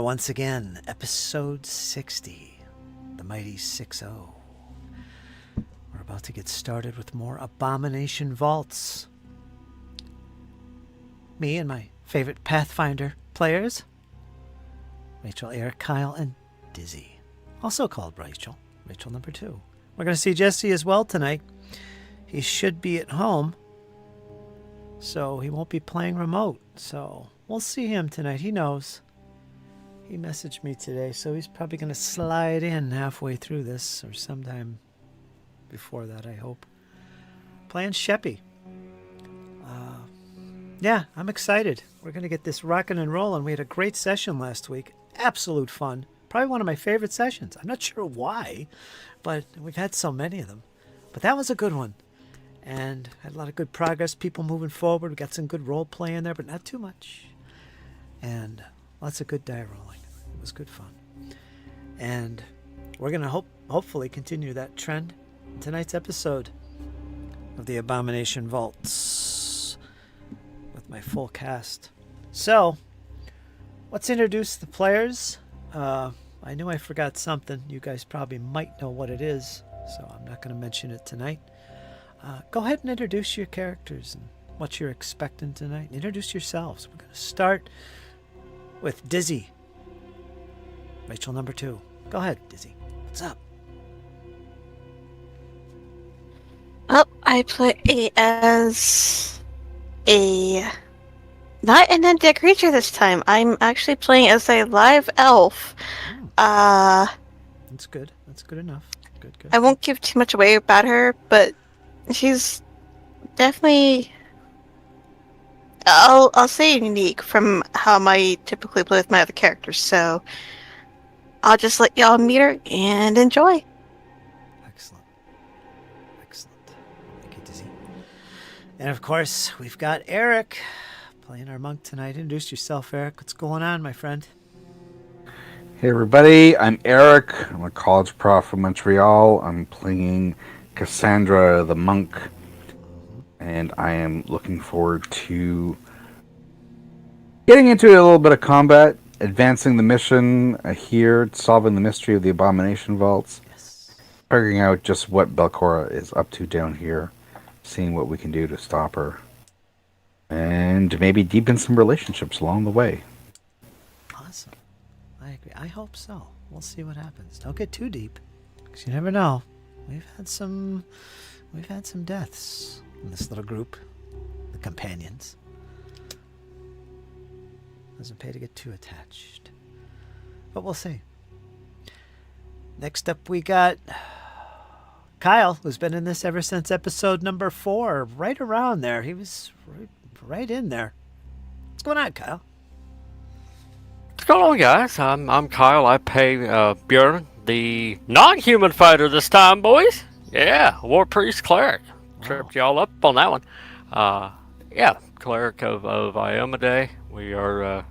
once again, episode 60, the mighty 6-0. We're about to get started with more Abomination Vaults. Me and my favorite Pathfinder players, Rachel, Eric, Kyle, and Dizzy, also called Rachel number 2. We're going to see Jesse as well tonight. He should be at home, so he won't be playing remote. So we'll see him tonight. He knows. He messaged me today, so he's probably going to slide in halfway through this, or sometime before that, I hope. Playing Sheppy. Yeah, I'm excited. We're going to get this rocking and rolling. We had a great session last week. Absolute fun. Probably one of my favorite sessions. I'm not sure why, but we've had so many of them. But that was a good one. And had a lot of good progress, people moving forward. We got some good role play in there, but not too much. And lots of good die rolling. It was good fun. And we're going to hopefully continue that trend in tonight's episode of the Abomination Vaults with my full cast. So, let's introduce the players. I knew I forgot something. You guys probably might know what it is, so I'm not going to mention it tonight. Go ahead and introduce your characters and what you're expecting tonight. Introduce yourselves. We're going to start with Dizzy, Rachel number 2. Go ahead, Dizzy. What's up? Well, I play as a not an undead creature this time. I'm actually playing as a live elf. That's good. That's good enough. Good. I won't give too much away about her, but she's definitely, I'll say unique from how I typically play with my other characters. So I'll just let y'all meet her and enjoy. Excellent. Thank you, Dizzy. And of course, we've got Eric playing our monk tonight. Introduce yourself, Eric. What's going on, my friend? Hey everybody, I'm Eric. I'm a college prof from Montreal. I'm playing Cassandra the monk, and I am looking forward to getting into a little bit of combat, advancing the mission here, solving the mystery of the Abomination Vaults, figuring out just what Belcora is up to down here, seeing what we can do to stop her, and maybe deepen some relationships along the way. Awesome. I agree. I hope so. We'll see what happens. Don't get too deep, because you never know. We've had some deaths in this little group, the companions. Doesn't pay to get too attached, but we'll see. Next up, we got Kyle, who's been in this ever since episode number 4, right around there. He was right in there. What's going on, Kyle? What's going on, guys? I'm Kyle. I play Bjorn, the non-human fighter this time, boys. Yeah, War Priest Cleric. Tripped y'all up on that one. Yeah, Cleric of Iomedae. We are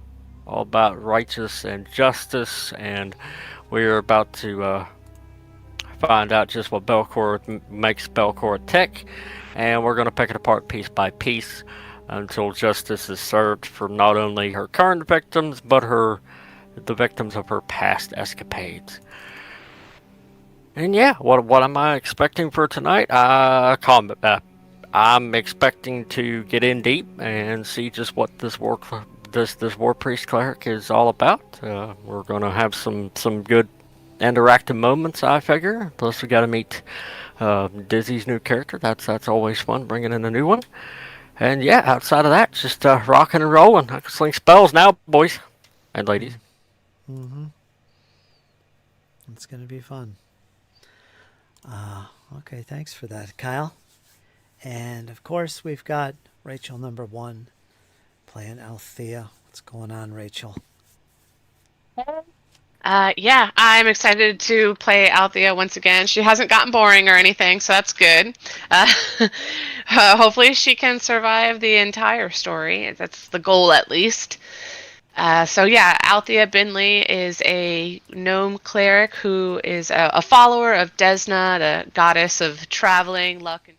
all about righteous and justice, and we are about to find out just what Belcora makes Belcora tick, and we're going to pick it apart piece by piece until justice is served for not only her current victims, but the victims of her past escapades. And yeah, what am I expecting for tonight? Combat. I'm expecting to get in deep and see just what this war priest cleric is all about. We're going to have some good interactive moments, I figure. Plus, we got to meet Dizzy's new character. That's always fun, bringing in a new one. And yeah, outside of that, just rocking and rolling. I can sling spells now, boys and ladies. Mm-hmm. It's going to be fun. Okay, thanks for that, Kyle. And of course, we've got Rachel number 1 playing Althea. What's going on, Rachel? Yeah, I'm excited to play Althea once again. She hasn't gotten boring or anything, so that's good. Hopefully she can survive the entire story. That's the goal, at least. So yeah, Althea Binley is a gnome cleric who is a follower of Desna, the goddess of traveling, luck, and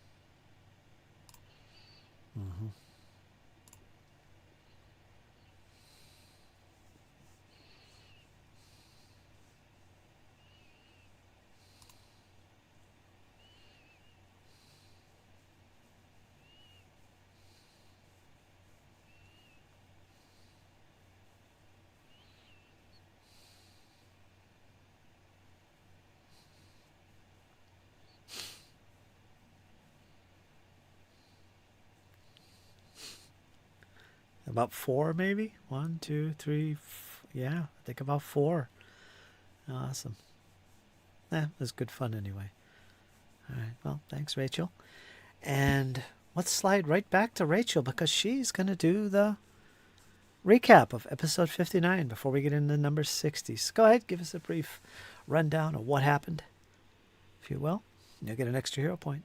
About 4, maybe? 1, 2, 3. Yeah, I think about 4. Awesome. It was good fun anyway. All right. Well, thanks, Rachel. And let's slide right back to Rachel because she's going to do the recap of episode 59 before we get into number 60. So go ahead, give us a brief rundown of what happened, if you will. You'll get an extra hero point.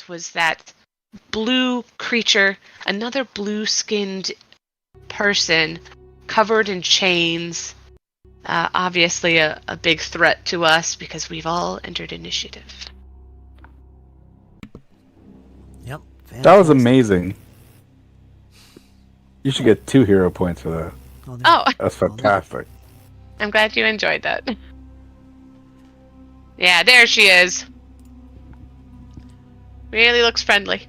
was that blue creature, another blue-skinned person covered in chains. Obviously a big threat to us because we've all entered initiative. Yep. That was fantastic. amazing. You should get 2 hero points for that. Oh, there. Oh, That's fantastic. I'm glad you enjoyed that. Yeah, there she is. Really looks friendly.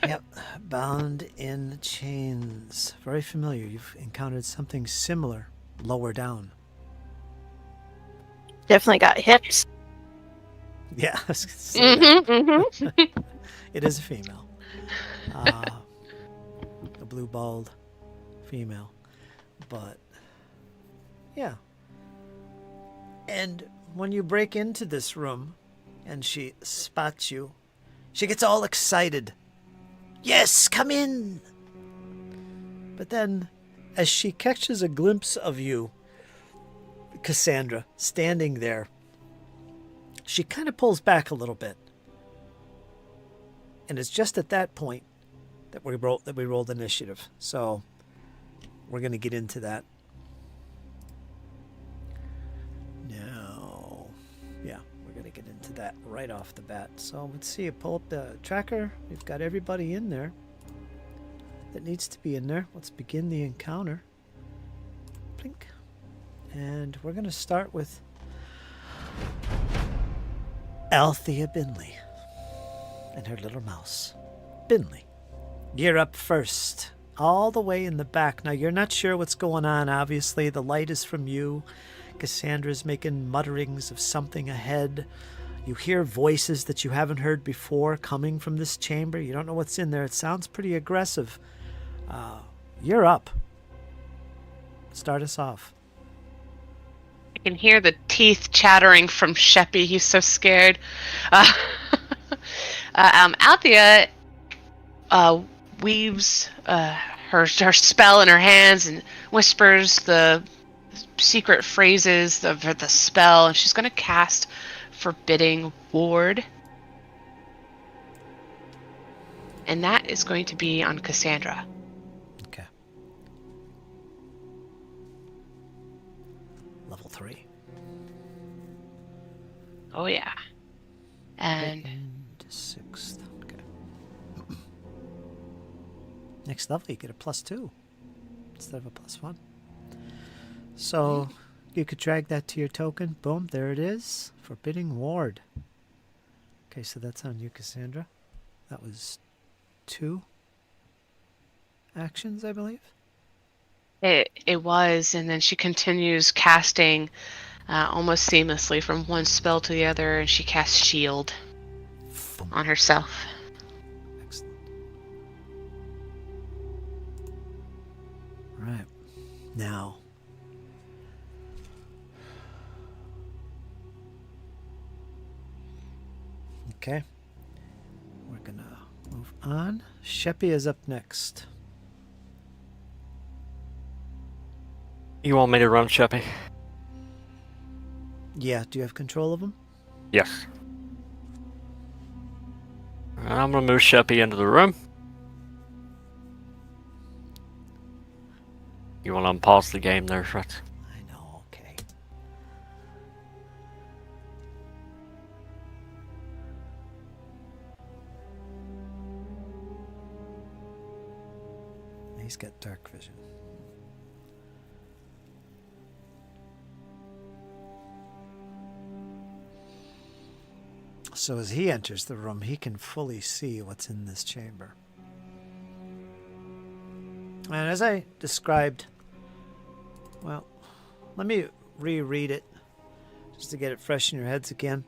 Yep. Bound in chains. Very familiar. You've encountered something similar lower down. Definitely got hips. Yeah. I was gonna say that. Mm-hmm. It is a female. A blue bald female. But, yeah. And when you break into this room and she spots you, she gets all excited. Yes, come in! But then, as she catches a glimpse of you, Cassandra, standing there, she kind of pulls back a little bit. And it's just at that point that we rolled initiative. So we're going to get into that. Now, yeah, we're going to get into that right off the bat. So let's see, pull up the tracker. We've got everybody in there that needs to be in there. Let's begin the encounter. Blink. And we're going to start with Althea Binley and her little mouse. Binley, you're up first, all the way in the back. Now, you're not sure what's going on, obviously. The light is from you. Cassandra's making mutterings of something ahead. You hear voices that you haven't heard before coming from this chamber. You don't know what's in there. It sounds pretty aggressive. You're up. Start us off. I can hear the teeth chattering from Sheppy. He's so scared. Althea weaves her spell in her hands and whispers the secret phrases of the spell, and she's going to cast Forbidding Ward. And that is going to be on Cassandra. Okay. Level 3. Oh, yeah. And And 6th. Okay. Next level, you get a +2 instead of a +1. So you could drag that to your token. Boom, there it is. Forbidding Ward. Okay, so that's on you, Cassandra. That was 2 actions, I believe. it was, and then she continues casting almost seamlessly from one spell to the other, and she casts Shield Boom. on herself. Excellent. Right. Now. Okay. We're going to move on. Sheppy is up next. You want me to run, Sheppy? Yeah, do you have control of him? Yes. I'm gonna move Sheppy into the room. You want to unpause the game there, Fritz? I know, okay. He's got dark vision. So as he enters the room, he can fully see what's in this chamber. And as I described, well, let me reread it just to get it fresh in your heads again.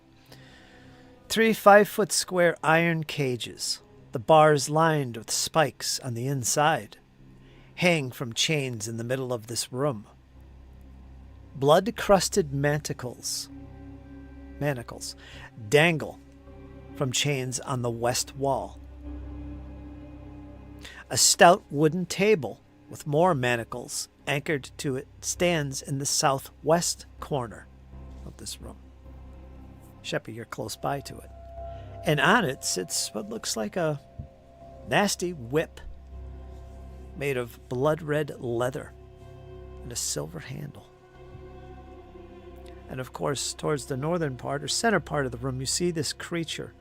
3 5-foot square iron cages, the bars lined with spikes on the inside, hang from chains in the middle of this room. Blood-crusted manacles dangle from chains on the west wall. A stout wooden table with more manacles anchored to it stands in the southwest corner of this room. Sheppy, you're close by to it. And on it sits what looks like a nasty whip made of blood red leather and a silver handle. And of course, towards the northern part or center part of the room, you see this creature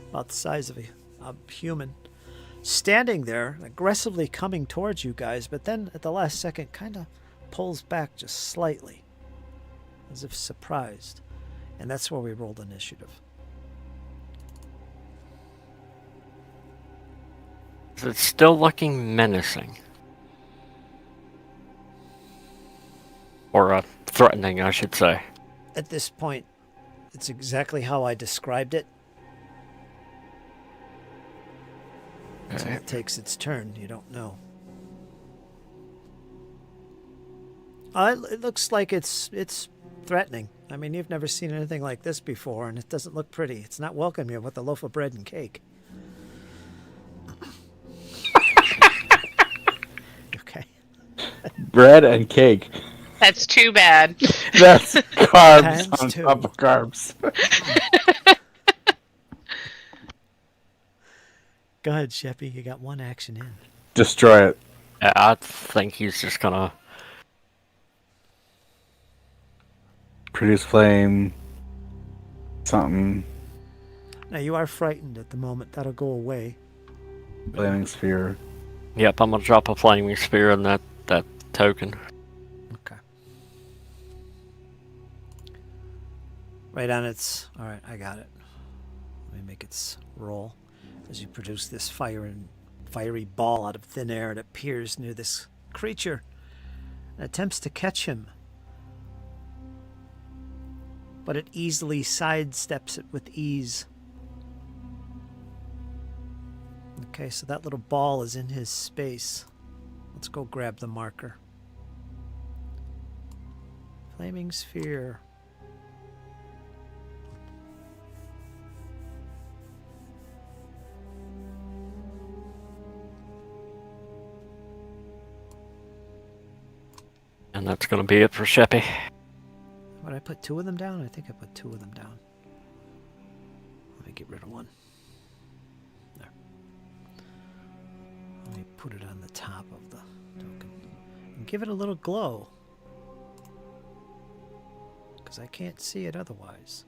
about the size of a human standing there, aggressively coming towards you guys, but then at the last second kind of pulls back just slightly, as if surprised. And that's where we rolled initiative. It's still looking menacing. Or threatening, I should say. At this point, it's exactly how I described it. Until it takes its turn, you don't know. It looks like it's threatening. I mean, you've never seen anything like this before, and it doesn't look pretty. It's not welcoming you with a loaf of bread and cake. Okay. Bread and cake. That's too bad. That's carbs Times on two. top of carbs. Go ahead, Sheppy. You got one action in. Destroy it. I think he's just gonna... Produce flame. Something. Now, you are frightened at the moment. That'll go away. Flaming sphere. Yep, I'm gonna drop a flaming spear in that token. Okay. Right on its... All right, I got it. Let me make its roll. As you produce this fiery ball out of thin air, it appears near this creature and attempts to catch him. But it easily sidesteps it with ease. Okay, so that little ball is in his space. Let's go grab the marker. Flaming sphere. And that's gonna be it for Sheppy. Would I put two of them down? I think I put two of them down. Let me get rid of one. There. Let me put it on the top of the token. And give it a little glow. Because I can't see it otherwise.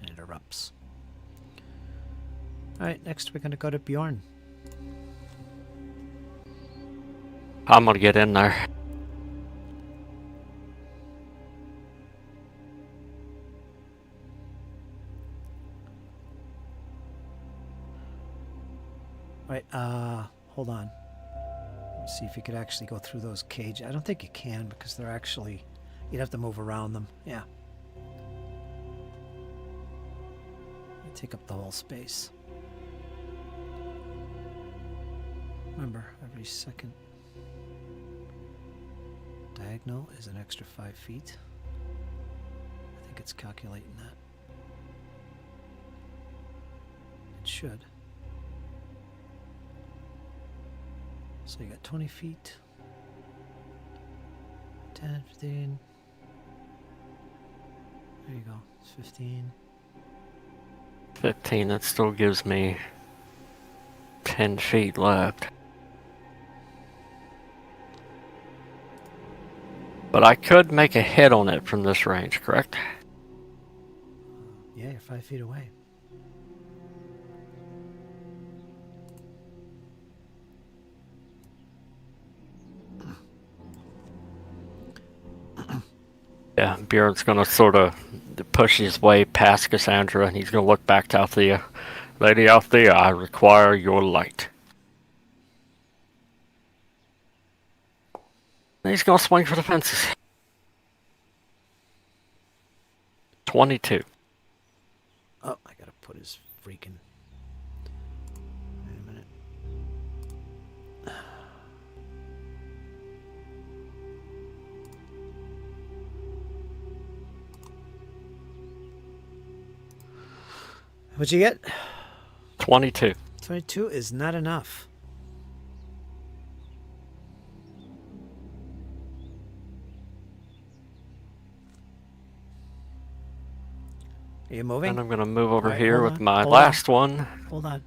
And it erupts. Alright, next we're going to go to Bjorn. I'm gonna get in there. Alright, hold on. Let's see if you could actually go through those cages. I don't think you can because they're actually... You'd have to move around them. Yeah. They take up the whole space. Remember, every second diagonal is an extra 5 feet. I think it's calculating that. It should. So you got 20 feet. 10, 15. There you go. It's 15. 15, that still gives me 10 feet left. But I could make a hit on it from this range, correct? Yeah, you're 5 feet away. Yeah, Bjorn's gonna sort of push his way past Cassandra, and he's gonna look back to Althea. Lady Althea, I require your light. And he's gonna swing for the fences. 22. Oh, I gotta put his freaking... Wait a minute. What'd you get? 22. 22 is not enough. Are you moving? And I'm going to move over Alright, here hold with on, my hold last one. Hold on.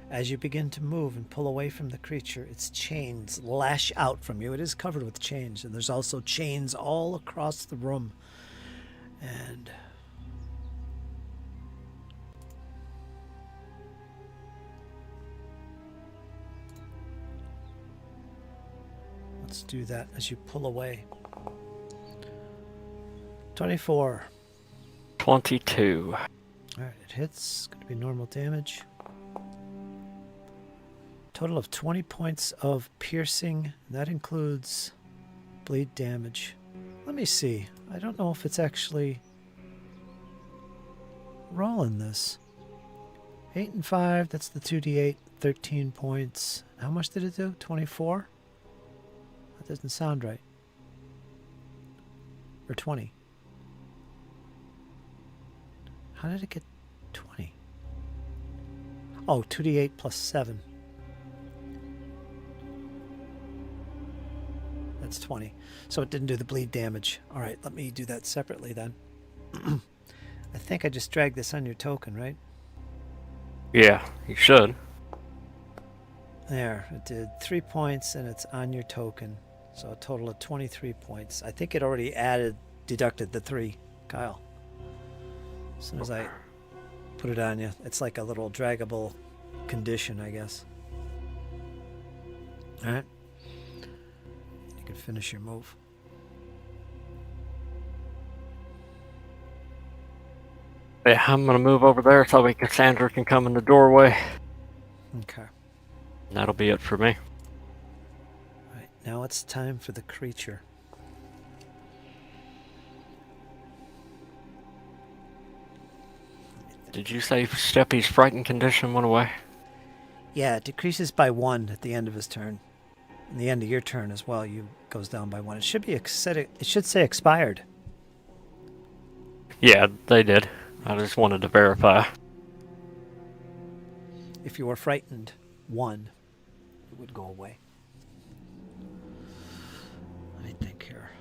As you begin to move and pull away from the creature, its chains lash out from you. It is covered with chains, and there's also chains all across the room. And let's do that as you pull away. 24. 22. Alright, it hits. It's going to be normal damage. Total of 20 points of piercing. That includes bleed damage. Let me see. I don't know if it's actually rolling this. 8 and 5, that's the 2d8, 13 points. How much did it do? 24? That doesn't sound right. Or 20. How did it get 20? Oh, 2d8 plus 7. That's 20. So it didn't do the bleed damage. All right, let me do that separately then. I think I just dragged this on your token, right? Yeah, you should. There, it did 3 points and it's on your token. So a total of 23 points. I think it already deducted the 3, Kyle. As soon as I put it on you, it's like a little draggable condition, I guess. All right. You can finish your move. Yeah, I'm going to move over there so Cassandra can come in the doorway. Okay. And that'll be it for me. All right, now it's time for the creature. Did you say Steppy's frightened condition went away? Yeah, it decreases by 1 at the end of his turn. And the end of your turn as well, you goes down by 1. It should be it should say expired. Yeah, they did. I just wanted to verify. If you were frightened 1, it would go away. Let me think here.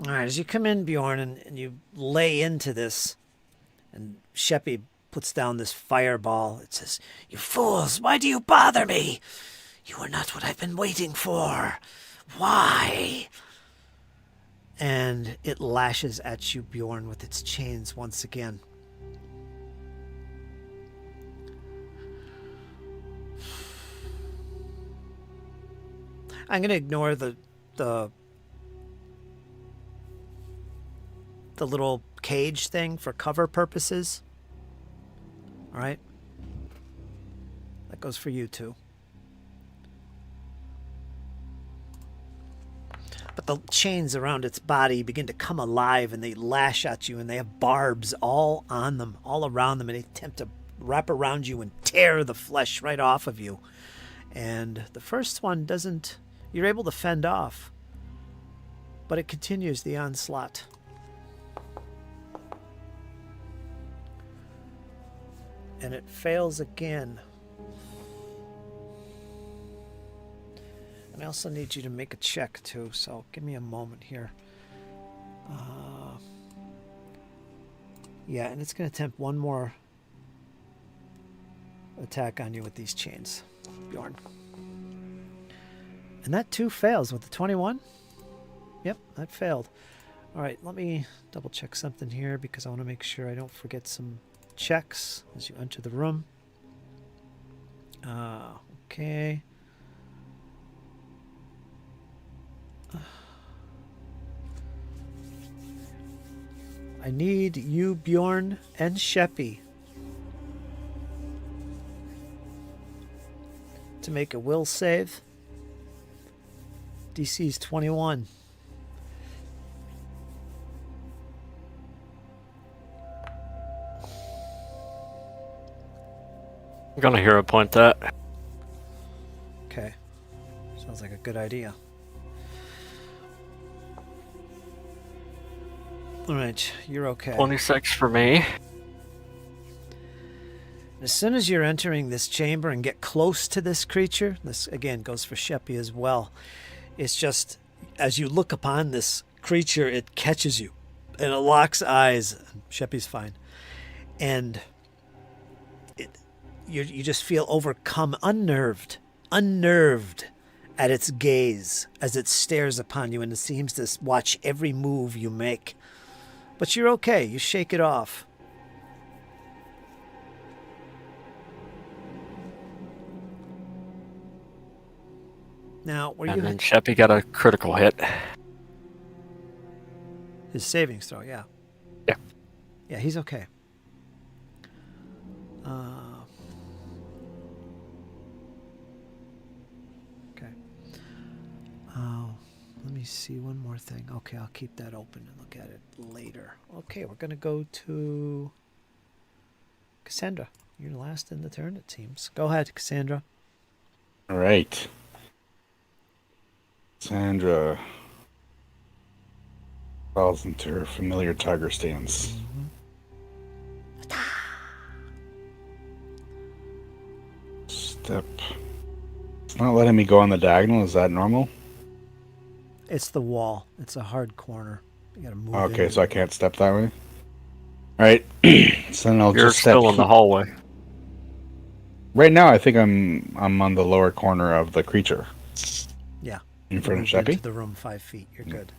All right, as you come in, Bjorn, and you lay into this, and Sheppy puts down this fireball. It says, "You fools, why do you bother me? You are not what I've been waiting for. Why?" And it lashes at you, Bjorn, with its chains once again. I'm going to ignore the little cage thing for cover purposes. All right? That goes for you too. But the chains around its body begin to come alive and they lash at you and they have barbs all on them, all around them, and they attempt to wrap around you and tear the flesh right off of you. And the first one doesn't, you're able to fend off, but it continues the onslaught. And it fails again. And I also need you to make a check too, so give me a moment here. Yeah, and it's going to attempt one more attack on you with these chains, Bjorn. And that too fails with the 21. Yep, that failed. All right, let me double check something here because I want to make sure I don't forget some checks as you enter the room. Okay. I need you, Bjorn, and Sheppy to make a will save. DC's 21. I'm gonna hero point that. Okay. Sounds like a good idea. All right, you're okay. 26 for me. As soon as you're entering this chamber and get close to this creature, this again goes for Sheppy as well, It's just, as you look upon this creature, it catches you, and it locks eyes. Sheppy's fine. And you just feel overcome, unnerved at its gaze as it stares upon you, and it seems to watch every move you make. But you're okay. You shake it off. Now, were And you then Sheppy got a critical hit. his savings throw? Yeah. Yeah. Yeah, he's okay. Okay. Let me see one more thing. Okay, I'll keep that open and look at it later. Okay, we're gonna go to Cassandra. You're last in the turn, it seems. Go ahead, Cassandra. All right. Sandra falls into her familiar tiger stance. Step. It's not letting me go on the diagonal. Is that normal? It's the wall. It's a hard corner. You gotta move. Okay, into so I it. can't step that way. All right. So then I'll You're just step still in the hallway. Right now, I think I'm on the lower corner of the creature. Yeah. In front of Move into Sheppy. the room 5 feet. You're good.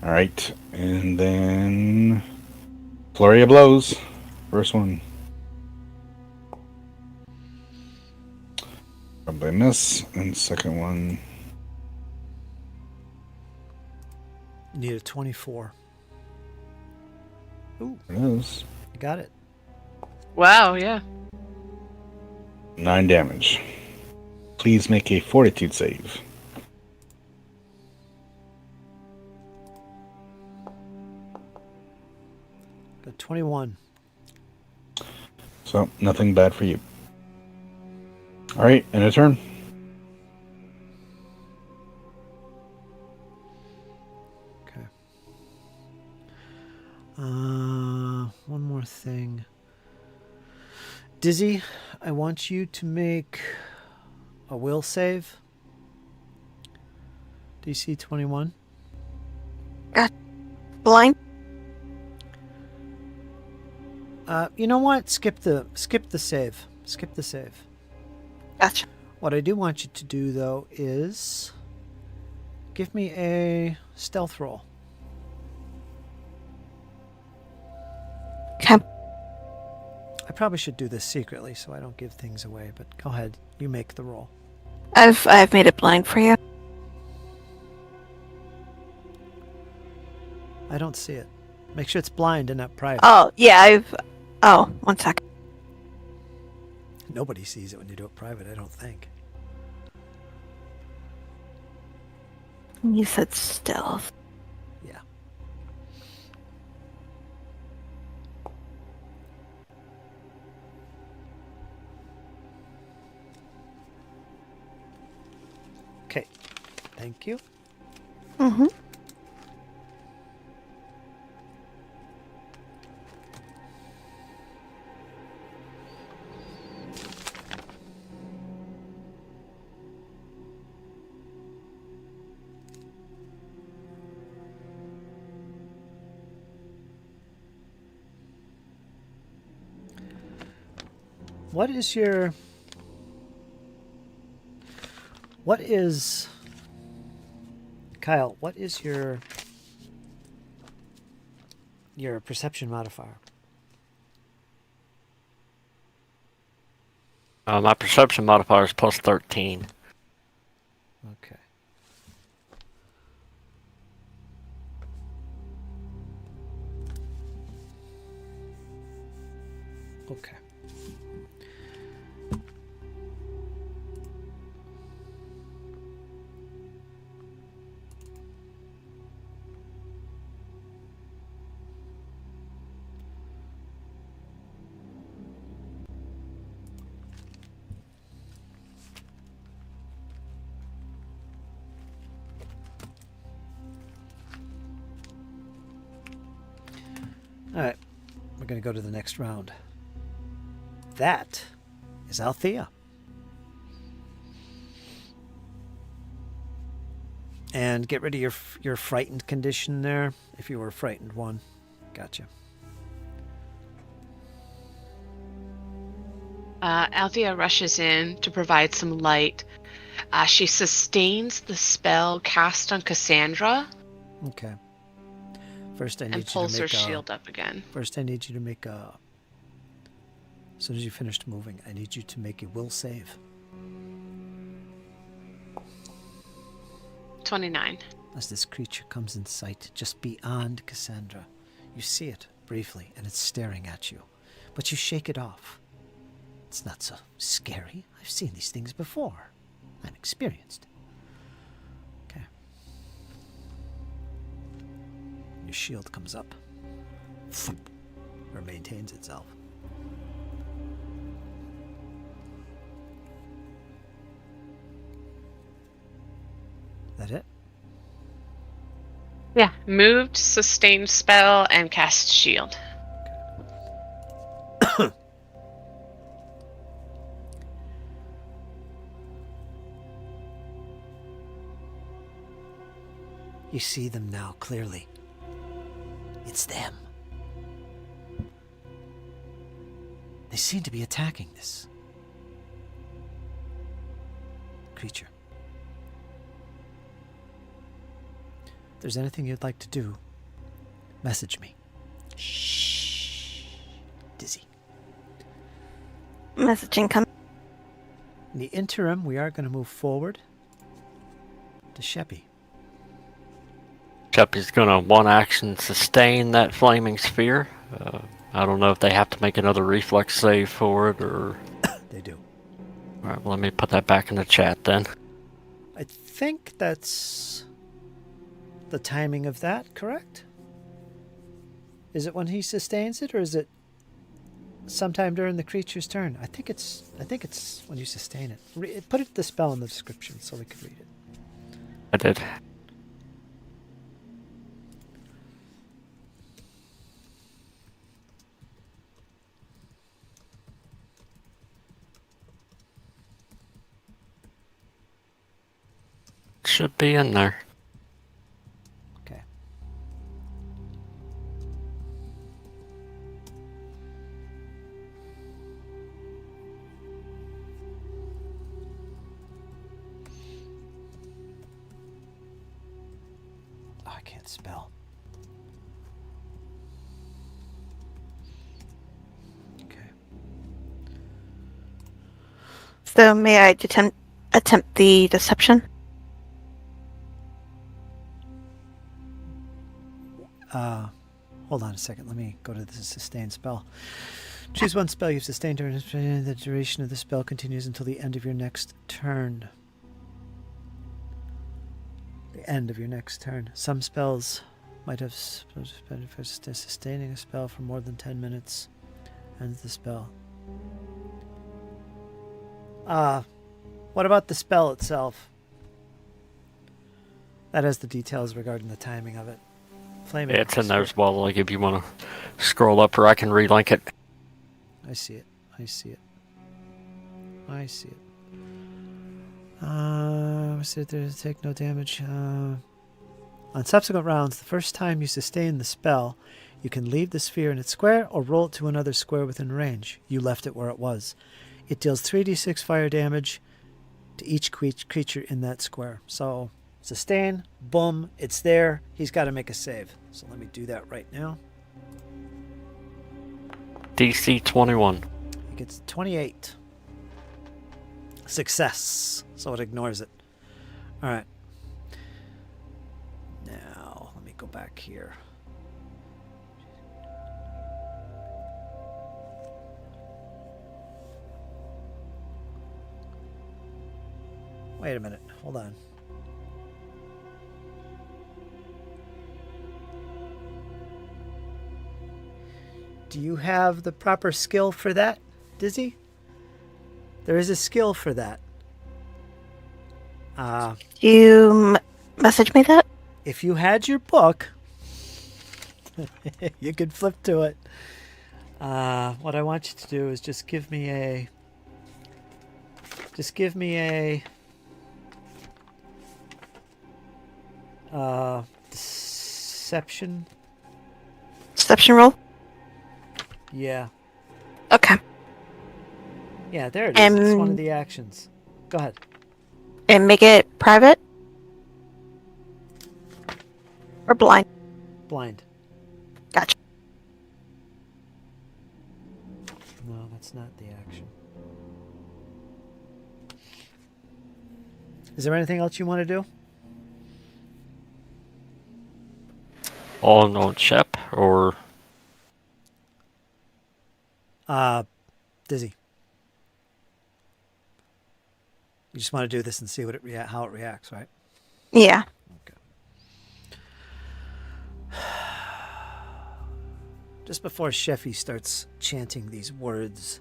All right, and then flurry of blows. First one. Probably miss. And second one. You need a 24. Ooh, There it is. you got it. Wow, yeah. 9 damage. Please make a fortitude save. Got 21. So, nothing bad for you. Alright, end of turn. Okay. One more thing. Dizzy, I want you to make a will save. DC 21. Blind? You know what? Skip the save. Skip the save. Gotcha. What I do want you to do, though, is give me a stealth roll. Okay. I probably should do this secretly so I don't give things away, but go ahead. You make the roll. I've made it blind for you. I don't see it. Make sure it's blind and not private. Oh, yeah, Oh, 1 second. Nobody sees it when you do it private, I don't think. You said stealth. Yeah. Okay. Thank you. Mm-hmm. What is Kyle, what is your perception modifier? My perception modifier is plus 13. Okay. Okay. All right, we're going to go to the next round. That is Althea. And get rid of your frightened condition there, if you were a frightened one. Gotcha. Althea rushes in to provide some light. She sustains the spell cast on Cassandra. Okay. First, I need And you to pulls make her shield up again. First, I need you to make a. As soon as you finished moving, I need you to make a will save. 29. As this creature comes in sight just beyond Cassandra, you see it briefly, and it's staring at you. But you shake it off. It's not so scary. I've seen these things before. I'm experienced. Okay. Your shield comes up. Or maintains itself. That it? Yeah. Moved, sustained spell, and cast shield. You see them now clearly. It's them. They seem to be attacking this creature. If there's anything you'd like to do, message me. Shh. Dizzy. Messaging coming. In the interim, we are going to move forward to Sheppy. Chappie's gonna one action sustain that flaming sphere. I don't know if they have to make another reflex save for it or. They do. Alright, well, let me put that back in the chat then. I think that's the timing of that, correct? Is it when he sustains it, or is it sometime during the creature's turn? I think it's when you sustain it. Put the spell in the description so we can read it. I did. Should be in there. Okay. Oh, I can't spell. Okay. So may I attempt the deception? Hold on a second. Let me go to the sustain spell. Choose one spell you've sustained during the duration of the spell continues until the end of your next turn. The end of your next turn. Some spells might have benefits to sustaining a spell for more than 10 minutes. Ends the spell. What about the spell itself? That has the details regarding the timing of it. Flaming. Yeah, it's in there as well. Like if you want to scroll up, or I can relink it. I see it. I see it. Sit there to take no damage. On subsequent rounds, the first time you sustain the spell, you can leave the sphere in its square or roll it to another square within range. You left it where it was. It deals 3d6 fire damage to each creature in that square. So, sustain, boom, it's there. He's got to make a save. So let me do that right now. DC 21. He gets 28. Success. So it ignores it. All right. Now, let me go back here. Wait a minute. Hold on. Do you have the proper skill for that, Dizzy? There is a skill for that. You message me that? If you had your book, you could flip to it. What I want you to do is just give me a... Deception. Deception roll? Yeah. Okay. Yeah, there it is. It's one of And- the actions. Go ahead. And make it private? Or blind? Blind. Gotcha. No, that's not the action. Is there anything else you want to do? On Chapt or Dizzy. You just want to do this and see what how it reacts, right? Yeah. Just before Sheffy starts chanting these words,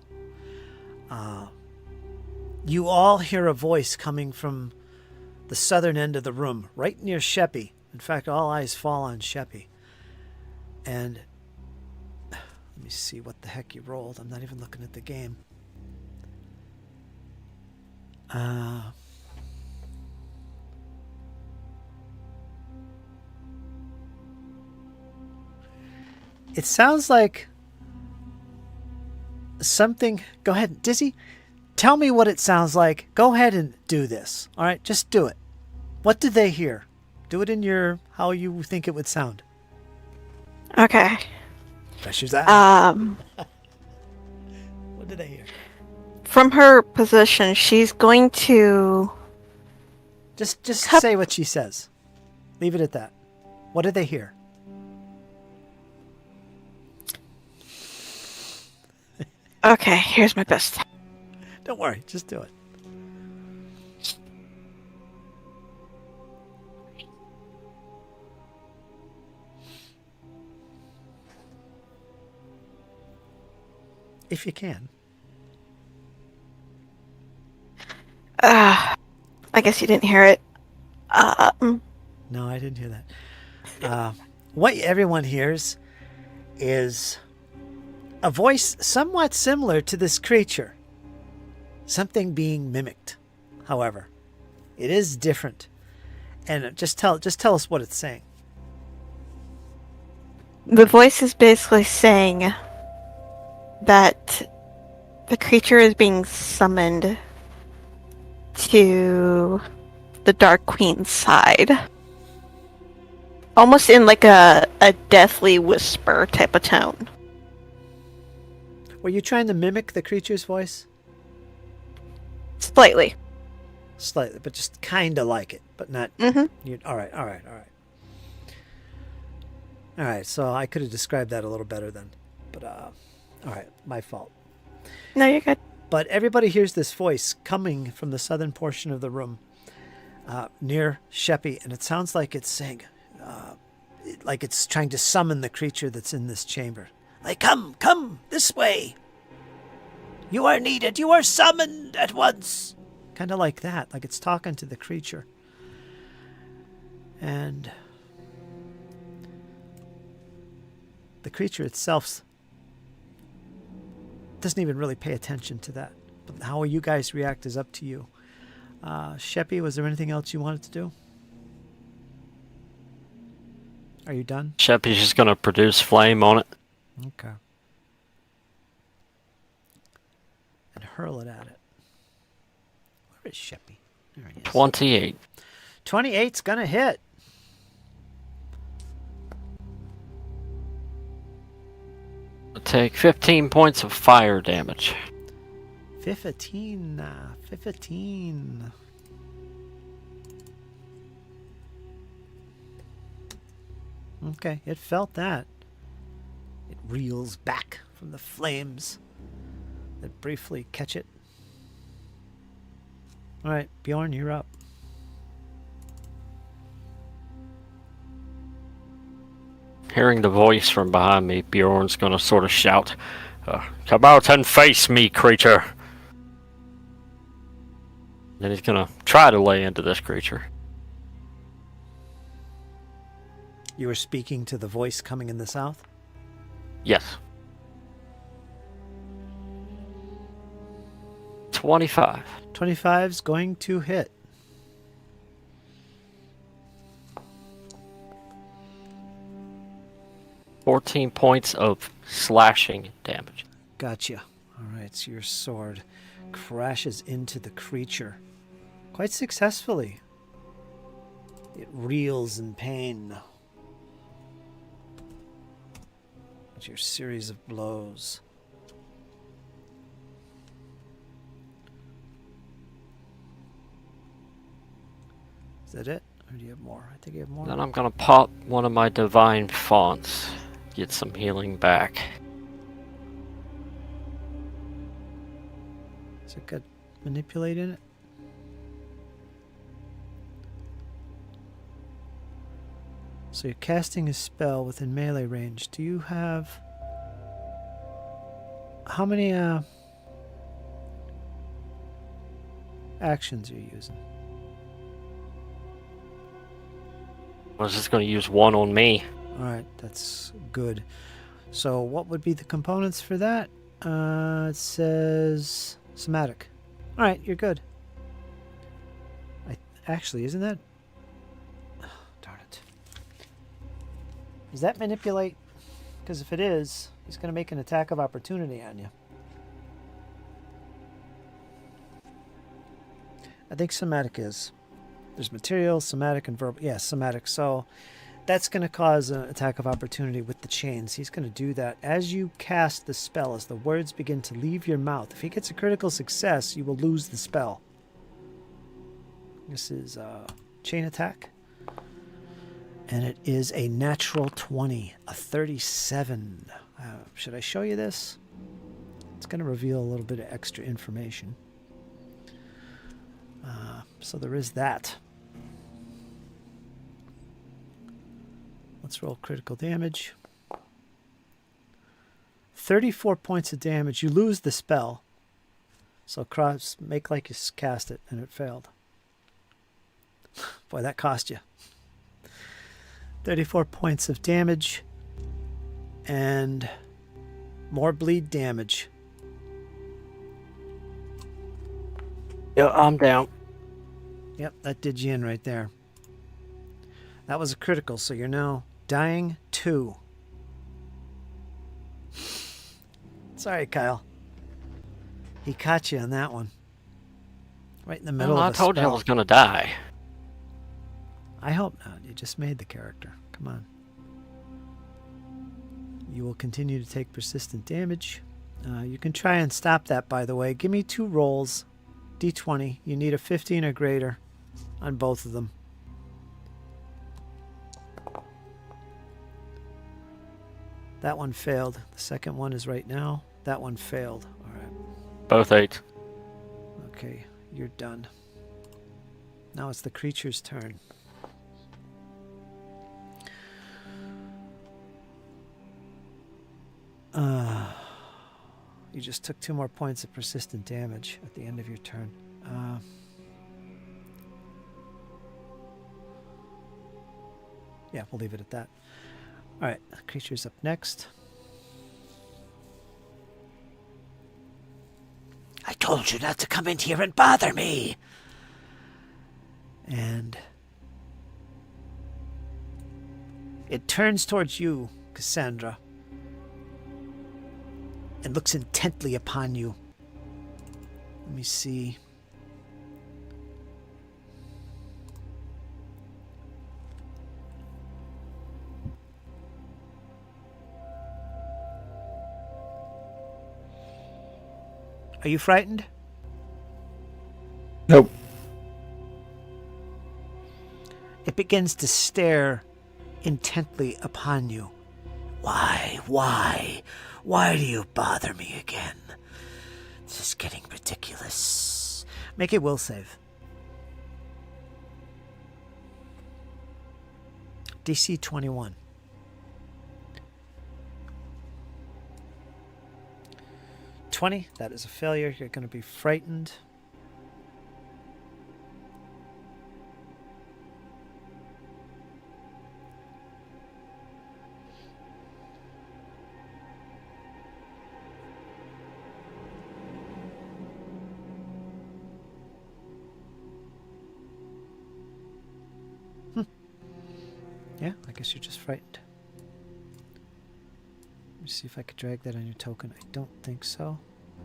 you all hear a voice coming from the southern end of the room, right near Sheppy. In fact, all eyes fall on Sheppy. And let me see what the heck you rolled. I'm not even looking at the game. It sounds like something. Go ahead, Dizzy. Tell me what it sounds like. Go ahead and do this. All right, just do it. What did they hear? Do it in your how you think it would sound. Okay. Pressure's out. What did they hear? From her position, she's going to... Just say what she says. Leave it at that. What did they hear? Okay, here's my best. Don't worry, just do it. If you can. I guess you didn't hear it. No, I didn't hear that. What everyone hears is a voice somewhat similar to this creature. Something being mimicked, however. It is different. And just tell us what it's saying. The voice is basically saying that the creature is being summoned to the Dark Queen's side. Almost in like a deathly whisper type of tone. Were you trying to mimic the creature's voice? Slightly. Slightly, but just kind of like it, but not... Mm-hmm. All right. All right, so I could have described that a little better then. But, all right, my fault. No, you're good. But everybody hears this voice coming from the southern portion of the room near Sheppy, and it sounds like it's saying, like it's trying to summon the creature that's in this chamber. Like, come, this way. You are needed. You are summoned at once. Kind of like that, like it's talking to the creature. And the creature itself doesn't even really pay attention to that. But how you guys react is up to you. Sheppy, was there anything else you wanted to do? Are you done? Chappt's just gonna produce flame on it. Okay. And hurl it at it. Where is Sheppy? There he is. 28. 28's gonna hit. Take 15 points of fire damage. 15. Okay, it felt that. It reels back from the flames that briefly catch it. All right, Bjorn, you're up. Hearing the voice from behind me, Bjorn's gonna sort of shout, "Come out and face me, creature!" Then he's gonna try to lay into this creature. You were speaking to the voice coming in the south? Yes. 25. 25's going to hit. 14 points of slashing damage. Gotcha. All right, so your sword crashes into the creature quite successfully. It reels in pain with your series of blows. Is that it? Or do you have more? I think you have more. Then I'm gonna pop one of my divine fonts, get some healing back. Has it got manipulate in it? So you're casting a spell within melee range. Do you have... How many actions are you using? I was just gonna use one on me. Alright, that's good. So what would be the components for that? It says somatic. Alright, you're good. Actually, isn't that... Oh, darn it. Does that manipulate? Because if it is, he's going to make an attack of opportunity on you. I think somatic is. There's material, somatic, and verbal. Yeah, somatic. So that's going to cause an attack of opportunity with the chains. He's going to do that. As you cast the spell, as the words begin to leave your mouth, if he gets a critical success, you will lose the spell. This is a chain attack. And it is a natural 20, a 37. Should I show you this? It's going to reveal a little bit of extra information. So there is that. Let's roll critical damage. 34 points of damage. You lose the spell. So make like you cast it, and it failed. Boy, that cost you. 34 points of damage. And more bleed damage. Yeah, I'm down. Yep, that did you in right there. That was a critical, so you're now dying 2. Sorry, Kyle. He caught you on that one. Right in the middle Well, of I a told you I spell. was gonna die. I hope not. You just made the character. Come on. You will continue to take persistent damage. You can try and stop that, by the way. Give me 2 rolls. D20. You need a 15 or greater on both of them. That one failed. The second one is right now. That one failed. All right. Both 8. Okay, you're done. Now it's the creature's turn. You just took 2 more points of persistent damage at the end of your turn. Yeah, we'll leave it at that. All right, the creature's up next. I told you not to come in here and bother me. And it turns towards you, Cassandra, and looks intently upon you. Let me see. Are you frightened? Nope. It begins to stare intently upon you. Why do you bother me again? This is getting ridiculous. Make a will save. DC 21. That is a failure. You're going to be frightened. Yeah, I guess you're just frightened. me see if I could drag that on your token. I don't think so.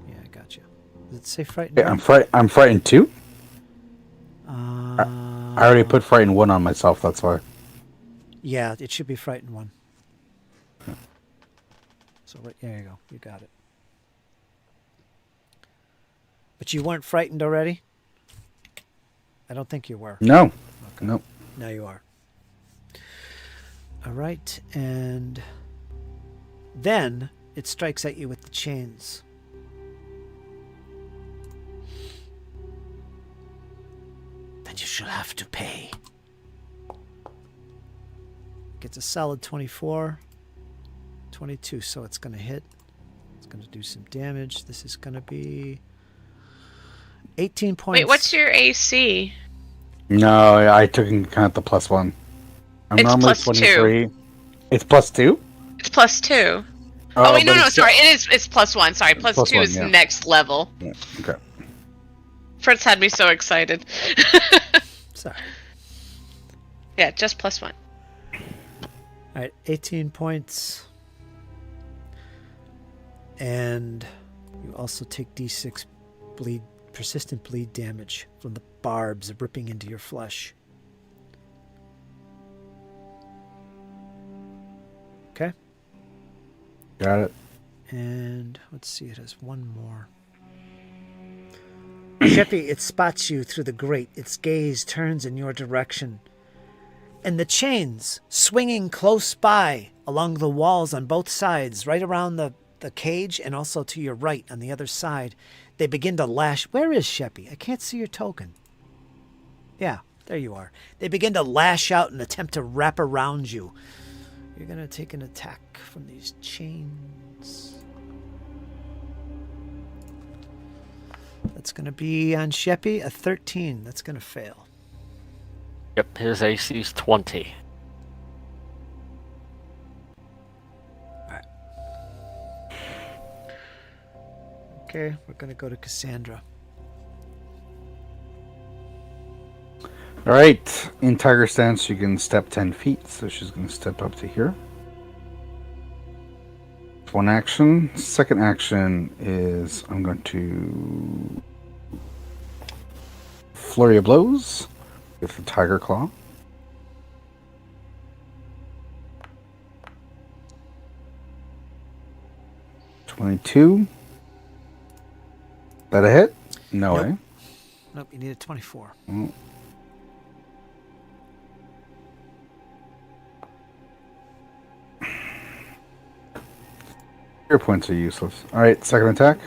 Yeah, I got you. Does it say frightened? Yeah, I'm frightened 2. Uh, I already put frightened 1 on myself. That's why. Yeah, it should be frightened 1. So right there you go. You got it. But you weren't frightened already? I don't think you were. No. Okay. Nope. Now you are. All right, and then it strikes at you with the chains. Then you shall have to pay. Gets a solid 24. 22, so it's going to hit. It's going to do some damage. This is going to be 18 points. Wait, what's your AC? No, I took into account the +1. I'm It's normally +2. 23. It's +2? It's +2. Oh, wait, but no, it's- sorry. It's +1. Sorry, +2 +1, is yeah. next level. Yeah, okay. Fritz had me so excited. Sorry. Yeah, just +1. All right, 18 points. And you also take d6 persistent bleed damage from the barbs ripping into your flesh. Okay? Got it. And let's see, it has one more. Sheppy, it spots you through the grate. Its gaze turns in your direction. And the chains swinging close by along the walls on both sides, right around the cage and also to your right on the other side, they begin to lash. Where is Sheppy? I can't see your token. Yeah, there you are. They begin to lash out and attempt to wrap around you. You're going to take an attack from these chains. That's going to be on Sheppy, a 13. That's going to fail. Yep, his AC's 20. Okay, we're going to go to Cassandra. All right. In Tiger Stance, you can step 10 feet, so she's going to step up to here. One action. Second action is I'm going to Flurry of Blows with the Tiger Claw. $22. That a hit? No Nope. way. Nope, you need a 24. Oh. Your points are useless. Alright, second attack.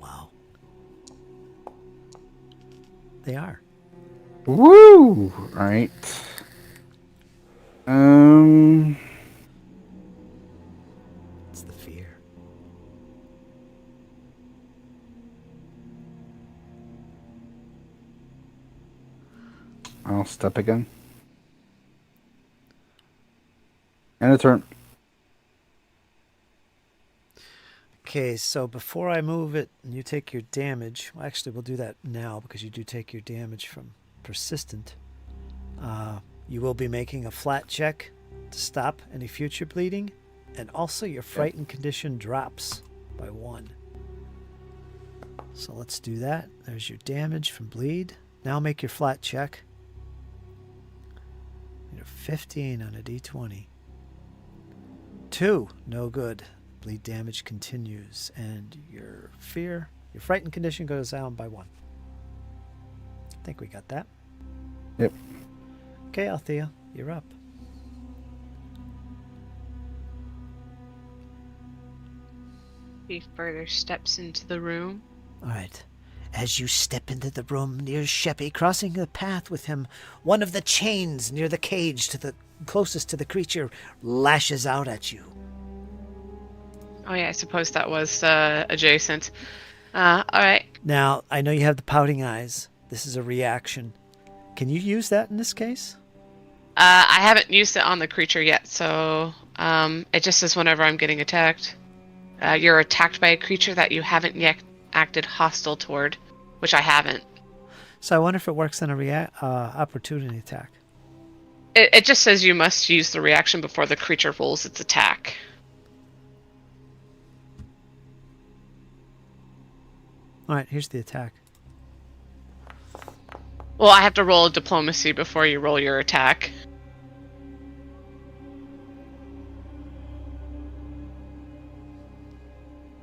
Wow. They are. Woo! Alright. It's the fear. I'll step again. And a turn. Okay, so before I move it and you take your damage, well, actually we'll do that now because you do take your damage from persistent. You will be making a flat check to stop any future bleeding, and also your frightened condition drops by 1. So let's do that. There's your damage from bleed. Now make your flat check. You're 15 on a d20. 2, no good. Bleed damage continues, and your frightened condition goes down by 1. I think we got that. Yep. Okay, Althea, you're up. He further steps into the room. All right. As you step into the room near Sheppy, crossing the path with him, one of the chains near the cage to the closest to the creature lashes out at you. Oh yeah, I suppose that was adjacent. All right. Now, I know you have the pouting eyes. This is a reaction. Can you use that in this case? I haven't used it on the creature yet, so it just says whenever I'm getting attacked. You're attacked by a creature that you haven't yet acted hostile toward, which I haven't. So I wonder if it works on a opportunity attack. It just says you must use the reaction before the creature rolls its attack. All right, here's the attack. Well, I have to roll a diplomacy before you roll your attack.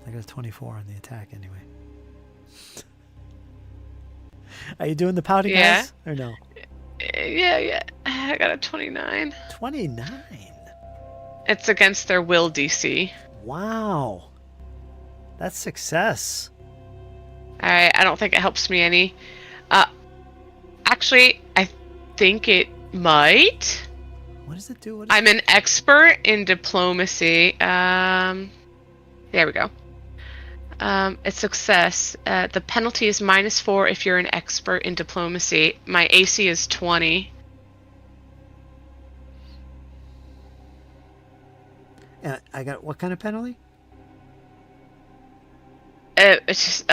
I got a 24 on the attack anyway. Are you doing the pouty Yeah. guys or no? Yeah. I got a 29. 29. It's against their will DC. Wow. That's success. Alright, I don't think it helps me any. Actually, I think it might. What does it do? I'm an expert in diplomacy. There we go. It's success. The penalty is -4 if you're an expert in diplomacy. My AC is 20. I got what kind of penalty? It's just,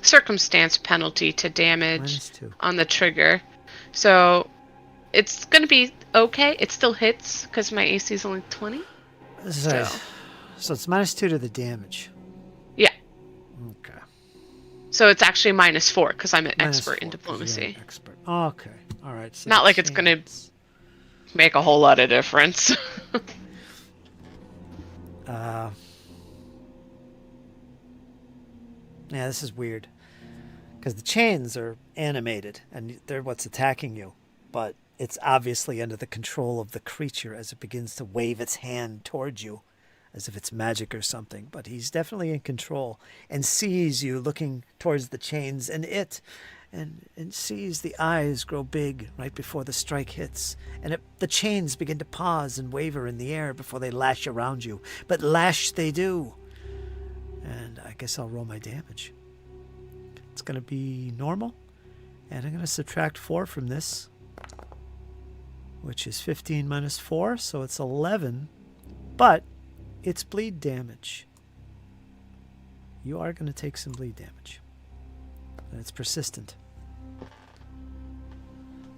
circumstance penalty to damage -2. on the trigger. So it's going to be okay. It still hits because my AC is only 20. So it's -2 to the damage. Yeah. Okay. So it's actually -4 because I'm an -4 expert in 'cause you're diplomacy. an expert. Okay. All right. So Not like it's going to make a whole lot of difference. Yeah, this is weird. Because the chains are animated, and they're what's attacking you. But it's obviously under the control of the creature as it begins to wave its hand towards you, as if it's magic or something. But he's definitely in control, and sees you looking towards the chains, and sees the eyes grow big right before the strike hits. And the chains begin to pause and waver in the air before they lash around you. But lash they do. And I guess I'll roll my damage. It's going to be normal. And I'm going to subtract 4 from this, which is 15 minus 4, so it's 11. But it's bleed damage. You are going to take some bleed damage. And it's persistent.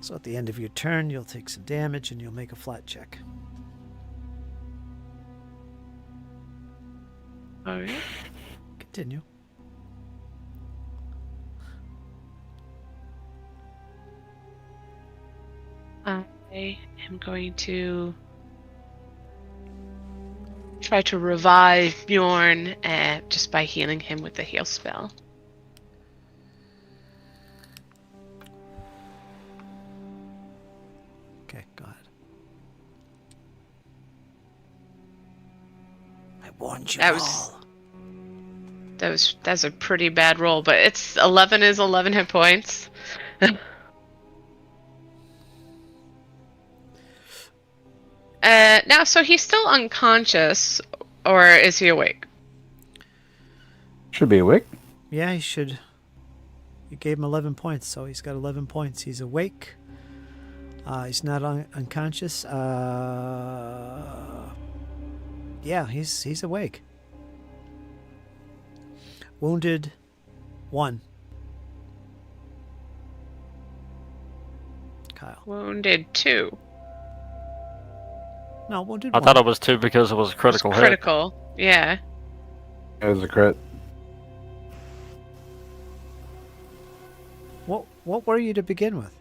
So at the end of your turn, you'll take some damage and you'll make a flat check. Oh, yeah? Continue. I am going to try to revive Bjorn just by healing him with the heal spell. Okay, go ahead. I warned you all. That's a pretty bad roll, but it's 11 is 11 hit points. Now, so he's still unconscious, or is he awake? Should be awake. Yeah, he should. You gave him 11 points, so he's got 11 points. He's awake. He's not unconscious. Yeah, he's awake. Wounded 1. Kyle. Wounded 2. No, wounded I 1. thought it was 2 because it was a critical hit. Critical, yeah. It was a crit. What were you to begin with?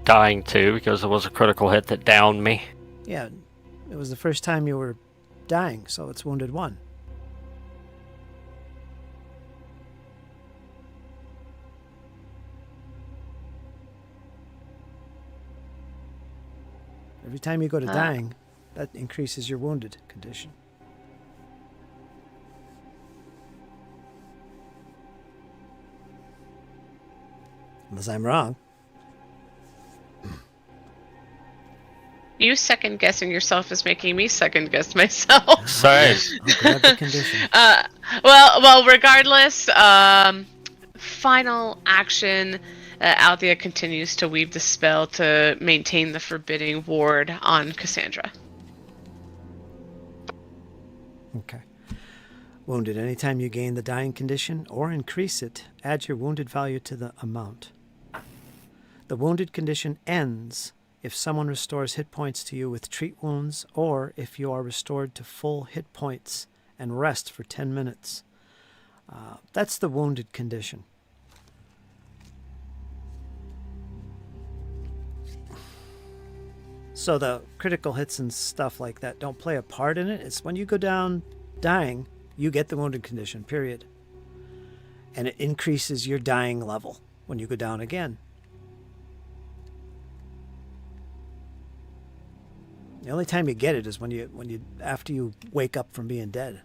Dying 2 because it was a critical hit that downed me. Yeah, it was the first time you were dying, so it's wounded 1. Every time you go to dying, that increases your wounded condition. Unless I'm wrong. You second guessing yourself is making me second guess myself. Same. I'll grab the condition. Well, regardless, final action. Althea continues to weave the spell to maintain the forbidding ward on Cassandra. Okay. Wounded. Anytime you gain the dying condition or increase it, add your wounded value to the amount. The wounded condition ends if someone restores hit points to you with treat wounds, or if you are restored to full hit points and rest for 10 minutes. That's the wounded condition. So the critical hits and stuff like that don't play a part in it. It's when you go down dying, you get the wounded condition, period. And it increases your dying level when you go down again. The only time you get it is when you after you wake up from being dead.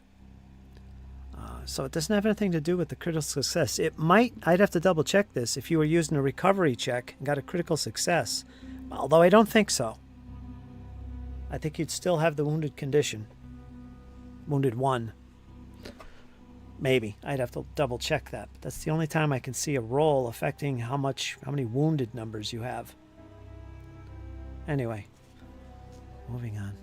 So it doesn't have anything to do with the critical success. It might, I'd have to double check this, if you were using a recovery check and got a critical success. Although I don't think so. I think you'd still have the wounded condition. Wounded 1. Maybe. I'd have to double check that. But that's the only time I can see a roll affecting how many wounded numbers you have. Anyway. Moving on.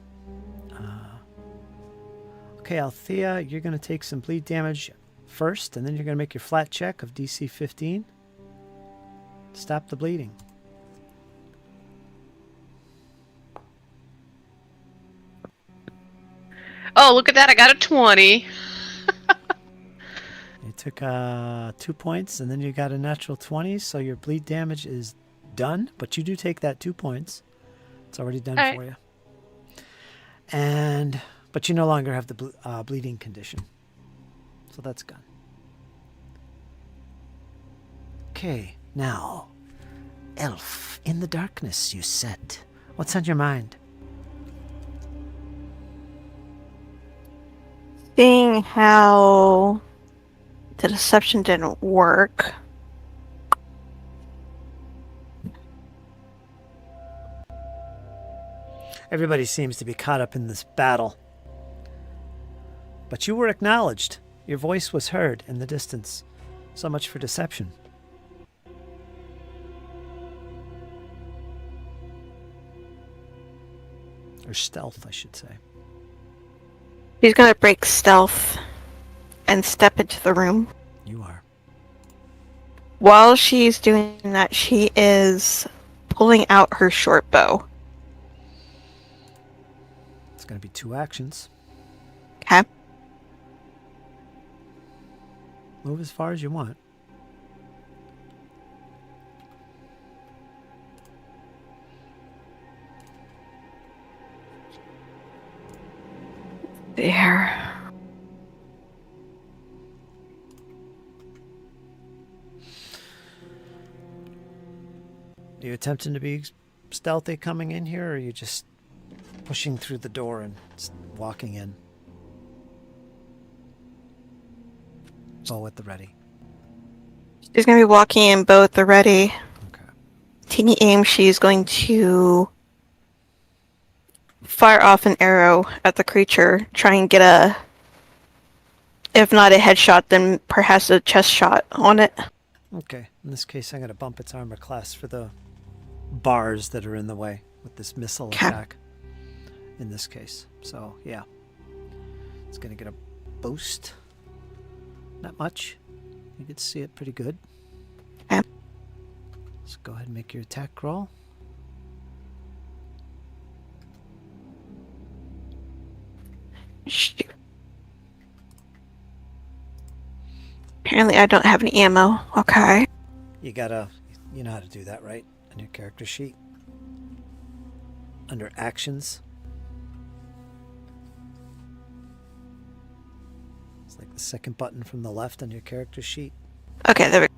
Okay, Althea, you're going to take some bleed damage first, and then you're going to make your flat check of DC 15. Stop the bleeding. Oh, look at that. I got a 20. You took 2 points, and then you got a natural 20, so your bleed damage is done, but you do take that 2 points. It's already done All right. for you. But you no longer have the bleeding condition. So that's gone. Okay, now, elf, in the darkness you set. What's on your mind? Seeing how the deception didn't work, Everybody seems to be caught up in this battle. But you were acknowledged. Your voice was heard in the distance. So much for deception. Or stealth, I should say. she's gonna break stealth and step into the room. You are. While she's doing that, she is pulling out her short bow. It's going to be 2 actions. Okay. Move as far as you want. There. Are you attempting to be stealthy coming in here, or are you just pushing through the door and walking in? Bow at the ready. She's gonna be walking in bow at the ready. Okay. Teeny aim, she's going to fire off an arrow at the creature, try and get a, if not a headshot, then perhaps a chest shot on it. Okay. In this case, I'm going to bump its armor class for the bars that are in the way with this missile Okay. attack. In this case. So, yeah. It's going to get a boost. Not much. You can see it pretty good. Okay. So go ahead and make your attack roll. Shoot. Apparently I don't have any ammo. Okay. You know how to do that, right? On your character sheet. Under actions. It's like the second button from the left on your character sheet. Okay, there we go.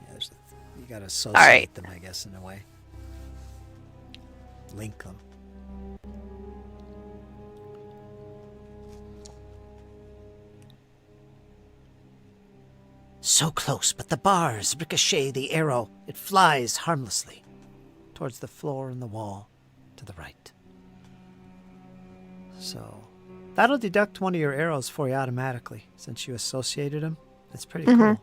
Yeah, you gotta associate right. them, I guess, in a way. Link them. So close, but the bars ricochet the arrow. It flies harmlessly towards the floor and the wall to the right. So that'll deduct one of your arrows for you automatically since you associated them. That's pretty cool.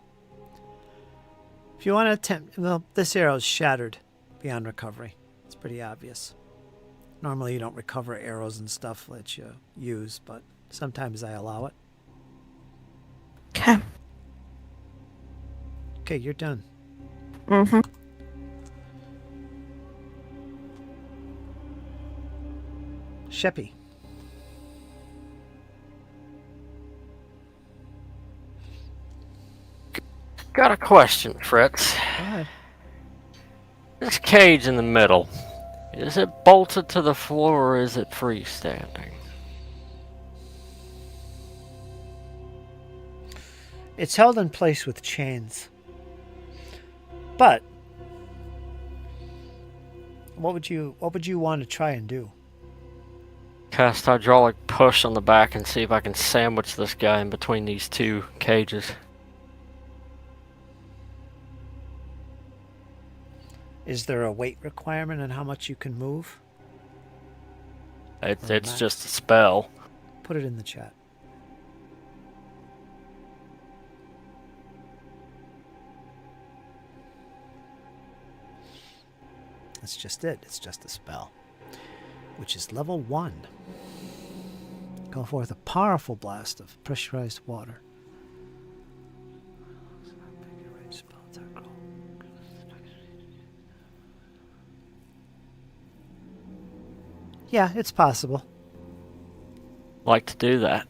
If you want to attempt, well, this arrow is shattered beyond recovery. It's pretty obvious. Normally you don't recover arrows and stuff that you use, but sometimes I allow it. Okay. Okay, you're done. Mm-hmm. Sheppy. Got a question, Fritz. Go ahead. This cage in the middle, is it bolted to the floor or is it freestanding? It's held in place with chains. But what would you want to try and do? Cast hydraulic push on the back and see if I can sandwich this guy in between these two cages. Is there a weight requirement on how much you can move? It's max. just a spell. Put it in the chat. That's just it. It's just a spell, which is level 1. Call forth a powerful blast of pressurized water. Yeah, it's possible. Like to do that.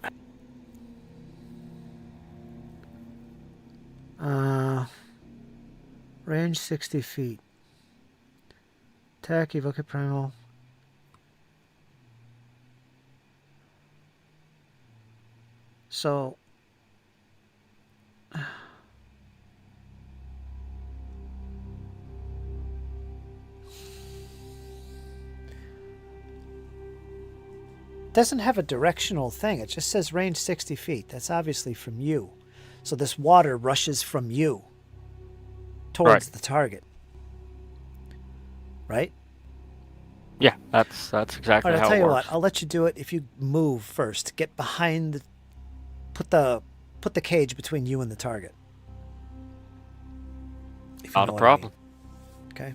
Range 60 feet. Attack, evoke a primal. So doesn't have a directional thing. It just says range 60 feet. That's obviously from you. So this water rushes from you towards Right. the target. Right? Yeah, that's exactly All right, how I'll tell it you works. what. I'll let you do it if you move first. Get behind the put the cage between you and the target. If you Not know a what I problem. mean. Okay?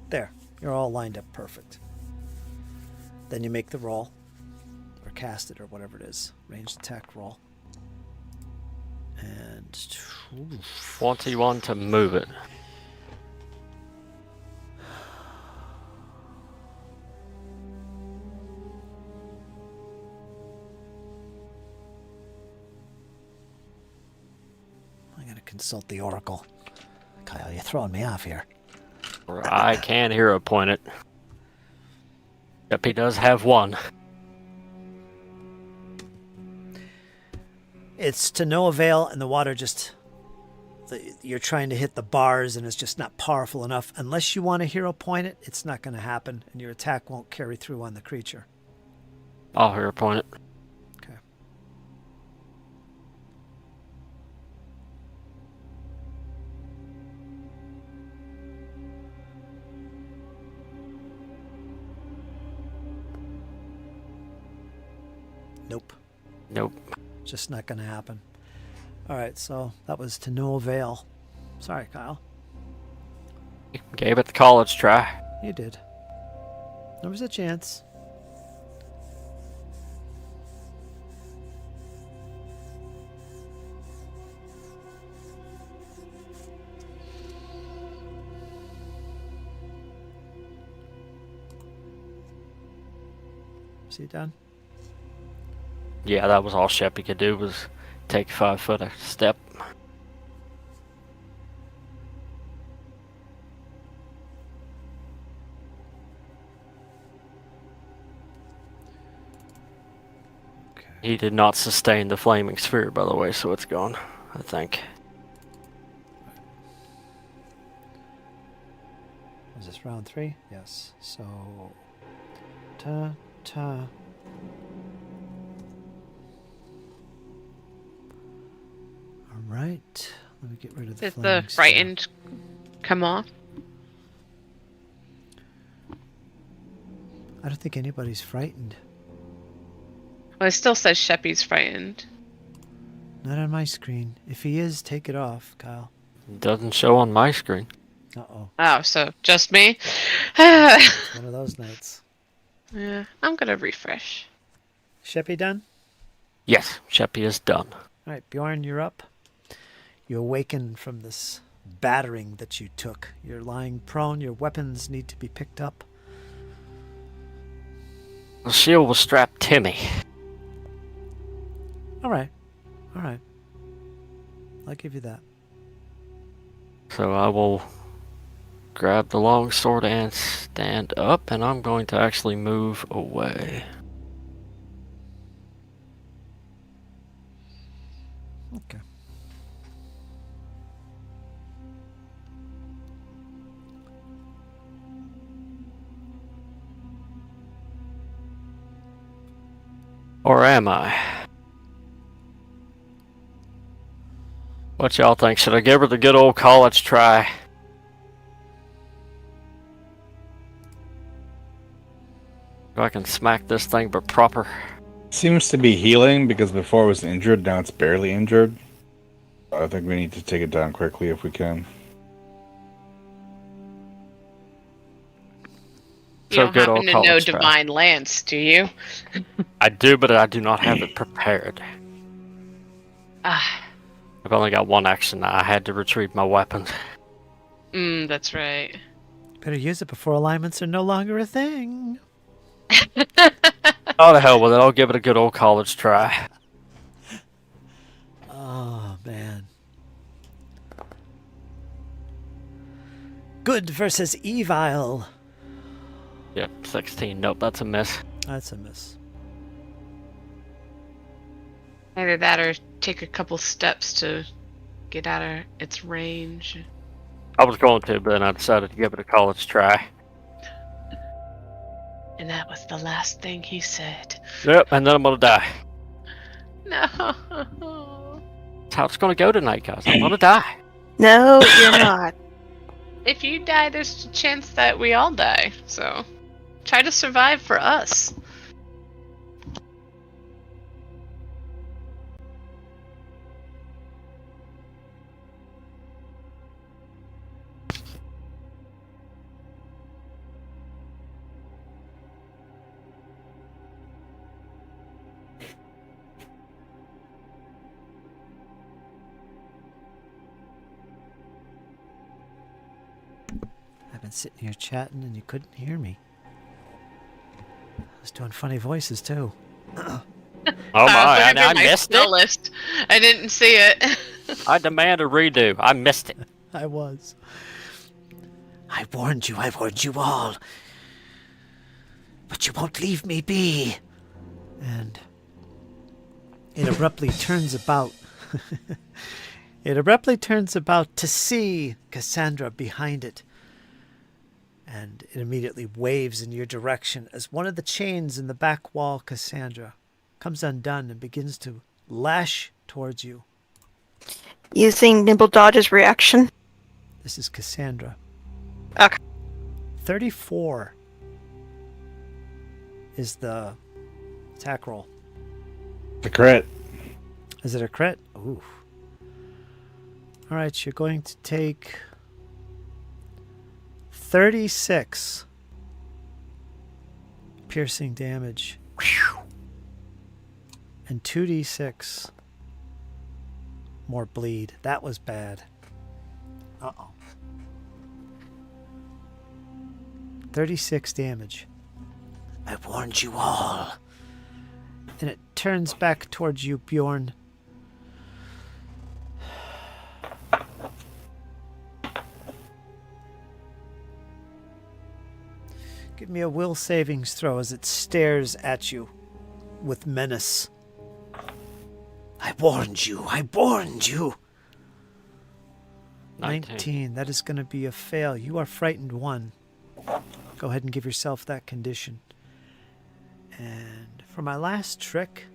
There. You're all lined up perfect. Then you make the roll. Or cast it or whatever it is. Ranged attack roll. And 21 to move it. I'm gonna consult the oracle. Kyle, you're throwing me off here. Or I can hero point it. Yep, he does have one. It's to no avail, and the water just... You're trying to hit the bars, and it's just not powerful enough. Unless you want to hero point it, it's not going to happen, and your attack won't carry through on the creature. I'll hero point it. Okay. Nope. Nope. Just not going to happen. All right, so that was to no avail. Sorry, Kyle. Gave it the college try. You did. There was a chance. See it done? Yeah, that was all Sheppy could do was take 5 foot a step. Okay. He did not sustain the flaming sphere, by the way, so it's gone, I think. Was this round 3? Yes. So, ta. All right. Let me get rid of the Did flaming the sphere. frightened come off? I don't think anybody's frightened. Well, it still says Sheppy's frightened. Not on my screen. If he is, take it off, Kyle. Doesn't show on my screen. Uh-oh. Oh, so just me? It's one of those nights. Yeah, I'm gonna refresh. Sheppy done? Yes, Sheppy is done. All right, Bjorn, you're up. You awaken from this battering that you took. You're lying prone. Your weapons need to be picked up. The shield was strapped to me. All right. I'll give you that. So I will grab the long sword and stand up, and I'm going to actually move away. Okay. Or am I? What y'all think? Should I give her the good old college try? If I can smack this thing but proper. Seems to be healing because before it was injured, now it's barely injured. I think we need to take it down quickly if we can. You So don't good old happen to know college try. Divine Lance, do you? I do, but I do not have it prepared. Ah, I've only got one action. I had to retrieve my weapons. that's right. Better use it before alignments are no longer a thing. Oh, the hell with it. I'll give it a good old college try. Oh, man. Good versus evil. Yep, 16. Nope, that's a miss. That's a miss. Either that or take a couple steps to get out of its range. I was going to, but then I decided to give it a college try. And that was the last thing he said. Yep, and then I'm gonna die. No. That's how it's gonna go tonight, guys. I'm gonna die. No, you're not. If you die, there's a chance that we all die. So, try to survive for us. I've been sitting here chatting and you couldn't hear me. I was doing funny voices too. Oh I was my, looking through I my missed skill it. list. I didn't see it. I demand a redo. I missed it. I was. I warned you all. But you won't leave me be. And it abruptly turns about. It abruptly turns about to see Cassandra behind it. And it immediately waves in your direction as one of the chains in the back wall, Cassandra, comes undone and begins to lash towards you. Using Nimble Dodge's reaction. This is Cassandra. Okay. 34 is the attack roll. The crit. Is it a crit? Ooh. All right, you're going to take 36 piercing damage. And 2d6 more bleed. That was bad. Uh-oh. 36 damage. I warned you all. And it turns back towards you, Bjorn. Give me a will savings throw as it stares at you with menace. I warned you. 19. That is going to be a fail. You are frightened 1. Go ahead and give yourself that condition. And for my last trick,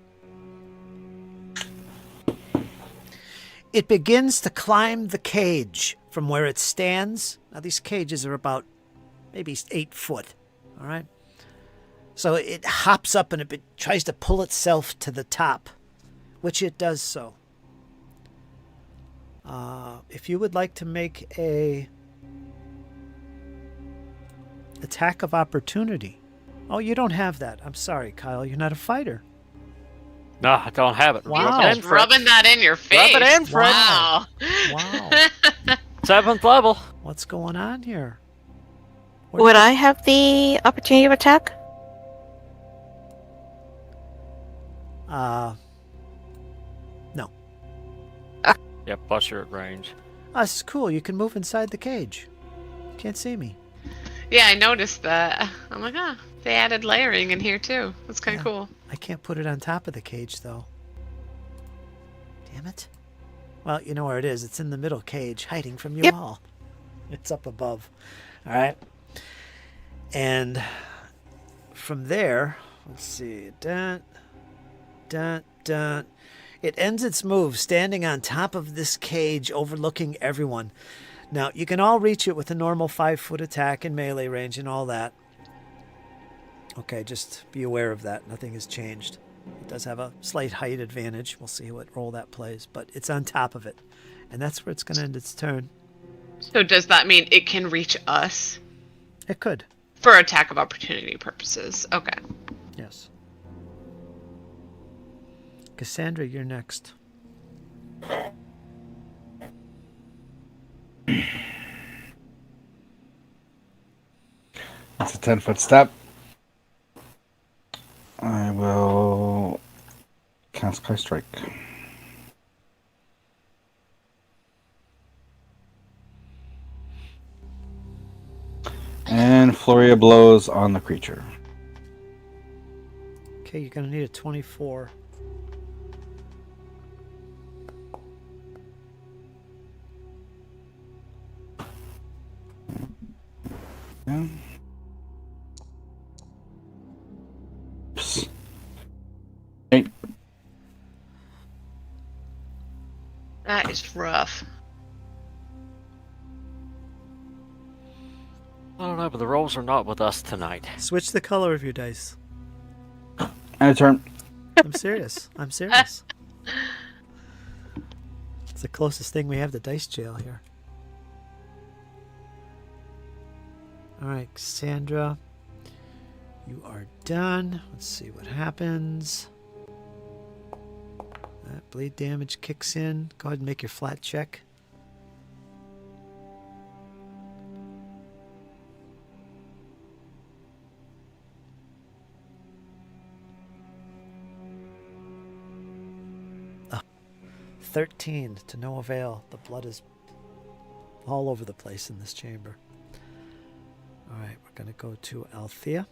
it begins to climb the cage from where it stands. Now, these cages are about maybe 8 foot. All right. So it hops up and it tries to pull itself to the top, which it does so. If you would like to make a attack of opportunity. Oh, you don't have that. I'm sorry, Kyle. You're not a fighter. No, I don't have it. Wow. Rub it in, Just rubbing that in your face. Rub it in, Fred. Wow. Wow. 7th level. What's going on here? Would I have the opportunity of attack? No. Yep, plus you're at range. This is cool. You can move inside the cage. Can't see me. Yeah, I noticed that. I'm like, they added layering in here too. That's kind of Yeah. cool. I can't put it on top of the cage, though. Damn it. Well, you know where it is. It's in the middle cage, hiding from you Yep. all. It's up above. All right. And from there, let's see. Dun, dun, dun. It ends its move standing on top of this cage overlooking everyone. Now, you can all reach it with a normal 5-foot attack and melee range and all that. Okay, just be aware of that. Nothing has changed. It does have a slight height advantage. We'll see what role that plays, but it's on top of it. And that's where it's going to end its turn. So does that mean it can reach us It could. for attack of opportunity purposes? Okay. Yes. Cassandra, you're next. It's a 10-foot step. I will cast Kai Strike. And Flurry of Blows on the creature. Okay, you're going to need a 24. Yeah. Oops. 8. That is rough. I don't know, but the rolls are not with us tonight. Switch the color of your dice. And a turn. I'm serious. I'm serious. It's the closest thing we have to dice jail here. All right, Cassandra, you are done. Let's see what happens. That bleed damage kicks in. Go ahead and make your flat check. Oh, 13 to no avail. The blood is all over the place in this chamber. All right, we're going to go to Althea.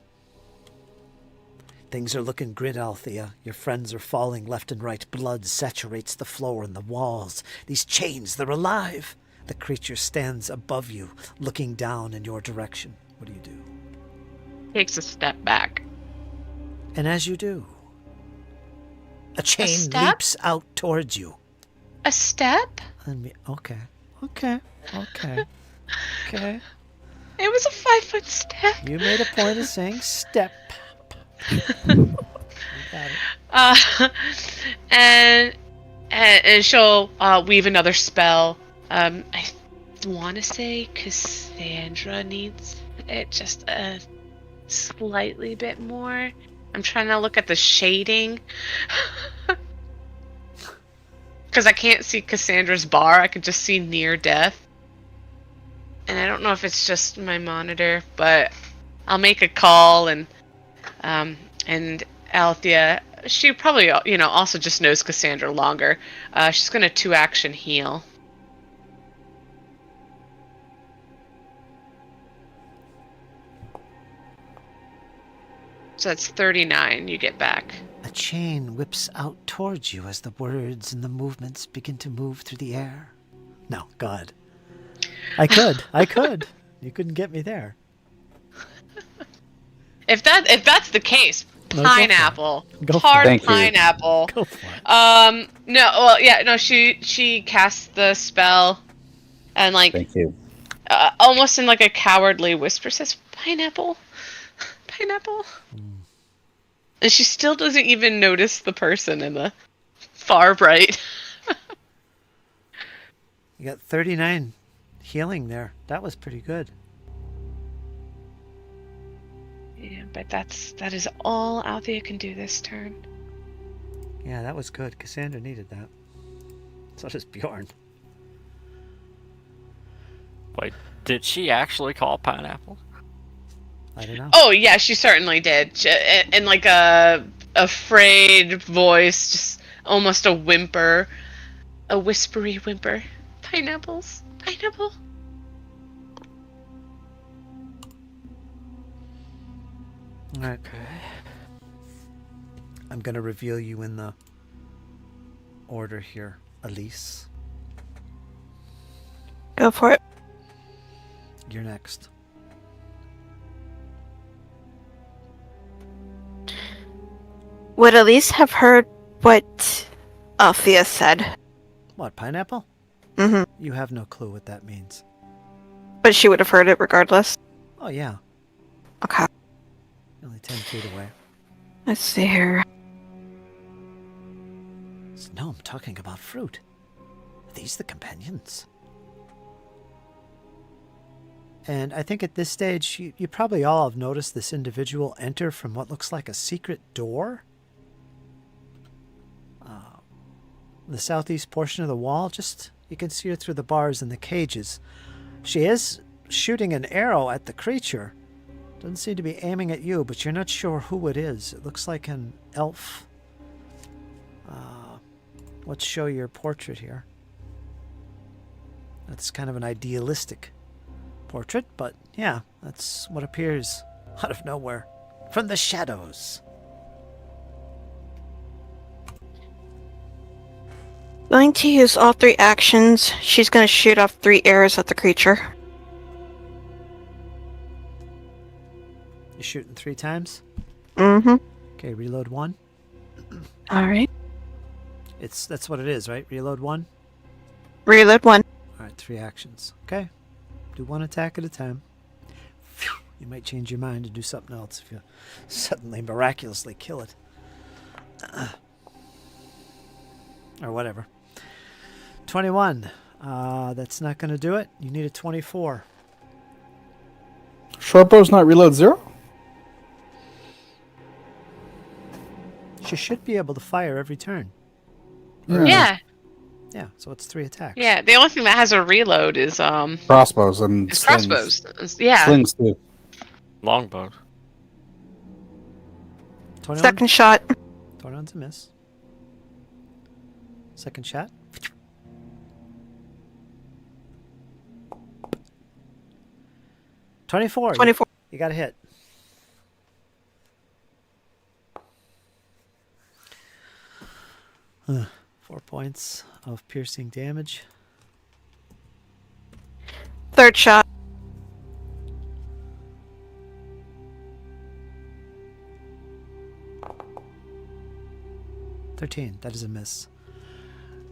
Things are looking grim, Althea. Your friends are falling left and right. Blood saturates the floor and the walls. These chains, they're alive. The creature stands above you, looking down in your direction. What do you do? Takes a step back. And as you do, a chain step? leaps out towards you. A step? Okay. It was a 5-foot step. You made a point of saying step. You got it. And she'll weave another spell. I want to say Cassandra needs it just a slightly bit more. I'm trying to look at the shading. Because I can't see Cassandra's bar. I can just see near death. And I don't know if it's just my monitor, but I'll make a call and Althea, she probably, also just knows Cassandra longer. She's going to 2-action heal. So that's 39 you get back. A chain whips out towards you as the words and the movements begin to move through the air. No, God. I could. You couldn't get me there. If that's the case, No, go for it. pineapple. Go for it. Hard Thank you. pineapple. Go for it. She casts the spell and Thank you. almost in like a cowardly whisper says, "Pineapple. Pineapple." And she still doesn't even notice the person in the far right. You got 39 healing there. That was pretty good. Yeah, but that is all Althea can do this turn. Yeah, that was good. Cassandra needed that. So does Bjorn. Wait, did she actually call pineapple? I don't know. Oh yeah, she certainly did. In like a afraid voice, just almost a whimper, a whispery whimper. Pineapples, pineapple. All right. Okay. I'm going to reveal you in the order here. Elise, Go for it. you're next. Would Elise have heard what Althea said? What, pineapple? Mm-hmm. You have no clue what that means. But she would have heard it regardless. Oh, yeah. Okay. Only 10 feet away. Let's see here. No, I'm talking about fruit. Are these the companions? And I think at this stage, you probably all have noticed this individual enter from what looks like a secret door. The southeast portion of the wall, just you can see her through the bars and the cages. She is shooting an arrow at the creature. Doesn't seem to be aiming at you, but you're not sure who it is. It looks like an elf. Let's show your portrait here. That's kind of an idealistic portrait, but yeah, that's what appears out of nowhere. From the shadows. Going to use all 3 actions. She's going to shoot off 3 arrows at the creature. You're shooting 3 times? Mm-hmm. Okay, reload 1. Alright. That's what it is, right? Reload 1. Reload 1. All right, 3 actions. Okay, do 1 attack at a time. Phew. You might change your mind and do something else if you suddenly miraculously kill it, or whatever. 21. That's not going to do it. You need a 24. Shortbow's not reload 0? She should be able to fire every turn. Yeah, Yeah, so it's 3 attacks. yeah. The only thing that has a reload is Crossbows and is slings. crossbows. Yeah. Slings too. Longbow. 21. Second shot. 21's a miss. Second shot. $24. 24. You got a hit. Huh. 4 points of piercing damage. Third shot. $13. That is a miss.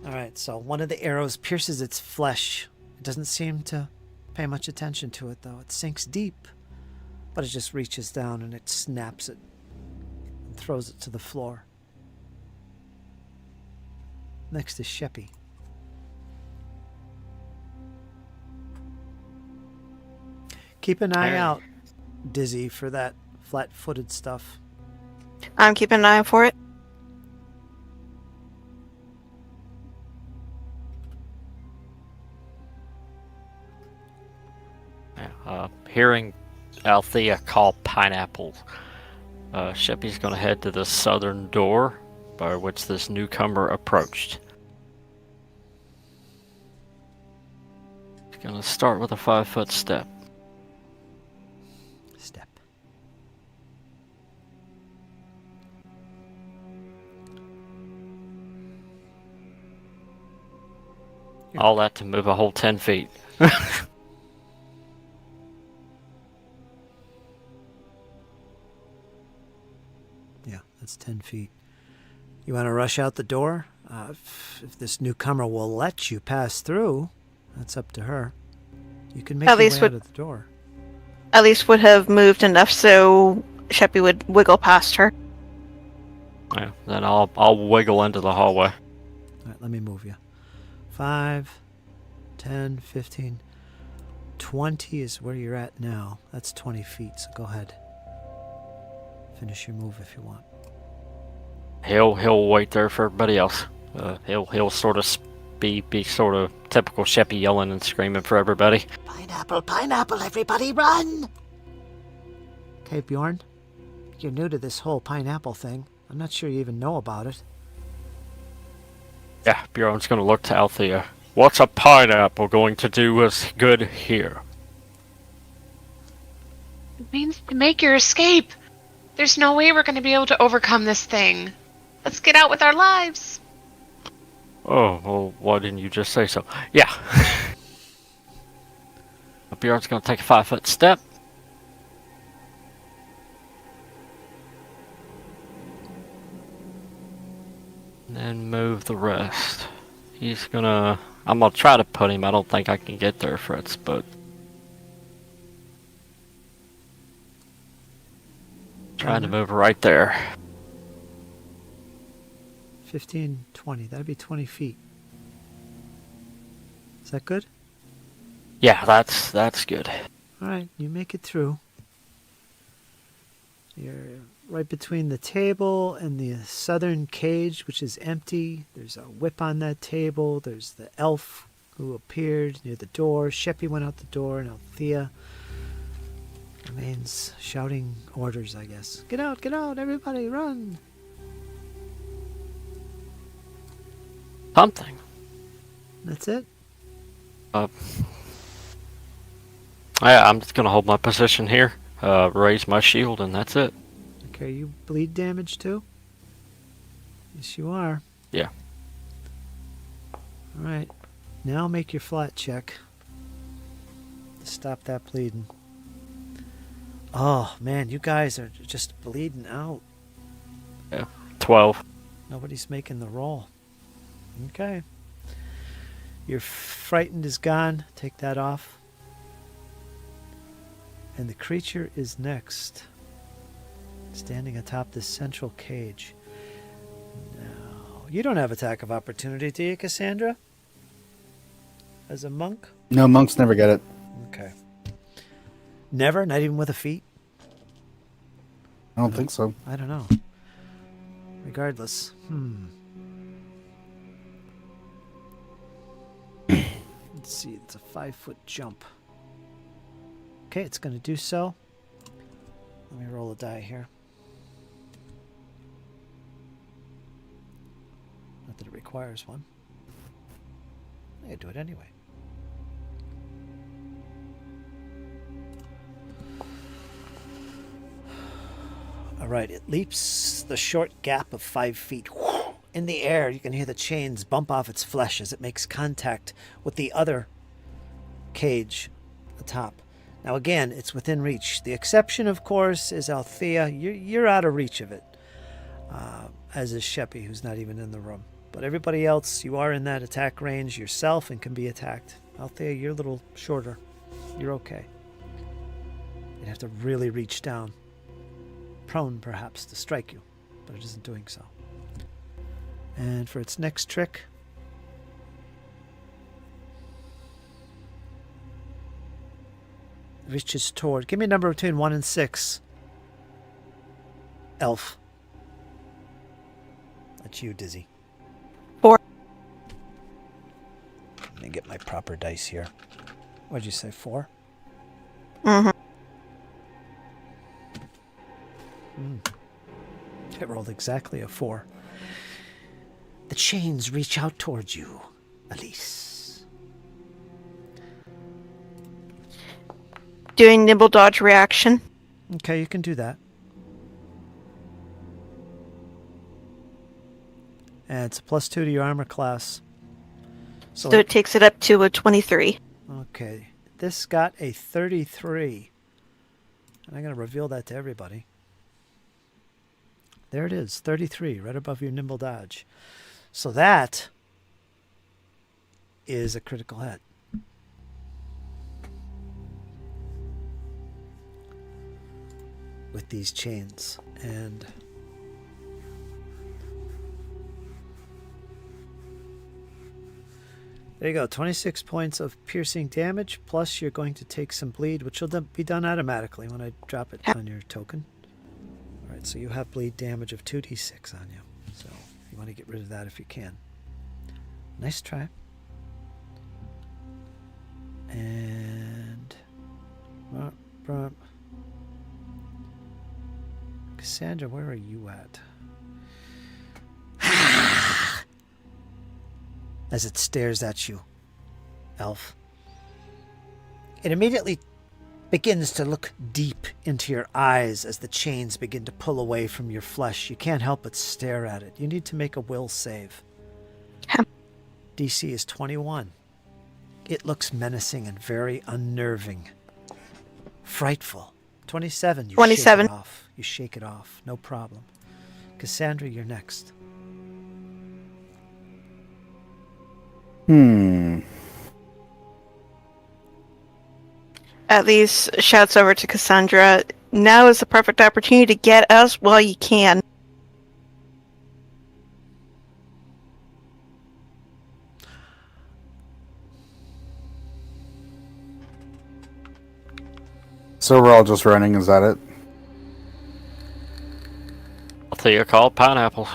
Alright, so one of the arrows pierces its flesh. It doesn't seem to pay much attention to it, though. It sinks deep, but it just reaches down and it snaps it and throws it to the floor. Next is Sheppy. Keep an eye out, Dizzy, for that flat-footed stuff. I'm keeping an eye out for it. Hearing Althea call pineapple, Sheppy's going to head to the southern door by which this newcomer approached. He's going to start with a 5-foot step. Step. All that to move a whole 10 feet. Yeah, that's 10 feet. You want to rush out the door? If this newcomer will let you pass through, that's up to her. You can make At your way least out would- of the door. At least would have moved enough so Sheppy would wiggle past her. Yeah, then I'll wiggle into the hallway. All right, let me move you. 5, 10, 15, 20 is where you're at now. That's 20 feet, so go ahead. Finish your move if you want. He'll wait there for everybody else. He'll sort of be sort of typical Sheppy yelling and screaming for everybody. Pineapple, pineapple, everybody run! Okay, Bjorn, you're new to this whole pineapple thing. I'm not sure you even know about it. Yeah, Bjorn's gonna look to Althea. What's a pineapple going to do us good here? It means to make your escape. There's no way we're going to be able to overcome this thing. Let's get out with our lives. Oh, well, why didn't you just say so? Yeah. Bjorn's gonna take a 5-foot step. And then move the rest. I'm gonna try to put him. I don't think I can get there, Fritz, but trying to move right there. 15, 20. That'd be 20 feet. Is that good? Yeah, that's good. All right, you make it through. You're right between the table and the southern cage, which is empty. There's a whip on that table. There's the elf who appeared near the door. Sheppy went out the door, and Althea remains shouting orders, I guess. Get out, everybody, run! Something. That's it? I'm just gonna hold my position here, raise my shield, and that's it. Okay, you bleed damage too? Yes, you are. Yeah. All right. Now make your flat check to stop that bleeding. Oh, man, you guys are just bleeding out. Yeah. 12. Nobody's making the roll. Okay. Your frightened is gone. Take that off. And the creature is next, standing atop this central cage. Now, you don't have attack of opportunity, do you, Cassandra? As a monk? No, monks never get it. Okay. Never? Not even with a feat? I don't think so. I don't know. Regardless. Let's see, it's a 5-foot jump. Okay, it's going to do so. Let me roll a die here. Not that it requires one. I can do it anyway. All right, it leaps the short gap of 5 feet. In the air, you can hear the chains bump off its flesh as it makes contact with the other cage atop. Now again, it's within reach. The exception, of course, is Althea. You're out of reach of it, as is Sheppy, who's not even in the room. But everybody else, you are in that attack range yourself and can be attacked. Althea, you're a little shorter. You're okay. You'd have to really reach down. Prone, perhaps, to strike you, but it isn't doing so. And for its next trick, reaches toward. Give me a number between 1 and 6. Elf. That's you, Dizzy. 4. Let me get my proper dice here. What'd you say, 4? Mm-hmm. It rolled exactly a 4. The chains reach out towards you, Elise. Doing nimble dodge reaction. Okay, you can do that. And it's a +2 to your armor class. So it takes it up to a 23. Okay, this got a 33. And I'm going to reveal that to everybody. There it is, 33, right above your nimble dodge. So that is a critical hit. With these chains. And there you go, 26 points of piercing damage, plus you're going to take some bleed, which will be done automatically when I drop it on your token. All right, so you have bleed damage of 2d6 on you. So you want to get rid of that if you can. Nice try. And Cassandra, where are you at? As it stares at you, elf. It immediately begins to look deep into your eyes as the chains begin to pull away from your flesh. You can't help but stare at it. You need to make a will save. DC is 21. It looks menacing and very unnerving. Frightful. 27. You 27. shake it off. You shake it off. No problem. Cassandra, you're next. At least shouts over to Cassandra, now is the perfect opportunity to get us while you can. So we're all just running, is that it? Althea called pineapples.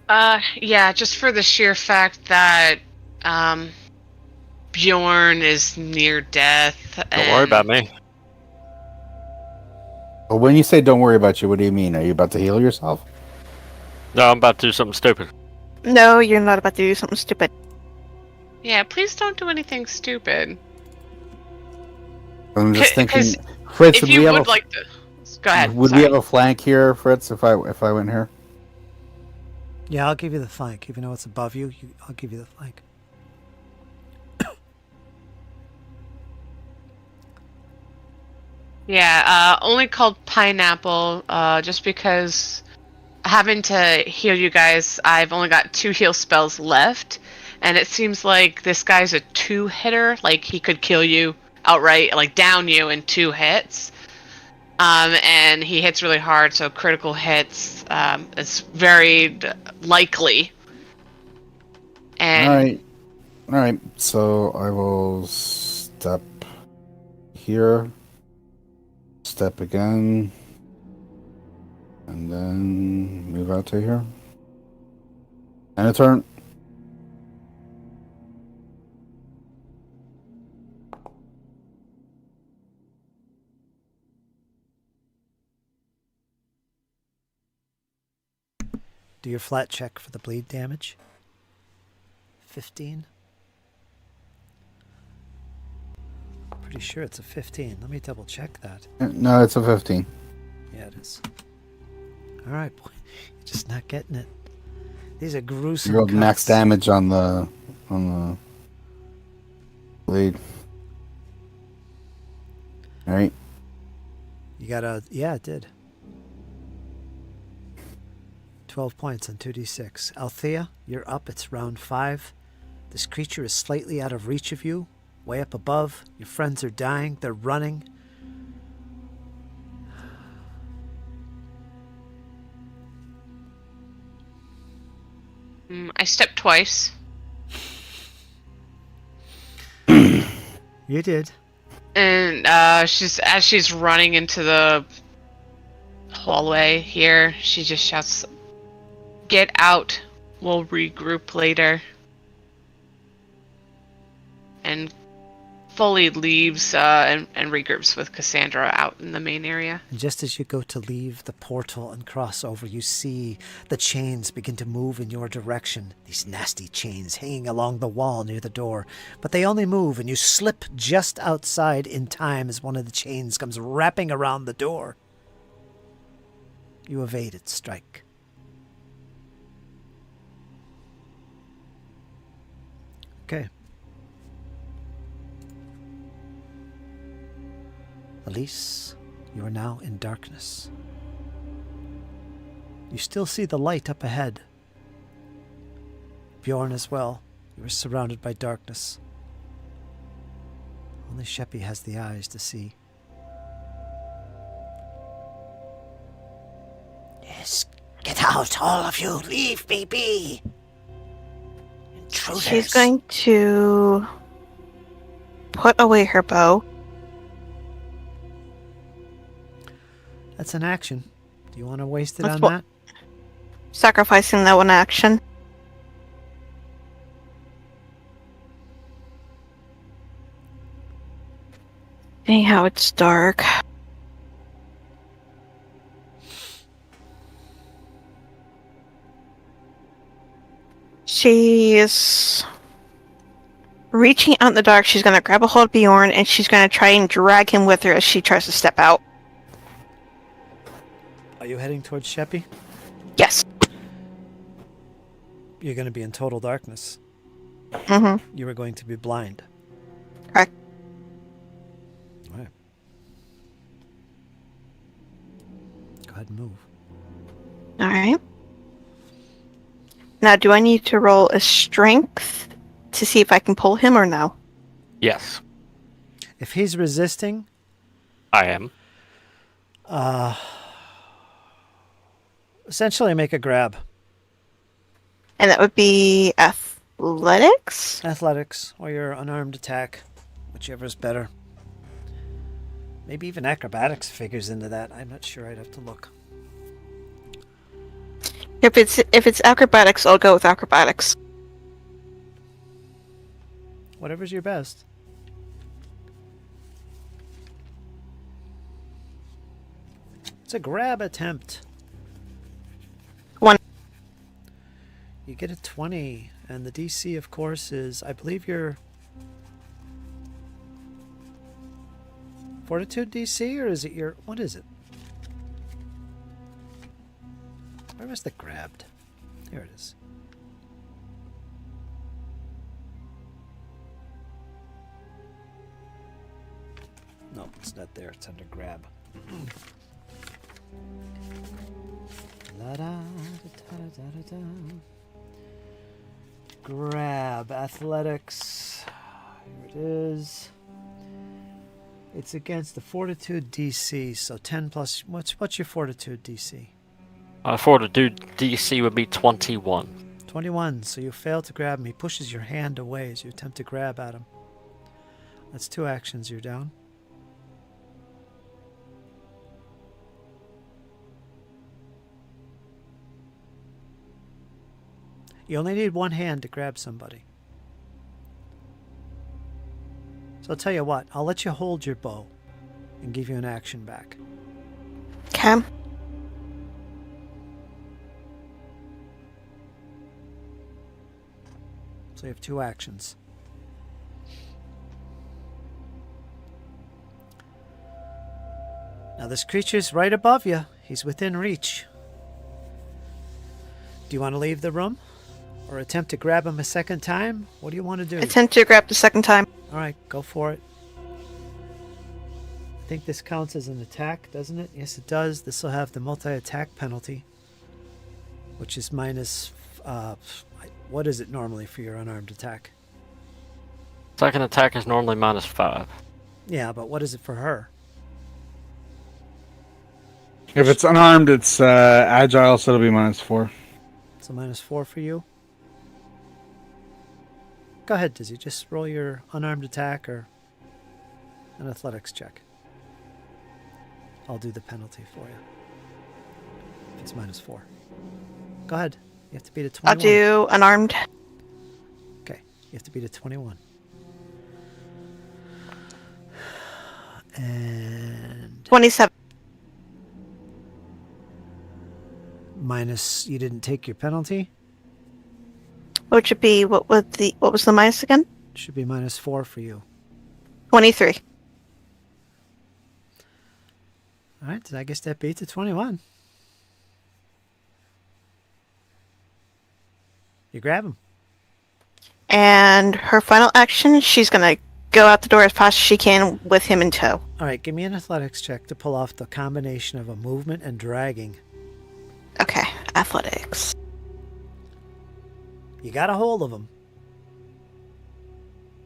Yeah, just for the sheer fact that Bjorn is near death. Don't worry about me. Well, when you say don't worry about you, what do you mean? Are you about to heal yourself? No, I'm about to do something stupid. No, you're not about to do something stupid. Yeah, please don't do anything stupid. I'm just thinking, 'Cause Fritz, if would you we have would a, like to, go ahead. would we sorry. have a flank here, Fritz, if I went here? Yeah, I'll give you the flank. Even though it's above you, I'll give you the flank. Yeah, only called pineapple, just because having to heal you guys, I've only got 2 heal spells left, and it seems like this guy's a 2-hitter, like he could kill you outright, like down you in 2 hits. And he hits really hard, so critical hits, it's very likely. And All right. So I will step here, step again, and then move out to here. And a turn. Do your flat check for the bleed damage. 15. Pretty sure it's a 15. Let me double check that. No, it's a 15. Yeah, it is. All right, boy. You're just not getting it. These are gruesome You rolled max cuts. damage on the blade. All right. You got a... Yeah, it did. 12 points on 2d6. Althea, you're up. It's round 5. This creature is slightly out of reach of you. Way up above. Your friends are dying. They're running. I stepped twice. You did. And she's running into the hallway here, she just shouts, "Get out. We'll regroup later." And fully leaves and regroups with Cassandra out in the main area. And just as you go to leave the portal and cross over, you see the chains begin to move in your direction. These nasty chains hanging along the wall near the door. But they only move, and you slip just outside in time as one of the chains comes wrapping around the door. You evade its strike. Okay. Elise, you are now in darkness. You still see the light up ahead. Bjorn as well. You are surrounded by darkness. Only Sheppy has the eyes to see. Yes, get out, all of you. Leave me be. Intruders. She's going to put away her bow. That's an action. Do you want to waste it That's on what- that? Sacrificing that one action. Anyhow, it's dark. She's reaching out in the dark. She's going to grab a hold of Bjorn, and she's going to try and drag him with her as she tries to step out. Are you heading towards Sheppy? Yes. You're going to be in total darkness. Mm-hmm. You are going to be blind. Correct. All right. Go ahead and move. All right. Now, do I need to roll a strength to see if I can pull him or no? Yes, If he's resisting, I am. essentially make a grab. And that would be athletics? Athletics or your unarmed attack, whichever's better. Maybe even acrobatics figures into that. I'm not sure. I'd have to look. If it's acrobatics, I'll go with acrobatics. Whatever's your best. It's a grab attempt. 1. You get a 20, and the DC, of course, is, I believe, your Fortitude DC, or is it your, what is it? Where was the grabbed? Here it is. No, it's not there. It's under grab. La-da-da-da-da-da. Grab. Athletics. Here it is. It's against the Fortitude DC, so 10 plus... What's your Fortitude DC? Fortitude DC would be 21. 21, so you fail to grab him. He pushes your hand away as you attempt to grab at him. That's 2 actions. You're down. You only need one hand to grab somebody. So I'll tell you what, I'll let you hold your bow and give you an action back. Okay. So you have 2 actions. Now this creature's right above you. He's within reach. Do you want to leave the room? Or attempt to grab him a second time? What do you want to do? Attempt to grab the second time. Alright, go for it. I think this counts as an attack, doesn't it? Yes, it does. This will have the multi-attack penalty, which is minus... what is it normally for your unarmed attack? Second attack is normally -5. Yeah, but what is it for her? If it's unarmed, it's agile, so it'll be -4. So -4 for you. Go ahead, Dizzy. Just roll your unarmed attack or an athletics check. I'll do the penalty for you. If it's -4. Go ahead. You have to beat a 21. I'll do unarmed. Okay. You have to beat a 21. And 27. minus, you didn't take your penalty. Which would be, what was the minus again? Should be -4 for you. 23. All right, I guess that beats a 21. You grab him. And her final action, she's gonna go out the door as fast as she can with him in tow. All right, give me an athletics check to pull off the combination of a movement and dragging. Okay, athletics. You got a hold of him.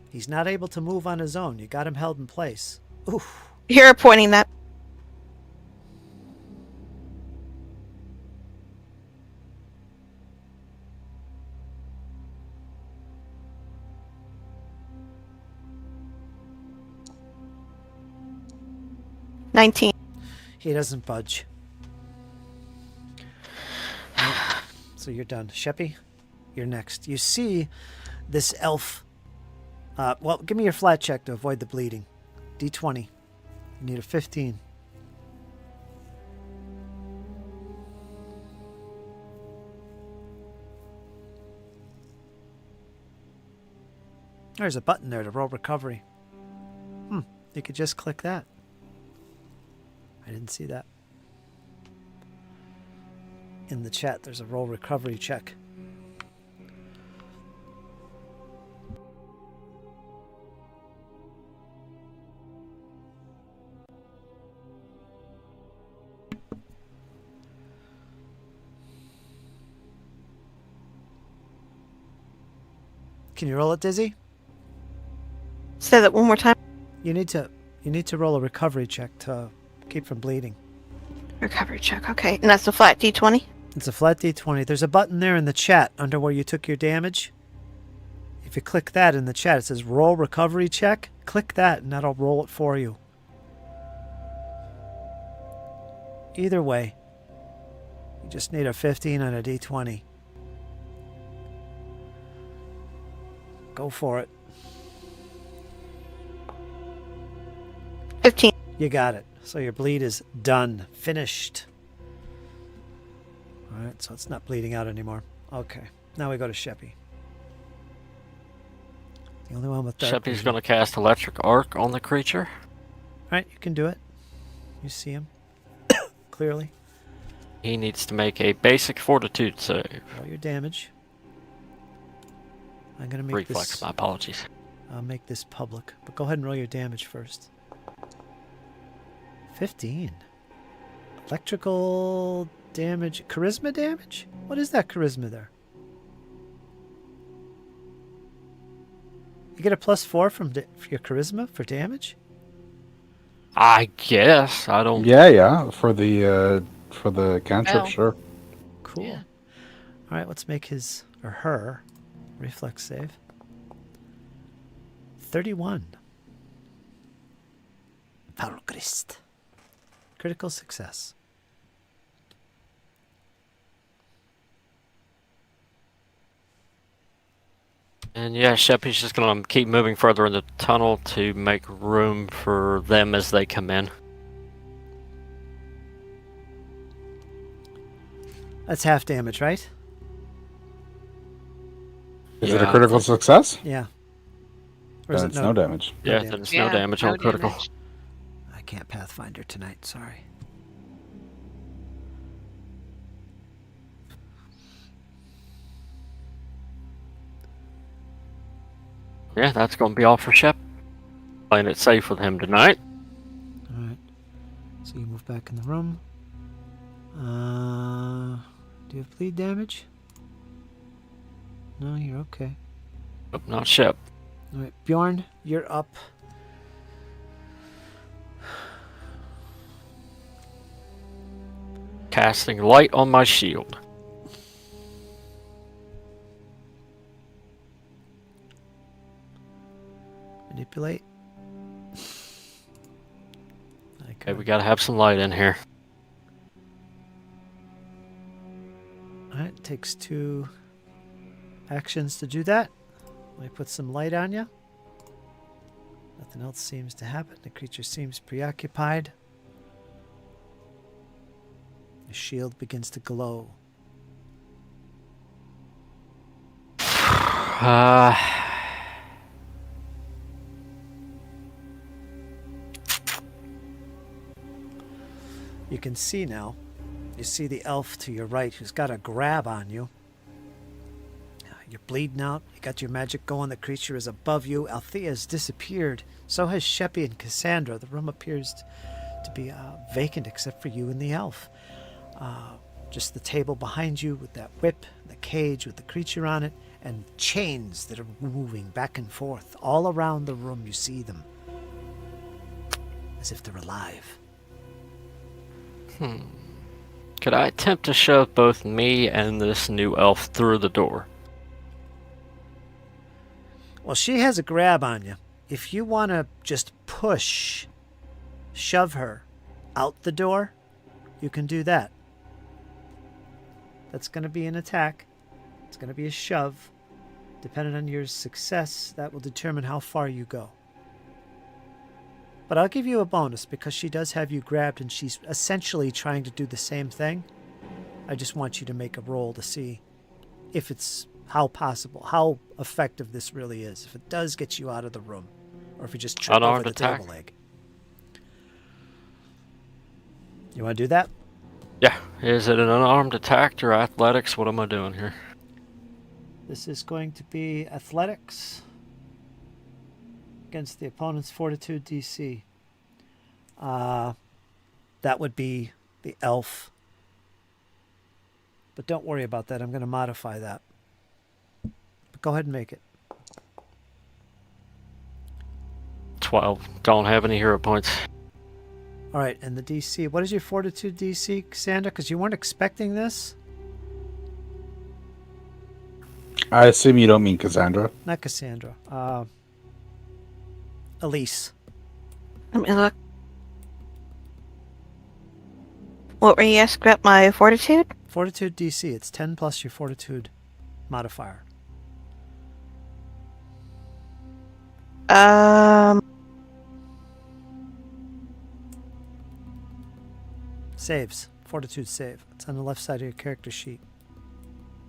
He's not able to move on his own. You got him held in place. Oof. You're pointing that. $19. He doesn't budge. Right, so you're done. Sheppy, you're next. You see this elf. Well, give me your flat check to avoid the bleeding. D20. You need a 15. There's a button there to roll recovery. You could just click that. I didn't see that. In the chat, there's a roll recovery check. Can you roll it, Dizzy? Say that one more time. You need to roll a recovery check to keep from bleeding. Recovery check. Okay, and that's a flat D20. It's a flat D20. There's a button there in the chat under where you took your damage. If you click that in the chat, it says roll recovery check. Click that and that'll roll it for you. Either way, you just need a 15 on a D20. Go for it. 15. You got it. So your bleed is done. Finished. All right, so it's not bleeding out anymore. Okay. Now we go to Sheppy. The only one with dark Chapt is vision. going to cast Electric Arc on the creature. All right, you can do it. You see him clearly. He needs to make a basic Fortitude save. Roll your damage. I'm going to make Reflex, this... my apologies. I'll make this public. But go ahead and roll your damage first. 15. Electrical damage. Charisma damage? What is that charisma there? You get a +4 from for your charisma for damage? I guess. I don't... Yeah. For the cantrip, Oh. sure. Cool. Yeah. All right, let's make his or her reflex save. 31. Falgrist. Critical success. And yeah, Sheppy's just going to keep moving further in the tunnel to make room for them as they come in. That's half damage, right? Is it a Yeah. critical success? Yeah. Or is Then it it's no damage. Yeah, damage. then it's no damage on critical. damage. I can't Pathfinder tonight, sorry. Yeah, that's going to be all for Shep. Playing it safe with him tonight. Alright. So you move back in the room. Do you have bleed damage? No, you're okay. Nope, not Shep. Alright, Bjorn, you're up. Casting light on my shield. Manipulate. Okay, we got to have some light in here. Alright, takes 2 actions to do that. Let me put some light on you. Nothing else seems to happen. The creature seems preoccupied. The shield begins to glow. You can see now. You see the elf to your right who's got a grab on you. You're bleeding out. You got your magic going. The creature is above you. Althea has disappeared. So has Sheppy and Cassandra. The room appears to be vacant except for you and the elf. Just the table behind you with that whip, the cage with the creature on it, and chains that are moving back and forth. All around the room you see them. As if they're alive. Could I attempt to shove both me and this new elf through the door? Well, she has a grab on you. If you want to just shove her out the door, you can do that. That's going to be an attack. It's going to be a shove. Depending on your success, that will determine how far you go. But I'll give you a bonus because she does have you grabbed and she's essentially trying to do the same thing. I just want you to make a roll to see if it's how effective this really is. If it does get you out of the room, or if you just trip over Unarmed the attack. table leg. You want to do that? Yeah. Is it an unarmed attack or athletics? What am I doing here? This is going to be athletics against the opponent's fortitude DC. That would be the elf. But don't worry about that. I'm going to modify that. But go ahead and make it. 12. Don't have any hero points. All right, and the DC. What is your fortitude DC, Cassandra? Because you weren't expecting this. I assume you don't mean Cassandra. Not Cassandra. Elise. Let me look. What were you asking about my fortitude? Fortitude DC. It's 10 plus your fortitude modifier. Saves. Fortitude save. It's on the left side of your character sheet.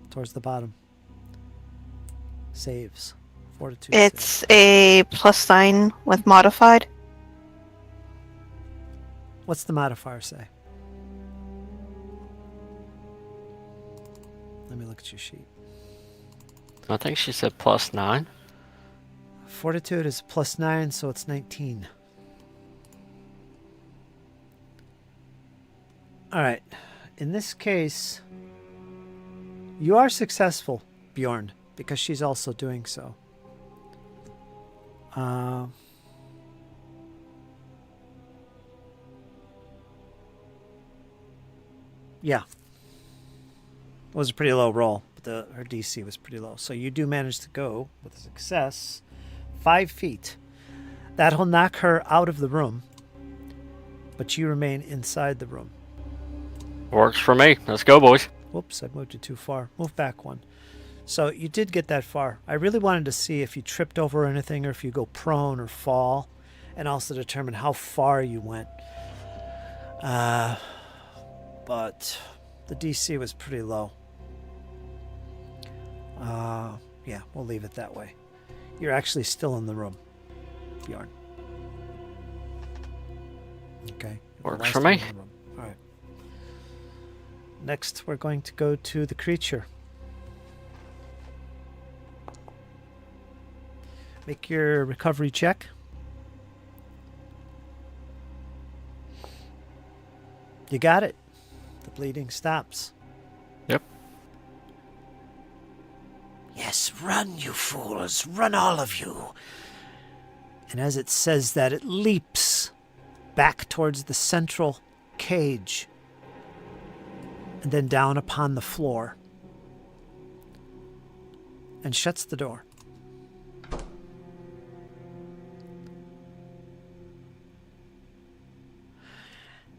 Towards the bottom. Saves. Fortitude It's save. a +9 with modified. What's the modifier say? Let me look at your sheet. I think she said +9. Fortitude is +9, so it's 19. All right. In this case, you are successful, Bjorn, because she's also doing so. Yeah. It was a pretty low roll, but her DC was pretty low. So you do manage to go, with a success, 5 feet. That'll knock her out of the room, but you remain inside the room. Works for me. Let's go, boys. Whoops, I moved it too far. Move back one. So you did get that far. I really wanted to see if you tripped over anything or if you go prone or fall, and also determine how far you went. But the DC was pretty low. Yeah, we'll leave it that way. You're actually still in the room, Bjorn. Okay. You're the Works last for one me. in the room. All right. Next, we're going to go to the creature. Make your recovery check. You got it. The bleeding stops. Yep. Yes, run, you fools. Run, all of you. And as it says that, it leaps back towards the central cage and then down upon the floor and shuts the door.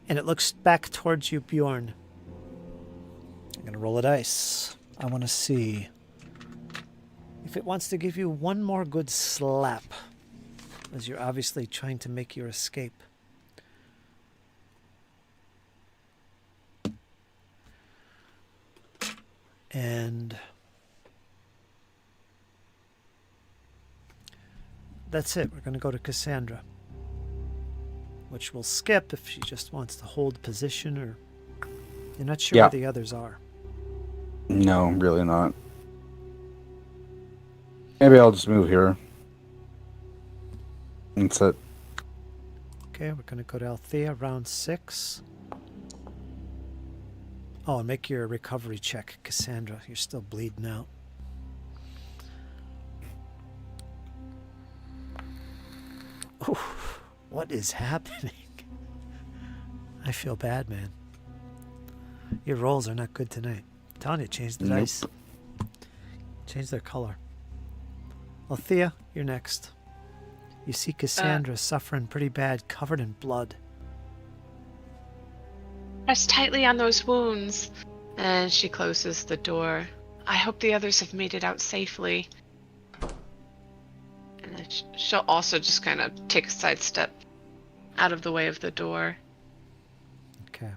And it looks back towards you, Bjorn. I'm going to roll a dice. I want to see if it wants to give you one more good slap, as you're obviously trying to make your escape. And that's it. We're going to go to Cassandra, which we'll skip if she just wants to hold position, or you're not sure Yeah. where the others are. No, really not. Maybe I'll just move here. That's it. Okay, we're going to go to Althea, round 6. Oh, and make your recovery check, Cassandra. You're still bleeding out. Oof, what is happening? I feel bad, man. Your rolls are not good tonight. I'm telling you, change the Nope. dice. Change their color. Althea, you're next. You see Cassandra suffering pretty bad, covered in blood. Press tightly on those wounds. And she closes the door. I hope the others have made it out safely. And then she'll also just kind of take a sidestep out of the way of the door. Okay.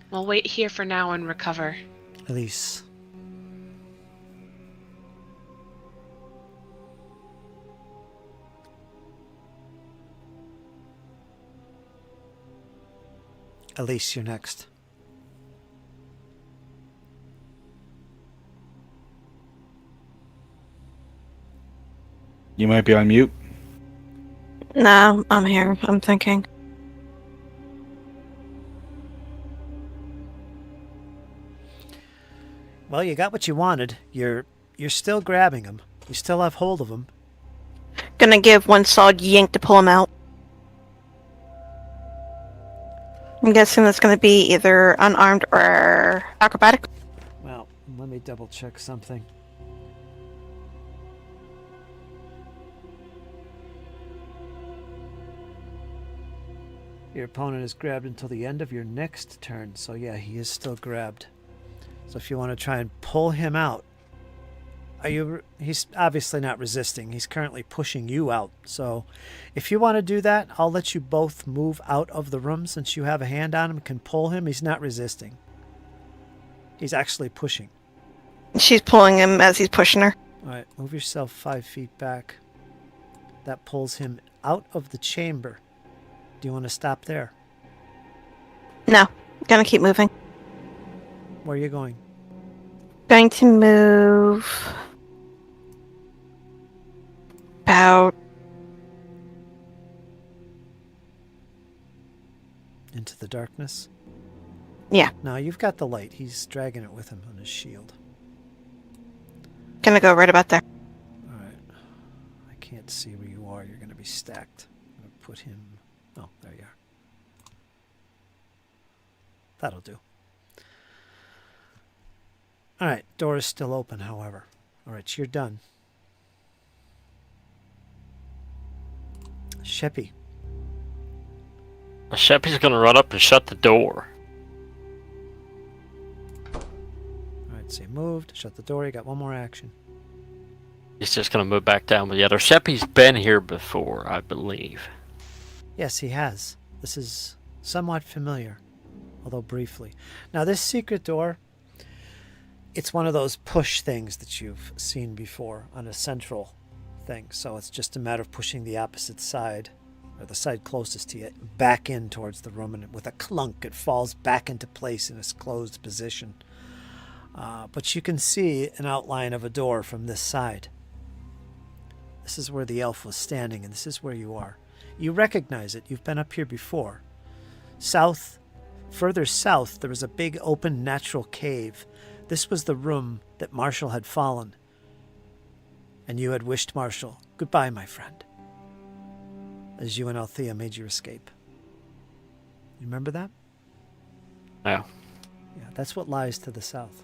We'll wait here for now and recover. Elise. Elise, you're next. You might be on mute. No, I'm here. I'm thinking. Well, you got what you wanted. You're still grabbing him. You still have hold of him. Gonna give one solid yank to pull him out. I'm guessing that's gonna be either unarmed or acrobatic. Well, let me double check something. Your opponent is grabbed until the end of your next turn. So yeah, he is still grabbed. So if you want to try and pull him out, he's obviously not resisting. He's currently pushing you out. So if you want to do that, I'll let you both move out of the room since you have a hand on him, can pull him. He's not resisting. He's actually pushing. She's pulling him as he's pushing her. All right, move yourself 5 feet back. That pulls him out of the chamber. Do you want to stop there? No, gonna keep moving. Where are you going? Going to move about Into the darkness? Yeah. No, you've got the light. He's dragging it with him on his shield. gonna go right about there. All right. I can't see where you are. You're going to be stacked. I'm going to put him... Oh, there you are. That'll do. All right. Door is still open, however. All right, you're done. Sheppy. Sheppy's gonna run up and shut the door. All right, so you moved. Shut the door. You got one more action. He's just gonna move back down with the other. Sheppy's been here before, I believe. Yes, he has. This is somewhat familiar, although briefly. Now, this secret door, it's one of those push things that you've seen before on a central thing. So it's just a matter of pushing the opposite side, or the side closest to you, back in towards the room, and with a clunk, it falls back into place in its closed position. But you can see an outline of a door from this side. This is where the elf was standing, and this is where you are. You recognize it. You've been up here before. Further south, there was a big open natural cave. This was the room that Marshall had fallen. And you had wished Marshall, goodbye, my friend, as you and Althea made your escape. You remember that? No. Yeah, that's what lies to the south.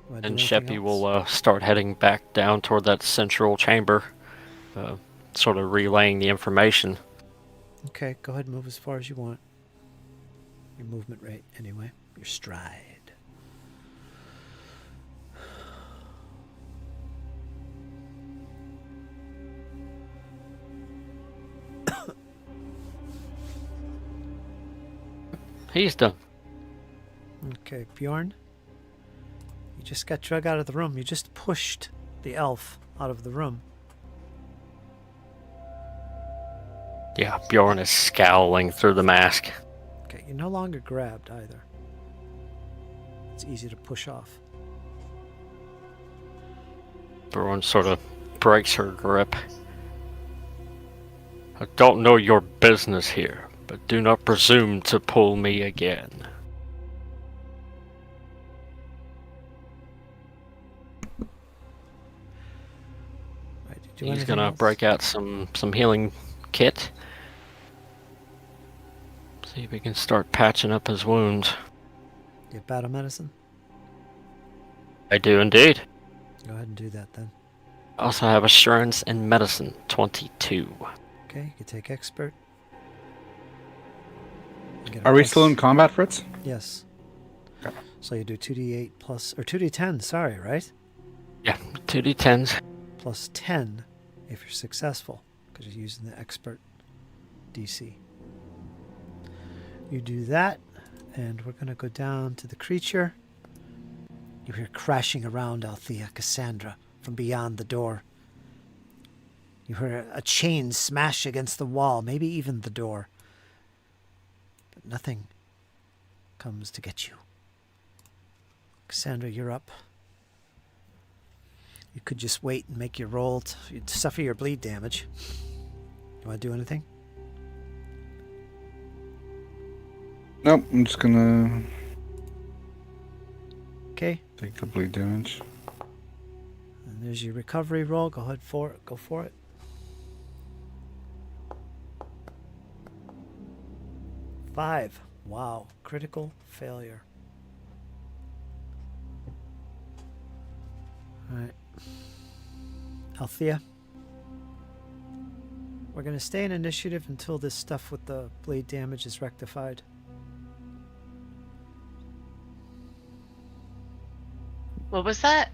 Wanna do And anything Sheppy else? will start heading back down toward that central chamber, sort of relaying the information. Okay, go ahead and move as far as you want. Your movement rate, anyway. Your stride. He's done. Okay, Bjorn. You just got drug out of the room. You just pushed the elf out of the room. Yeah, Bjorn is scowling through the mask. Okay, you're no longer grabbed either. It's easy to push off. Bjorn sort of breaks her grip. I don't know your business here, but do not presume to pull me again. Right, did you do He's anything gonna else? break out some healing kit. See if we can start patching up his wounds. You have battle medicine? I do indeed. Go ahead and do that then. I also have assurance and medicine, 22. Okay, you can take expert. You get a Are we plus- still in combat, Fritz? Yes. Okay. So you do 2d8 plus, or 2d10, sorry, right? Yeah, 2d10s. Plus 10 if you're successful, because because you're using the expert DC. You do that, and we're going to go down to the creature. You hear crashing around Althea, Cassandra, from beyond the door. You hear a chain smash against the wall, maybe even the door. But nothing comes to get you. Cassandra, you're up. You could just wait and make your roll. You'd suffer your bleed damage. You want to do anything? Nope, I'm just gonna Okay. take the bleed damage. And there's your recovery roll. Go ahead for it. Go for it. 5. Wow. Critical failure. Alright. Althea. We're going to stay in initiative until this stuff with the bleed damage is rectified. What was that?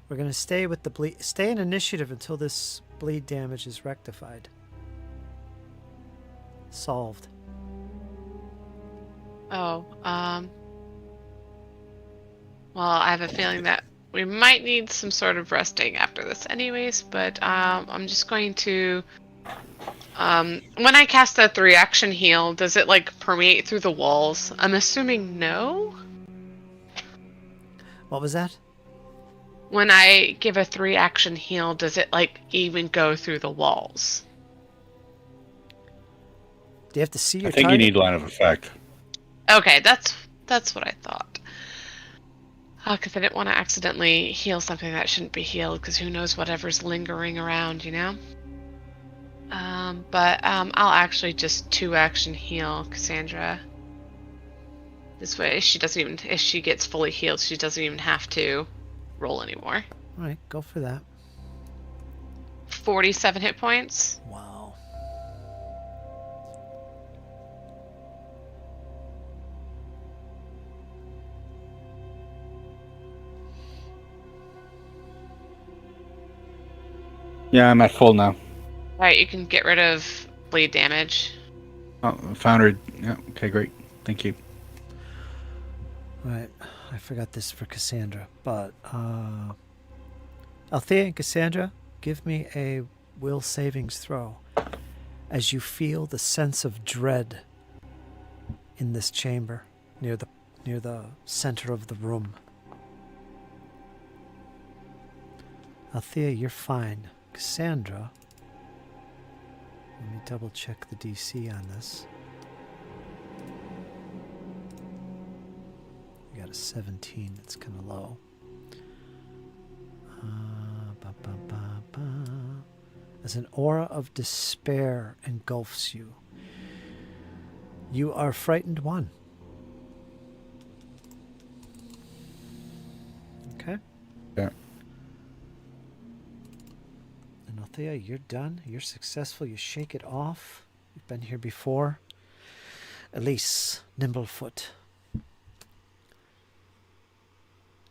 We're going to stay with the stay in initiative until this bleed damage is rectified. Solved. Oh, well, I have a feeling that we might need some sort of resting after this anyways, but I'm just going to when I cast that 3-action heal, does it like permeate through the walls? I'm assuming no. What was that? When I give a 3-action heal, does it like even go through the walls? Do you have to see your I think target? you need line of effect. Okay, that's what I thought. Because I didn't want to accidentally heal something that shouldn't be healed, because who knows whatever's lingering around, you know? But I'll actually just 2-action heal Cassandra. This way, if she gets fully healed, she doesn't even have to roll anymore. Alright, go for that. 47 hit points. Wow. Yeah, I'm at full now. Right, you can get rid of bleed damage. Oh, found her. Yeah, okay, great. Thank you. Alright, I forgot this for Cassandra, but Althea and Cassandra, give me a will savings throw as you feel the sense of dread in this chamber near the center of the room. Althea, you're fine. Cassandra, let me double check the DC on this. You got a 17, it's kind of low. As an aura of despair engulfs you, you are frightened 1. Okay. Yeah. And Althea, you're done. You're successful. You shake it off. You've been here before. Elise, Nimblefoot.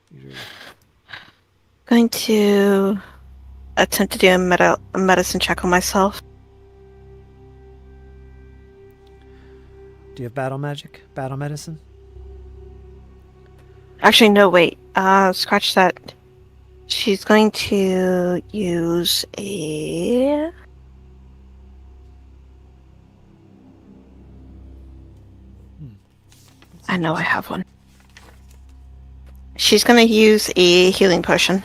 You're Going to attempt to do a medicine check on myself. Do you have battle magic? Battle medicine? Actually, no, wait. Scratch that. She's going to use a... I know I have one. She's going to use a healing potion.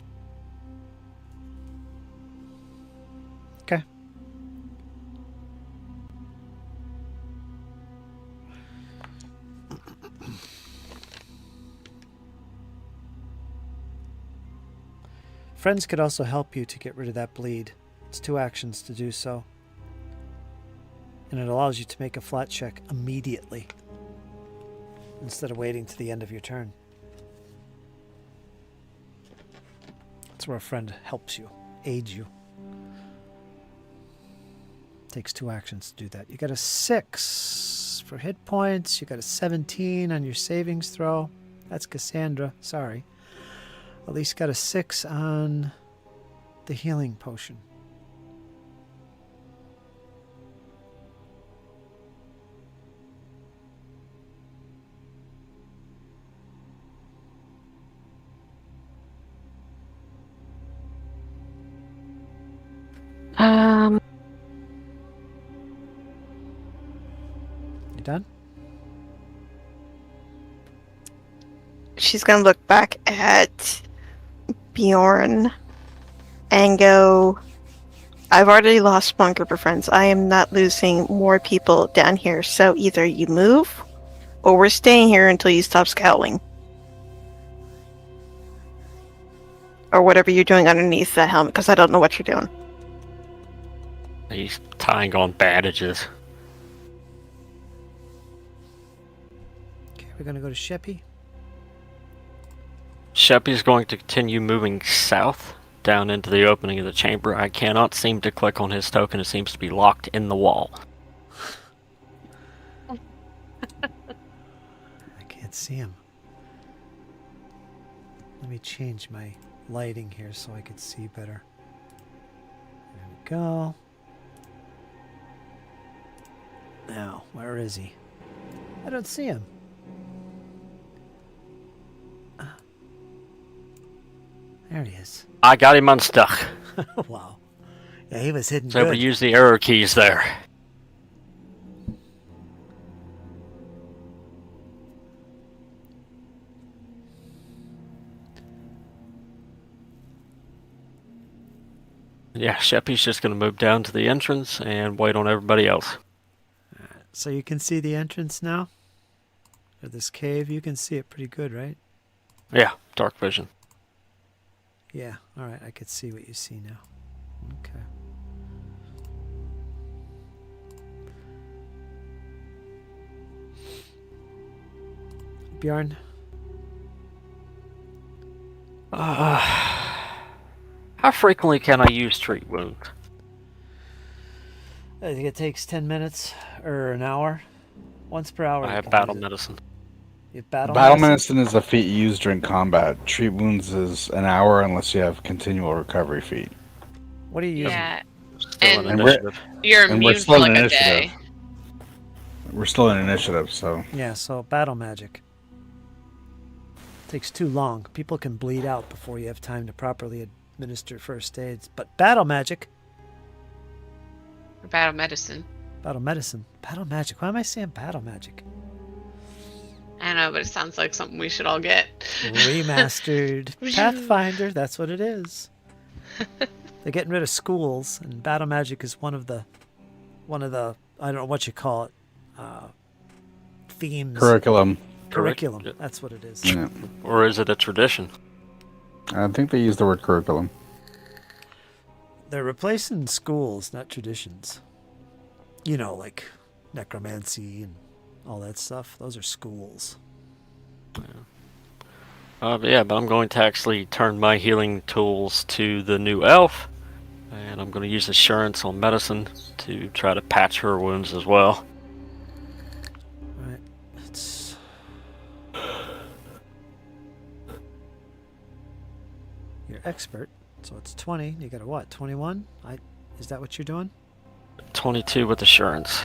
Okay. Friends could also help you to get rid of that bleed. It's 2 actions to do so. And it allows you to make a flat check immediately instead of waiting to the end of your turn. That's where a friend helps you, aids you. Takes 2 actions to do that. You got a 6 for hit points. You got a 17 on your savings throw. That's Cassandra. Sorry. At least got a 6 on the healing potion. Um, You done? she's gonna look back at Bjorn and go, I've already lost one group of friends. I am not losing more people down here, so either you move, or we're staying here until you stop scowling. Or whatever you're doing underneath the helmet, because I don't know what you're doing. He's tying on bandages. Okay, we're gonna go to Sheppy. Sheppy's going to continue moving south down into the opening of the chamber. I cannot seem to click on his token. It seems to be locked in the wall. I can't see him. Let me change my lighting here so I can see better. There we go. Now, where is he? I don't see him. There he is. I got him unstuck. Wow. Yeah, he was hidden So good. we use the arrow keys there. Yeah, Sheppy's just going to move down to the entrance and wait on everybody else. So you can see the entrance now? Of this cave? You can see it pretty good, right? Yeah, dark vision. Yeah, alright, I could see what you see now. Okay. Bjorn? How frequently can I use treat wounds? I think it takes 10 minutes or an hour. Once per hour. I you have can battle use it. medicine. You have battle Medicine is a feat used during combat. Treat wounds is an hour unless you have continual recovery feat. What are you using? Yeah, Still And an initiative. you're And we're immune still for in like a initiative. day. We're still in initiative, so Yeah, so battle magic. Takes too long. People can bleed out before you have time to properly administer first aids. But battle magic, Or battle medicine. battle medicine, battle magic. Why am I saying battle magic? I don't know, but it sounds like something we should all get. Remastered Pathfinder, that's what it is. They're getting rid of schools, and battle magic is one of the I don't know what you call it, themes. curriculum. Curriculum. That's what it is. Yeah. Or is it a tradition? I think they use the word curriculum. They're replacing schools, not traditions. You know, like necromancy and all that stuff. Those are schools. Yeah, but I'm going to actually turn my healing tools to the new elf. And I'm going to use assurance on medicine to try to patch her wounds as well. Right. It's you're expert, so it's 20. You got a what? 21? Is that what you're doing? 22 with assurance.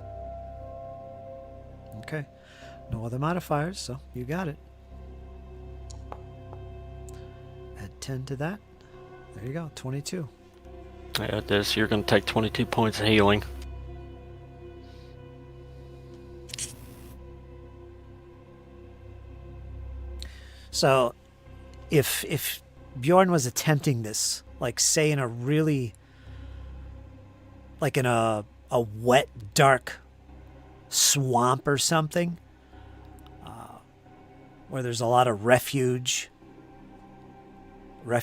Okay. No other modifiers, so you got it. Add 10 to that. There you go. 22. Yeah, this you're going to take 22 points of healing. So, if Bjorn was attempting this, like say in a really, like in a wet, dark swamp or something, where there's a lot of refuse. I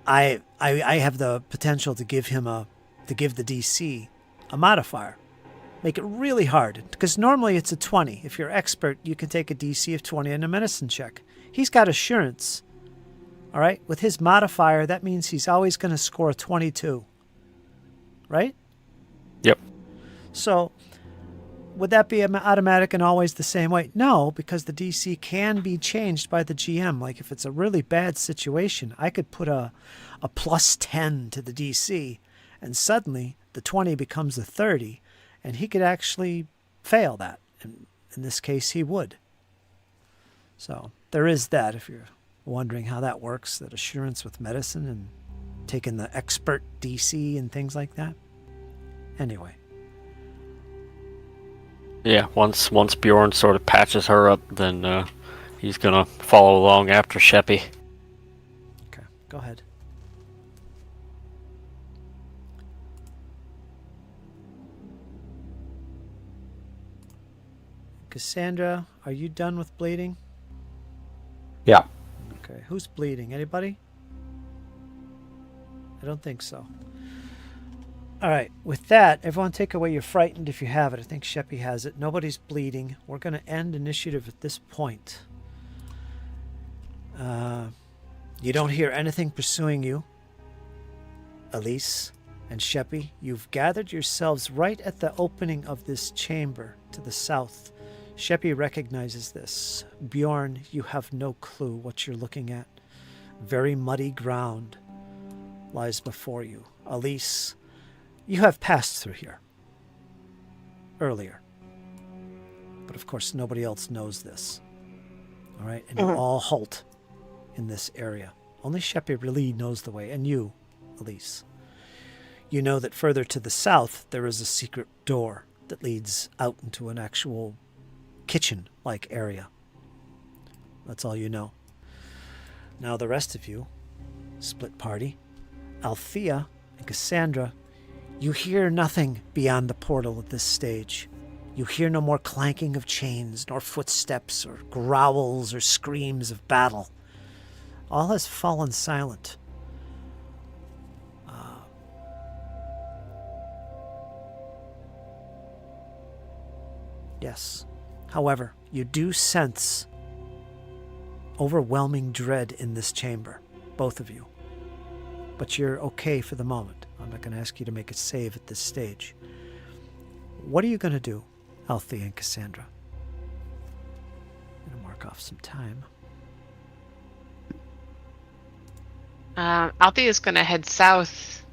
have the potential to give him the DC a modifier. Make it really hard, because normally it's a 20. If you're expert, you can take a DC of 20 in a medicine check. He's got assurance. All right? With his modifier, that means he's always going to score a 22. Right? Yep. So, would that be automatic and always the same way? No, because the DC can be changed by the GM. Like if it's a really bad situation, I could put a plus 10 to the DC, and suddenly the 20 becomes a 30, and he could actually fail that. And in this case, he would. So there is that, if you're wondering how that works, that assurance with medicine and taken the expert DC and things like that. Anyway. Yeah, once Bjorn sort of patches her up, then he's gonna follow along after Sheppy. Okay, go ahead. Cassandra, are you done with bleeding? Yeah. Okay, who's bleeding? Anybody? I don't think so. All right, with that, everyone take away your frightened if you have it. I think Sheppy has it. Nobody's bleeding. We're going to end initiative at this point. You don't hear anything pursuing you. Elise and Sheppy, you've gathered yourselves right at the opening of this chamber to the south. Sheppy recognizes this. Bjorn, you have no clue what you're looking at. Very muddy ground lies before you. Elise, you have passed through here earlier. But of course, nobody else knows this. All right? And you all halt in this area. Only Sheppy really knows the way, and you, Elise. You know that further to the south, there is a secret door that leads out into an actual kitchen-like area. That's all you know. Now the rest of you, split party, Althea and Cassandra, you hear nothing beyond the portal at this stage. You hear no more clanking of chains, nor footsteps, or growls, or screams of battle. All has fallen silent. Yes. However, you do sense overwhelming dread in this chamber, both of you. But you're okay for the moment. I'm not going to ask you to make a save at this stage. What are you going to do, Althea and Cassandra? I'm going to mark off some time. Althea is going to head south.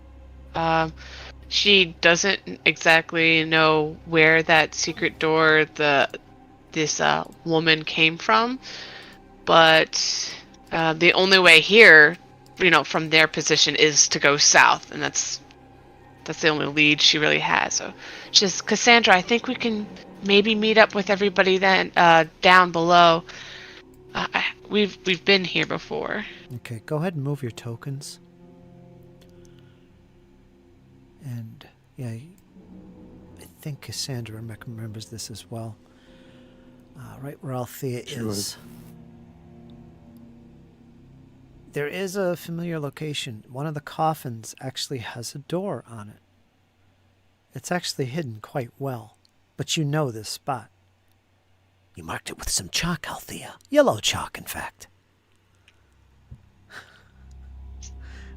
She doesn't exactly know where that secret door this woman came from, but the only way here, from their position, is to go south, and that's the only lead she really has. So, just Cassandra, I think we can maybe meet up with everybody then down below. We've been here before. Okay, go ahead and move your tokens. And yeah, I think Cassandra remembers this as well. Right where Althea is. There is a familiar location. One of the coffins actually has a door on it. It's actually hidden quite well, but you know this spot. You marked it with some chalk, Althea. Yellow chalk, in fact.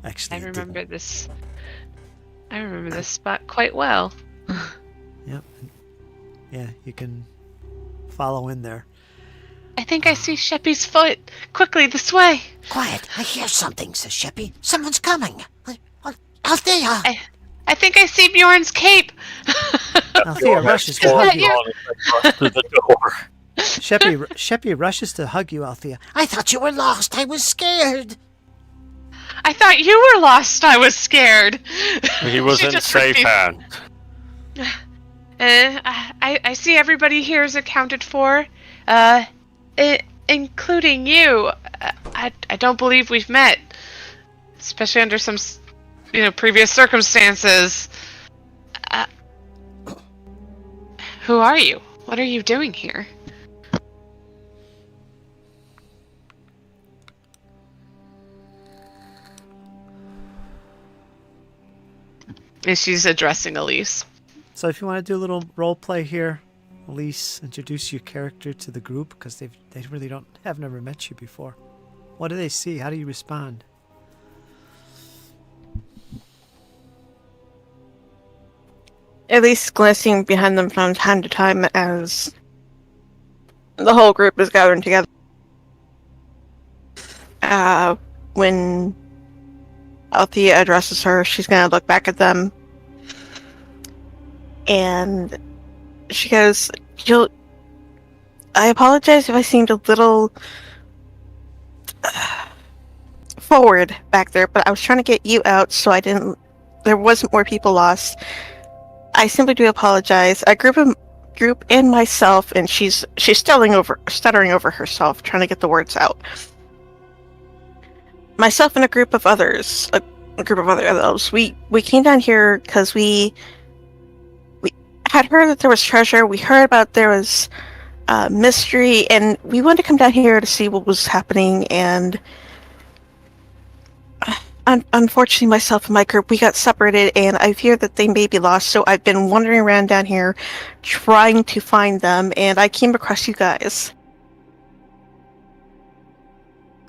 Actually, I remember this spot quite well. Yep. Yeah, you can follow in there. I think I see Sheppy's foot. Quickly, this way. Quiet, I hear something, says Sheppy. Someone's coming. Althea! I think I see Bjorn's cape. Althea rushes to hug you. Through the door. Sheppy rushes to hug you, Althea. I thought you were lost. I was scared. I thought you were lost. I was scared. He was in safe hands. I see everybody here is accounted for, including you. I don't believe we've met, especially under some, previous circumstances. Who are you? What are you doing here? And she's addressing Elise. So if you want to do a little role play here, Elise, introduce your character to the group because they really have never met you before. What do they see? How do you respond? At least glancing behind them from time to time as the whole group is gathering together. When Althea addresses her, she's going to look back at them. And she goes, I apologize if I seemed a little forward back there, but I was trying to get you out so there wasn't more people lost. I simply do apologize. A group and myself, and she's stuttering over herself, trying to get the words out. Myself and a group of other elves. We came down here because we had heard that there was treasure. We heard about there was mystery, and we wanted to come down here to see what was happening. And unfortunately, myself and my group, we got separated, and I fear that they may be lost. So I've been wandering around down here, trying to find them, and I came across you guys.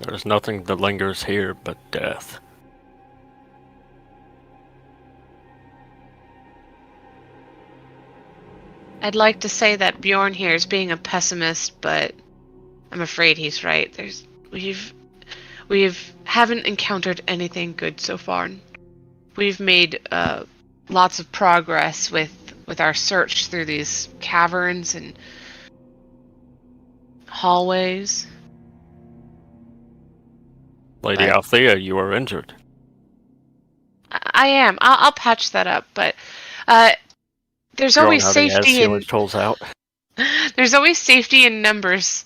There's nothing that lingers here but death. I'd like to say that Bjorn here is being a pessimist, but I'm afraid he's right. We've haven't encountered anything good so far. We've made lots of progress with our search through these caverns and hallways. Lady Althea, you are injured. I am. I'll patch that up, but there's always safety in tools out. There's always safety in numbers.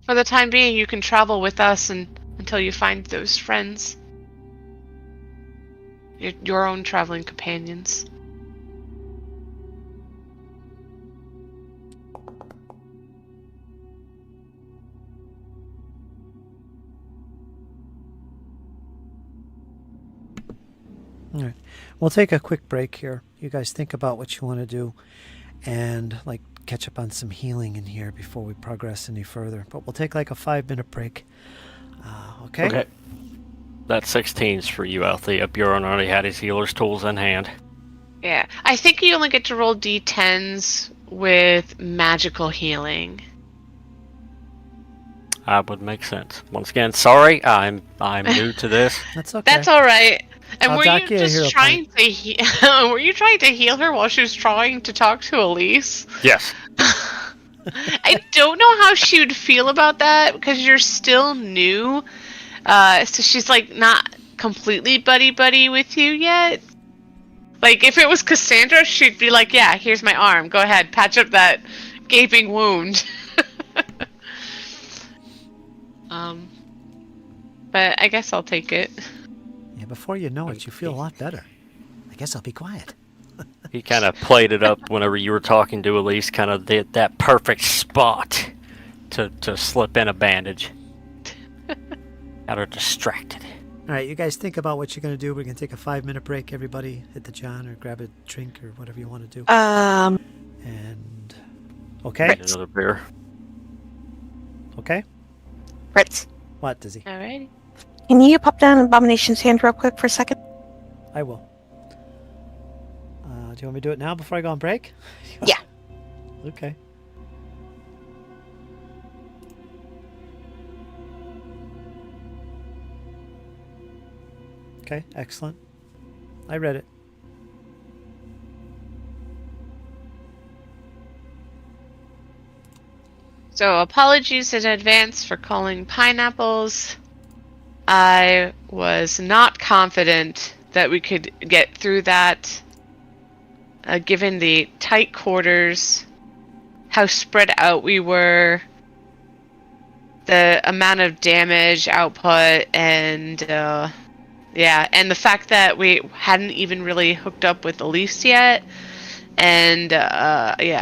For the time being, you can travel with us until you find those friends. Your own traveling companions. All right. We'll take a quick break here. You guys think about what you want to do and catch up on some healing in here before we progress any further. But we'll take a 5-minute break. Okay? Okay. That 16's for you, Althea. Bjorn already had his healer's tools in hand. Yeah. I think you only get to roll d10s with magical healing. That would make sense. Once again, sorry, I'm new to this. That's okay. That's all right. And were you just trying to were you trying to heal her while she was trying to talk to Elise? Yes. I don't know how she would feel about that because you're still new. So she's not completely buddy with you yet. If it was Cassandra, she'd be like, "Yeah, here's my arm. Go ahead, patch up that gaping wound." But I guess I'll take it. Yeah, before you know it, you feel a lot better. I guess I'll be quiet. He kind of played it up whenever you were talking to Elise, kind of did that perfect spot to slip in a bandage. Got her distracted. All right, you guys think about what you're going to do. We're going to take a 5-minute break. Everybody hit the John or grab a drink or whatever you want to do. And okay. Get another beer. Okay. Ritz, What, Dizzy? Alrighty. can you pop down Abomination's hand real quick for a second? I will. Do you want me to do it now before I go on break? Yeah. Okay. Okay, excellent. I read it. So apologies in advance for calling pineapples. I was not confident that we could get through that, given the tight quarters, how spread out we were, the amount of damage output, and and the fact that we hadn't even really hooked up with Elise yet. And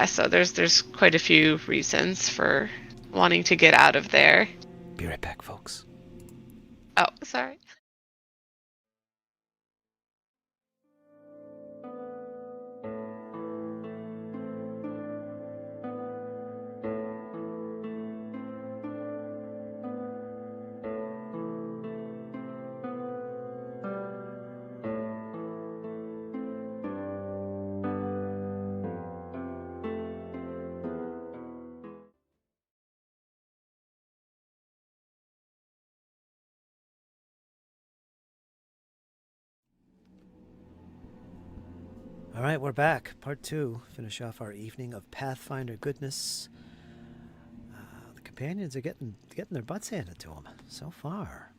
so there's quite a few reasons for wanting to get out of there. Be right back, folks. Oh, sorry. All right, we're back. Part 2. Finish off our evening of Pathfinder goodness. The companions are getting their butts handed to them so far.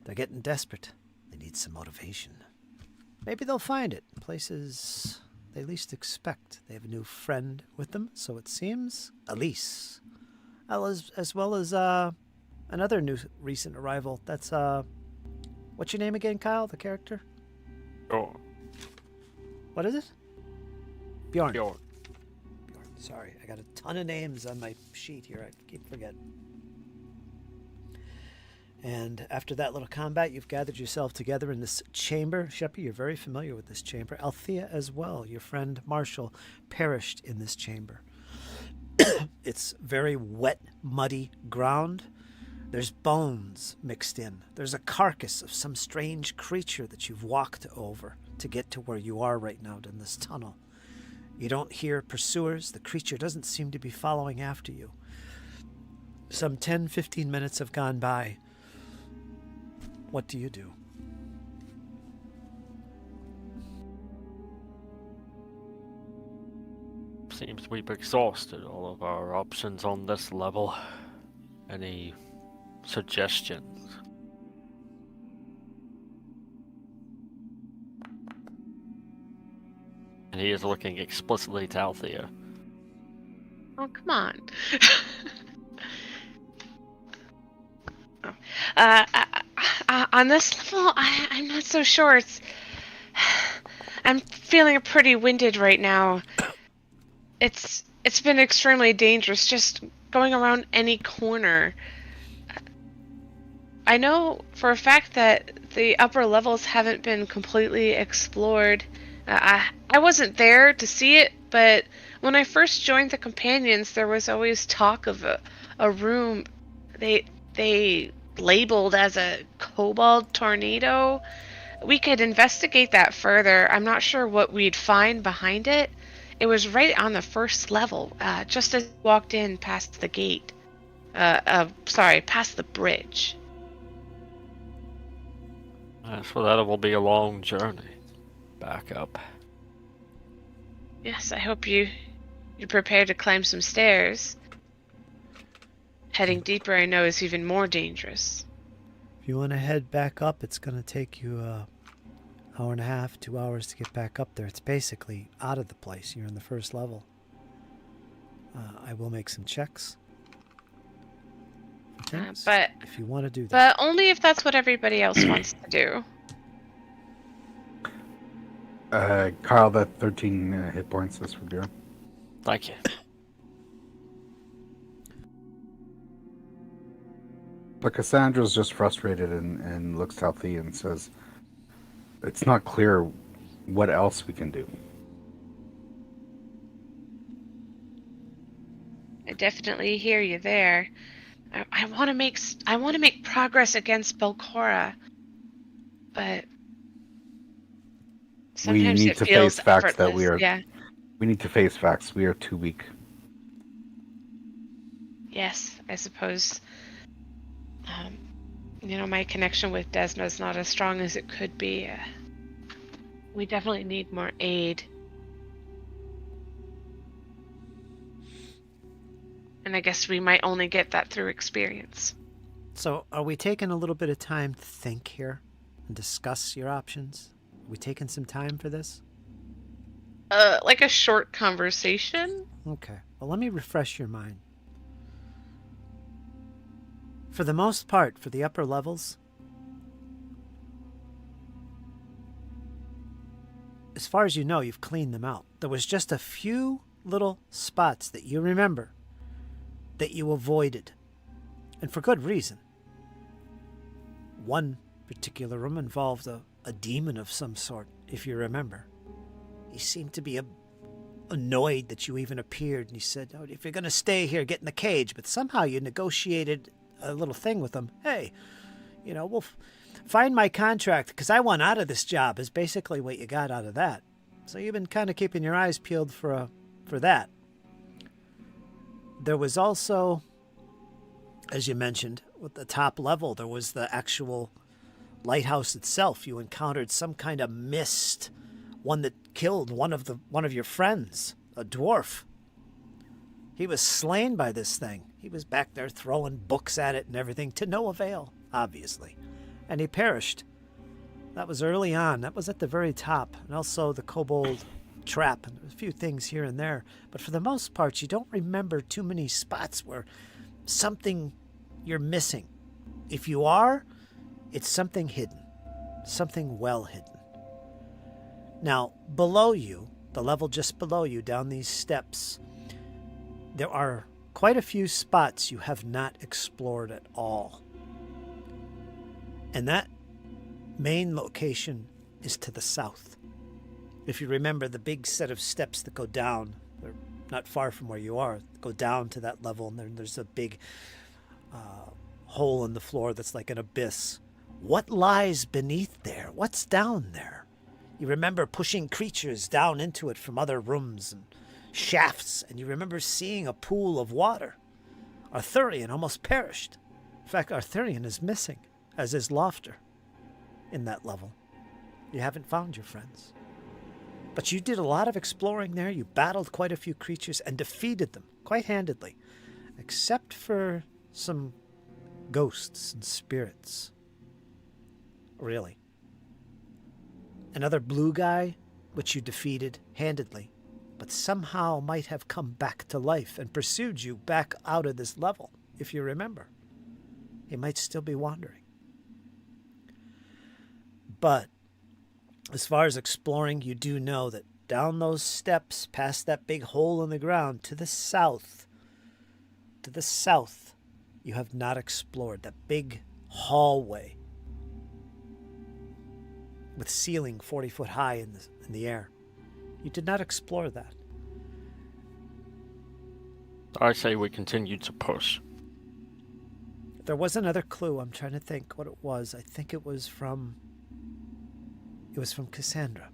They're getting desperate. They need some motivation. Maybe they'll find it in places they least expect. They have a new friend with them, so it seems. Elise. As well as another new recent arrival. That's, what's your name again, Kyle, the character? Oh, What is it? Bjorn. Bjorn. Sorry, I got a ton of names on my sheet here. I keep forgetting. And after that little combat, you've gathered yourself together in this chamber. Sheppy, you're very familiar with this chamber. Althea as well. Your friend Marshall perished in this chamber. It's very wet, muddy ground. There's bones mixed in. There's a carcass of some strange creature that you've walked over to get to where you are right now in this tunnel. You don't hear pursuers. The creature doesn't seem to be following after you. Some 10-15 minutes have gone by. What do you do? Seems we've exhausted all of our options on this level. Any suggestions? And he is looking explicitly to Althea. Oh, come on. On this level, I'm not so sure. I'm feeling pretty winded right now. It's been extremely dangerous just going around any corner. I know for a fact that the upper levels haven't been completely explored. I wasn't there to see it, but when I first joined the companions, there was always talk of a room they labeled as a kobold tornado. We could investigate that further. I'm not sure what we'd find behind it. It was right on the first level, just as we walked in past the gate. Past the bridge. So that will be a long journey back up. Yes, I hope you're prepared to climb some stairs. Heading deeper, I know, is even more dangerous. If you want to head back up, it's going to take you an hour and a half, 2 hours to get back up there. It's basically out of the place. You're in the first level. I will make some checks. But if you want to do that. But only if that's what everybody else wants to do. Kyle, that 13 hit points is for Bjorn. Thank you. But Cassandra's just frustrated and looks to Althea and says, it's not clear what else we can do. I definitely hear you there. I want to make progress against Belcora, but sometimes we need it to feels face facts that effortless. Yeah. We need to face facts. We are too weak. Yes, I suppose. My connection with Desna is not as strong as it could be. We definitely need more aid. And I guess we might only get that through experience. So, are we taking a little bit of time to think here and discuss your options? Are we taking some time for this? Like a short conversation? Okay. Well, let me refresh your mind. For the most part, for the upper levels, as far as you know, you've cleaned them out. There was just a few little spots that you remember that you avoided, and for good reason. One particular room involved a demon of some sort, if you remember. He seemed to be annoyed that you even appeared, and he said, "Oh, if you're going to stay here, get in the cage." But somehow you negotiated a little thing with him. Hey, we'll find my contract because I want out of this job is basically what you got out of that. So you've been kind of keeping your eyes peeled for that. There was also, as you mentioned, with the top level, there was the actual lighthouse itself. You encountered some kind of mist, one that killed one of your friends, a dwarf. He was slain by this thing. He was back there throwing books at it and everything to no avail, obviously. And he perished. That was early on. That was at the very top. And also the kobold trap and a few things here and there. But for the most part, you don't remember too many spots where something you're missing. If you are, it's something hidden. Something well hidden. Now, below you, the level just below you, down these steps, there are quite a few spots you have not explored at all. And that main location is to the south. If you remember the big set of steps that go down, they're not far from where you are, go down to that level, and then there's a big hole in the floor that's like an abyss. What lies beneath there? What's down there? You remember pushing creatures down into it from other rooms and shafts, and you remember seeing a pool of water. Arthurian almost perished. In fact, Arthurian is missing, as is Lofter, in that level. You haven't found your friends. But you did a lot of exploring there. You battled quite a few creatures and defeated them quite handedly, except for some ghosts and spirits. Really. Another blue guy, which you defeated handedly, but somehow might have come back to life and pursued you back out of this level, if you remember. He might still be wandering. But as far as exploring, you do know that down those steps, past that big hole in the ground, to the south, you have not explored that big hallway with ceiling 40 foot high in the air. You did not explore that. I say we continue to push. There was another clue. I'm trying to think what it was. I think it was from Cassandra.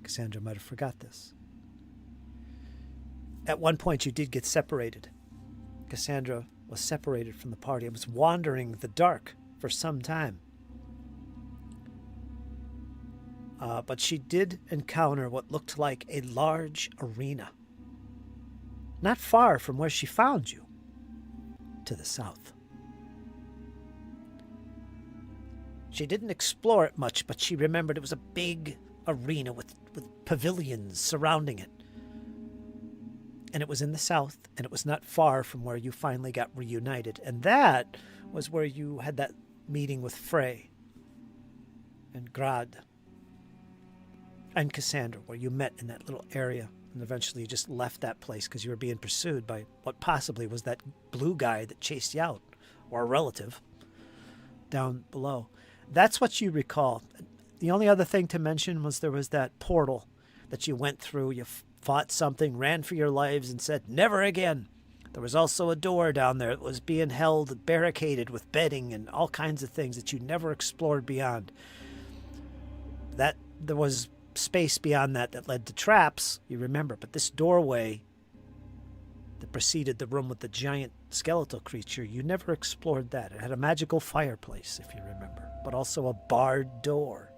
Cassandra might have forgot this. At one point you did get separated. Cassandra was separated from the party and was wandering the dark for some time. But she did encounter what looked like a large arena. Not far from where she found you, to the south. She didn't explore it much, but she remembered it was a big arena with pavilions surrounding it. And it was in the south, and it was not far from where you finally got reunited. And that was where you had that meeting with Frey and Grad and Cassandra, where you met in that little area. And eventually you just left that place because you were being pursued by what possibly was that blue guy that chased you out, or a relative, down below. That's what you recall. The only other thing to mention was there was that portal that you went through. You fought something, ran for your lives, and said, "Never again." There was also a door down there that was being held, barricaded with bedding and all kinds of things that you never explored beyond. That there was space beyond that led to traps, you remember, but this doorway that preceded the room with the giant skeletal creature, you never explored that. It had a magical fireplace, if you remember, but also a barred door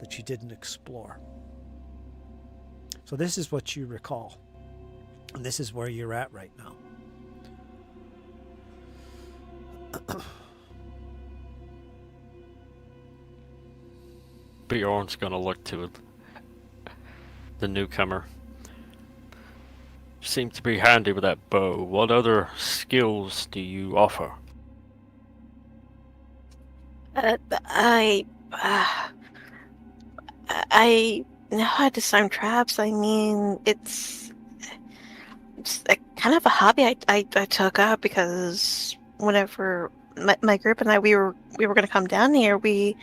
that you didn't explore. So this is what you recall, and this is where you're at right now. Bjorn's gonna look to the newcomer. Seem to be handy with that bow. What other skills do you offer? I know how to disarm traps. I mean, it's a kind of a hobby I took up because whenever my group and we were going to come down here, we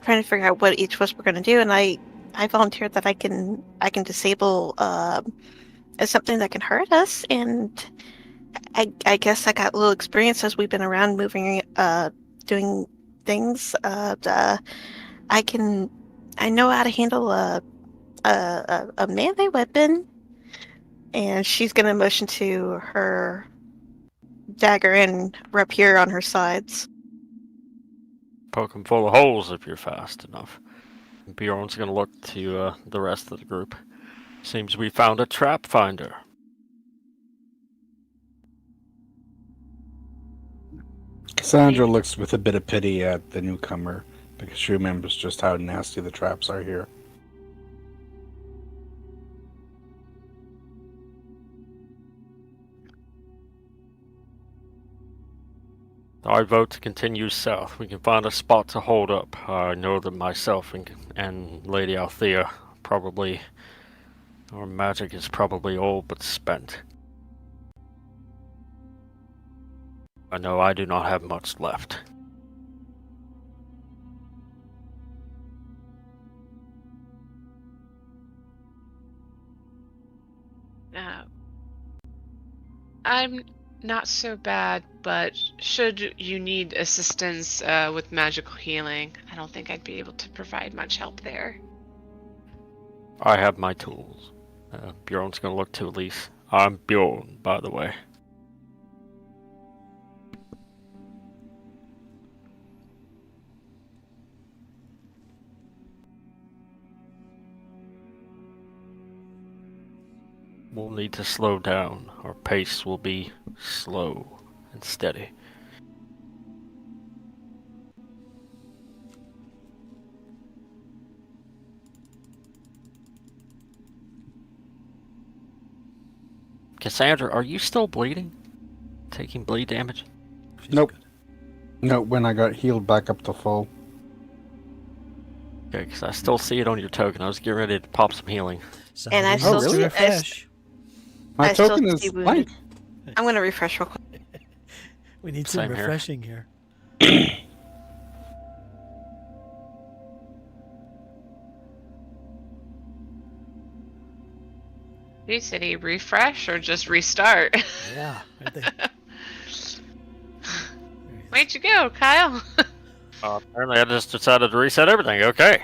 trying to figure out what each of us were going to do, and I volunteered that I can disable something that can hurt us, and I guess I got a little experience as we've been around moving, doing things. I know how to handle a melee weapon, and she's going to motion to her dagger and rapier on her sides. Poke them full of holes if you're fast enough. Bjorn's gonna look to the rest of the group. Seems we found a trap finder. Cassandra looks with a bit of pity at the newcomer because she remembers just how nasty the traps are here. I vote to continue south. We can find a spot to hold up. I know that myself and Lady Althea probably... Our magic is probably all but spent. I know I do not have much left. I'm not so bad, but should you need assistance with magical healing, I don't think I'd be able to provide much help there. I have my tools. Bjorn's gonna look to Elise. I'm Bjorn, by the way. We'll need to slow down. Our pace will be slow and steady. Cassandra, are you still bleeding? Taking bleed damage? She's Nope. good. No, when I got healed back up to full. Okay, because I still see it on your token. I was getting ready to pop some healing. And I Somebody still needs to see- refresh. My I still token see is wounded. blank. I'm gonna refresh real quick. We need some Same here. refreshing here. Did he refresh or just restart? Yeah. I think- Where'd you go, Kyle? Apparently I just decided to reset everything. Okay.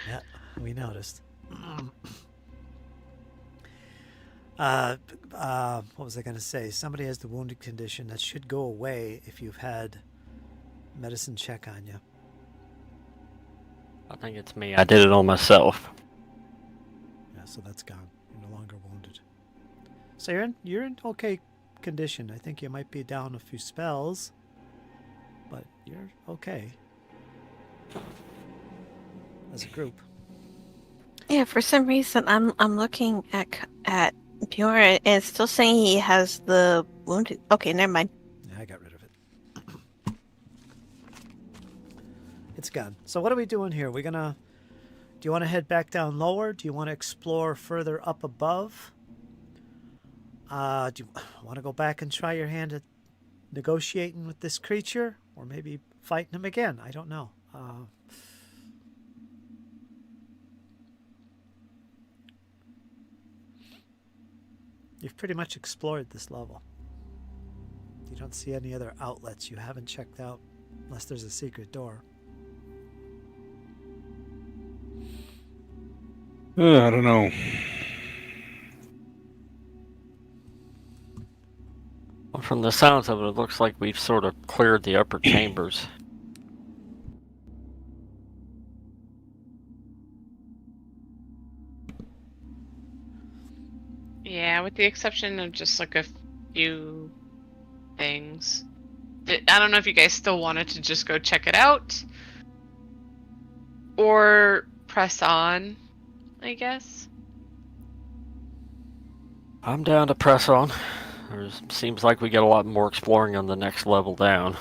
Yeah, we noticed. What was I going to say? Somebody has the wounded condition that should go away if you've had medicine check on you. I think it's me. I did it on myself. Yeah, so that's gone. You're no longer wounded. So you're in okay condition. I think you might be down a few spells, but you're okay as a group. Yeah, for some reason I'm looking at Bjorn and it's still saying he has the wounded. Okay, never mind. Yeah, I got rid of it. It's gone. So what are we doing here? Do you want to head back down lower? Do you want to explore further up above? Do you want to go back and try your hand at negotiating with this creature? Or maybe fighting him again? I don't know. You've pretty much explored this level. You don't see any other outlets you haven't checked out, unless there's a secret door. I don't know. Well, from the sounds of it, it looks like we've sort of cleared the upper chambers. Yeah, with the exception of just like a few things. I don't know if you guys still wanted to just go check it out or press on, I guess. I'm down to press on. Seems like we get a lot more exploring on the next level down.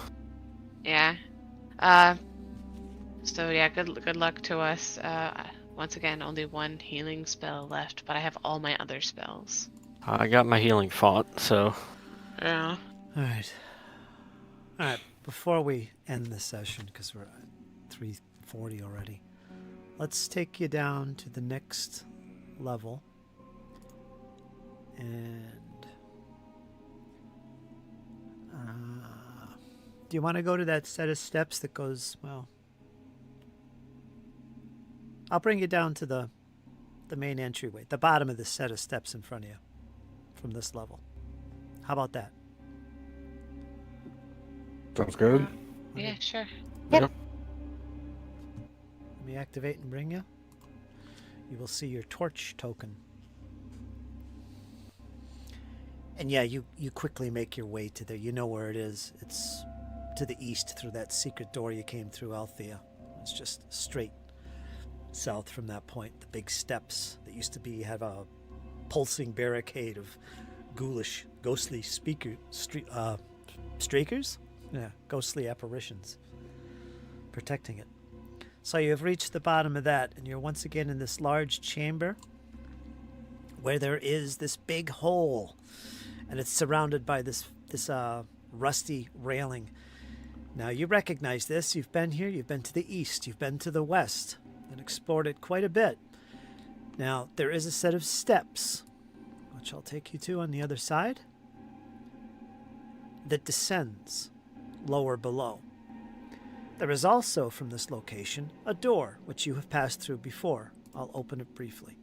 Yeah. So yeah, good luck to us. Once again, only one healing spell left, but I have all my other spells. I got my healing font, so... Yeah. All right. Before we end this session, because we're at 3:40 already, let's take you down to the next level. And do you want to go to that set of steps that goes, well, I'll bring you down to the main entryway, the bottom of the set of steps in front of you from this level. How about that? Sounds good. Yeah, sure. Yep. Let me activate and bring you. You will see your torch token. And yeah, you quickly make your way to there. You know where it is. It's to the east through that secret door you came through, Althea. It's just straight south from that point. The big steps that used to be have a pulsing barricade of ghostly streakers? Yeah, ghostly apparitions protecting it. So you have reached the bottom of that, and you're once again in this large chamber where there is this big hole, and it's surrounded by this rusty railing. Now you recognize this. You've been here. You've been to the east. You've been to the west and explored it quite a bit. Now there is a set of steps, which I'll take you to on the other side, that descends lower below. There is also, from this location, a door, which you have passed through before. I'll open it briefly.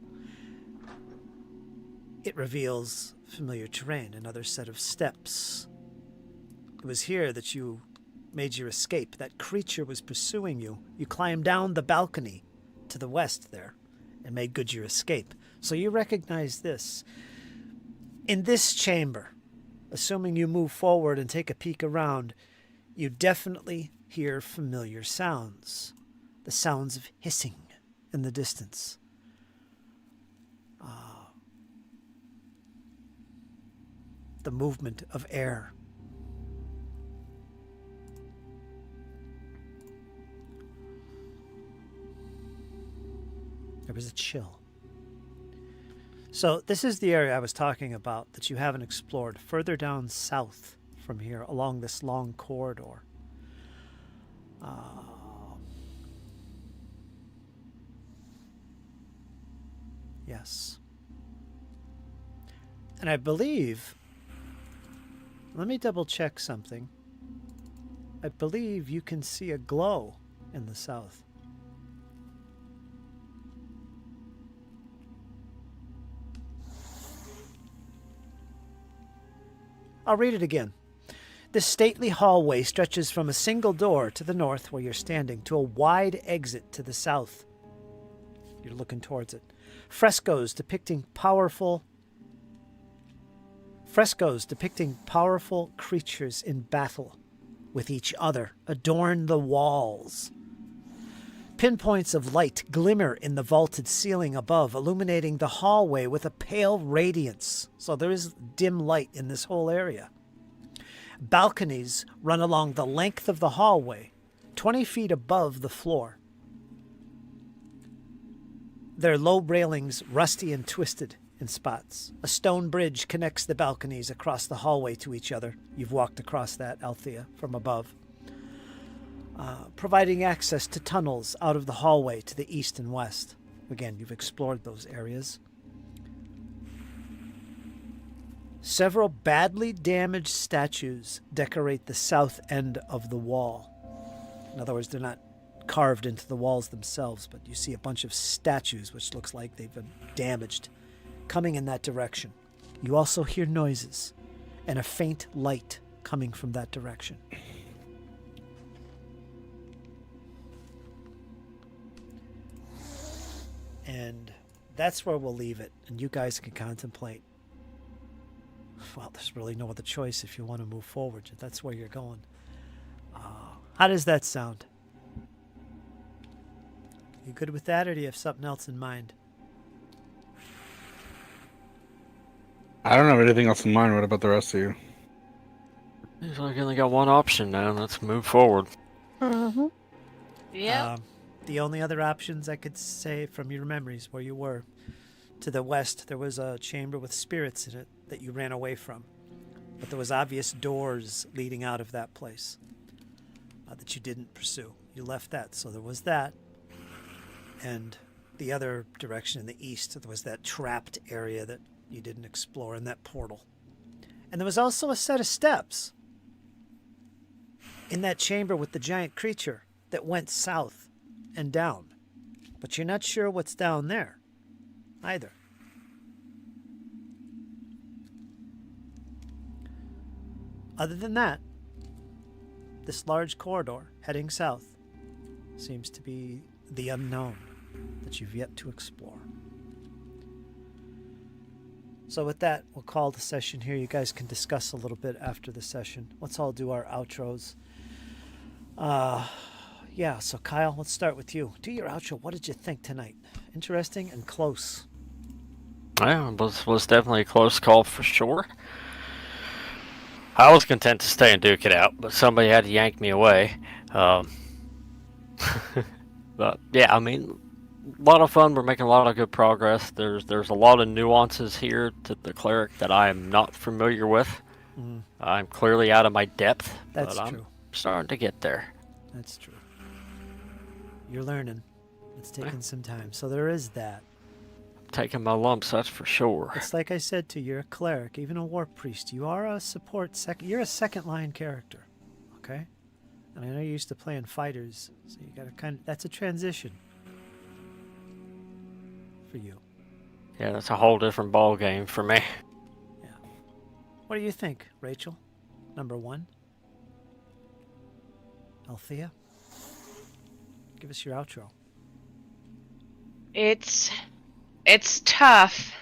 It reveals familiar terrain, another set of steps. It was here that you made your escape. That creature was pursuing you. You climbed down the balcony to the west there and made good your escape. So you recognize this. In this chamber, assuming you move forward and take a peek around, you definitely hear familiar sounds. The sounds of hissing in the distance. The movement of air. There was a chill. So this is the area I was talking about that you haven't explored, further down south from here along this long corridor. Yes. And I believe, let me double check something. I believe you can see a glow in the south. I'll read it again. This stately hallway stretches from a single door to the north where you're standing to a wide exit to the south. You're looking towards it. Frescoes depicting powerful creatures in battle with each other adorn the walls. Pinpoints of light glimmer in the vaulted ceiling above, illuminating the hallway with a pale radiance. So there is dim light in this whole area. Balconies run along the length of the hallway, 20 feet above the floor. Their low railings rusty and twisted in spots. A stone bridge connects the balconies across the hallway to each other. You've walked across that, Althea, from above. Providing access to tunnels out of the hallway to the east and west. Again, you've explored those areas. Several badly damaged statues decorate the south end of the wall. In other words, they're not carved into the walls themselves, but you see a bunch of statues which looks like they've been damaged coming in that direction. You also hear noises and a faint light coming from that direction. And that's where we'll leave it, and you guys can contemplate. Well, there's really no other choice if you want to move forward. That's where you're going. How does that sound? You good with that, or do you have something else in mind? I don't have anything else in mind. What about the rest of you? He's like only got one option now. Let's move forward. Mm-hmm. Yeah. The only other options I could say from your memories where you were. To the west, there was a chamber with spirits in it that you ran away from. But there was obvious doors leading out of that place that you didn't pursue. You left that, so there was that. And the other direction in the east, there was that trapped area that you didn't explore in that portal. And there was also a set of steps in that chamber with the giant creature that went south and down. But you're not sure what's down there either. Other than that, this large corridor heading south seems to be the unknown that you've yet to explore. So with that, we'll call the session here. You guys can discuss a little bit after the session. Let's all do our outros. Yeah, so Kyle, let's start with you. Do your outro. What did you think tonight? Interesting and close. Yeah, it was definitely a close call for sure. I was content to stay and duke it out, but somebody had to yank me away. But yeah, I mean, a lot of fun. We're making a lot of good progress. There's a lot of nuances here to the cleric that I am not familiar with. I'm clearly out of my depth. That's but true. I'm starting to get there. That's true. You're learning. It's taking some time. So there is that. Taking my lumps, that's for sure. It's like I said to you, you're a cleric, even a war priest. You are a support you're a second line character. Okay? And I know you're used to playing fighters, so you gotta that's a transition for you. Yeah, that's a whole different ball game for me. Yeah. What do you think, Rachel? Number 1? Althea? Give us your outro. It's tough.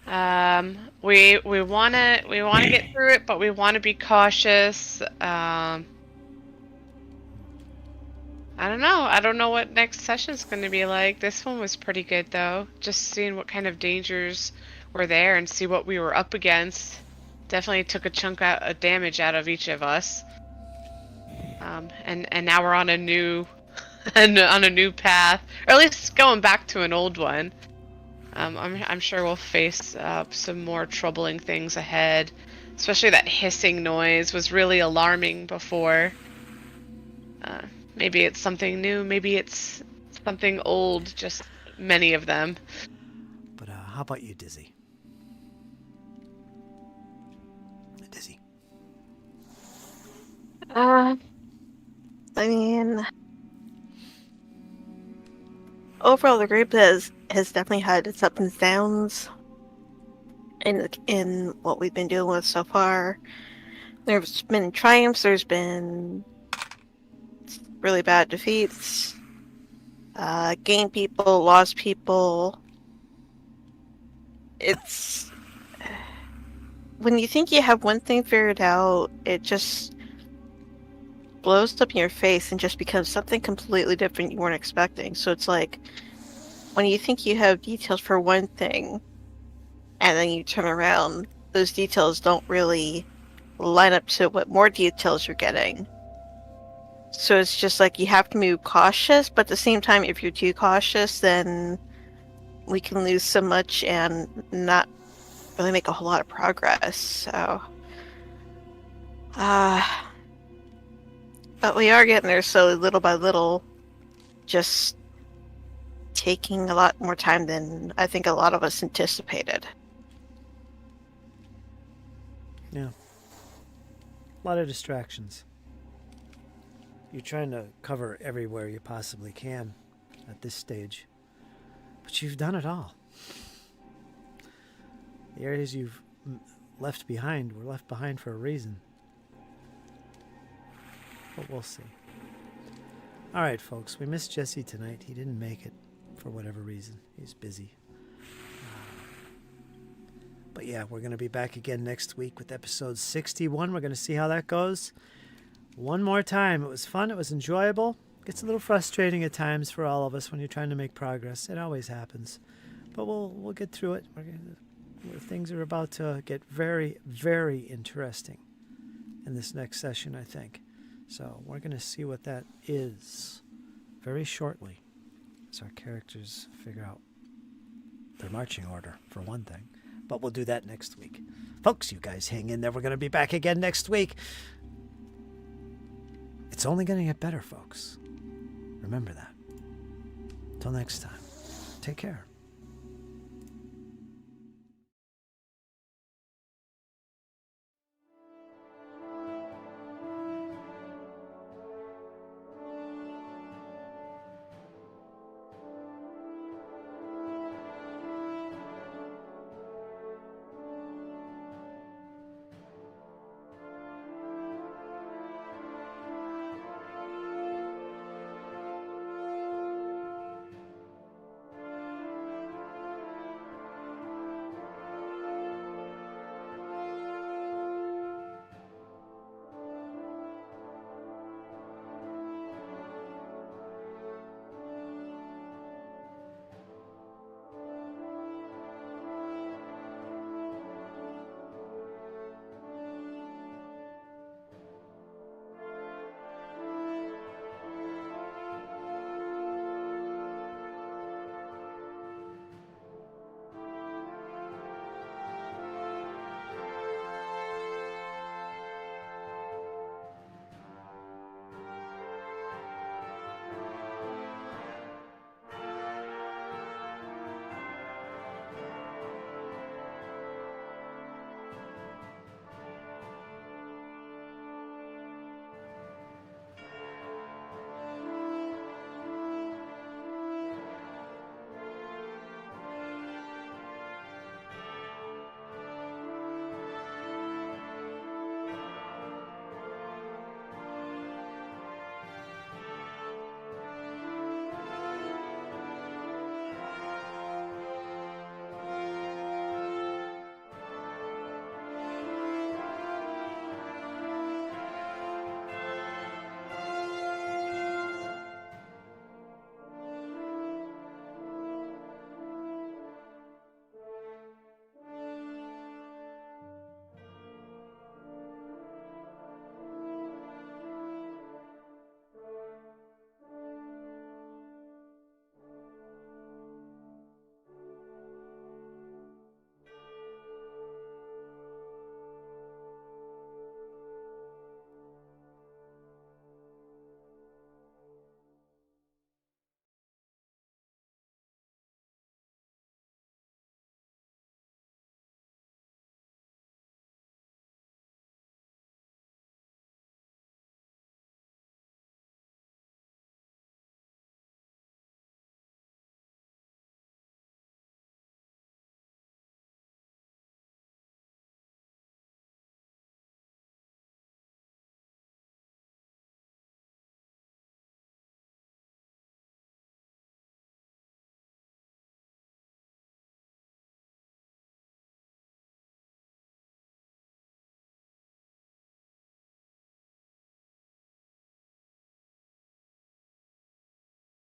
We wanna get through it, but we wanna be cautious. I don't know. I don't know what next session's going to be like. This one was pretty good, though. Just seeing what kind of dangers were there and see what we were up against. Definitely took a chunk of damage out of each of us. And now we're on a new on a new path, or at least going back to an old one. I'm sure we'll face some more troubling things ahead. Especially that hissing noise was really alarming before. Maybe it's something new, maybe it's something old, just many of them. But how about you, Dizzy? Dizzy. I mean, overall, the group has definitely had its ups and downs in what we've been dealing with so far. There's been triumphs, there's been really bad defeats, gained people, lost people. It's when you think you have one thing figured out, it just blows up in your face and just becomes something completely different you weren't expecting. So it's like when you think you have details for one thing and then you turn around, those details don't really line up to what more details you're getting. So it's just like you have to move cautious, but at the same time, if you're too cautious, then we can lose so much and not really make a whole lot of progress. So, but we are getting there slowly, little by little, just taking a lot more time than I think a lot of us anticipated. Yeah. A lot of distractions. You're trying to cover everywhere you possibly can at this stage. But you've done it all. The areas you've left behind were left behind for a reason. But we'll see. All right, folks. We missed Jesse tonight. He didn't make it for whatever reason. He's busy. But yeah, we're going to be back again next week with episode 61. We're going to see how that goes. One more time. It was fun. It was enjoyable. Gets a little frustrating at times for all of us when you're trying to make progress. It always happens. But we'll get through it. Things are about to get very, very interesting in this next session, I think. So we're going to see what that is very shortly as our characters figure out their marching order, for one thing. But we'll do that next week. Folks, you guys hang in there. We're going to be back again next week. It's only going to get better, folks. Remember that. Until next time, take care.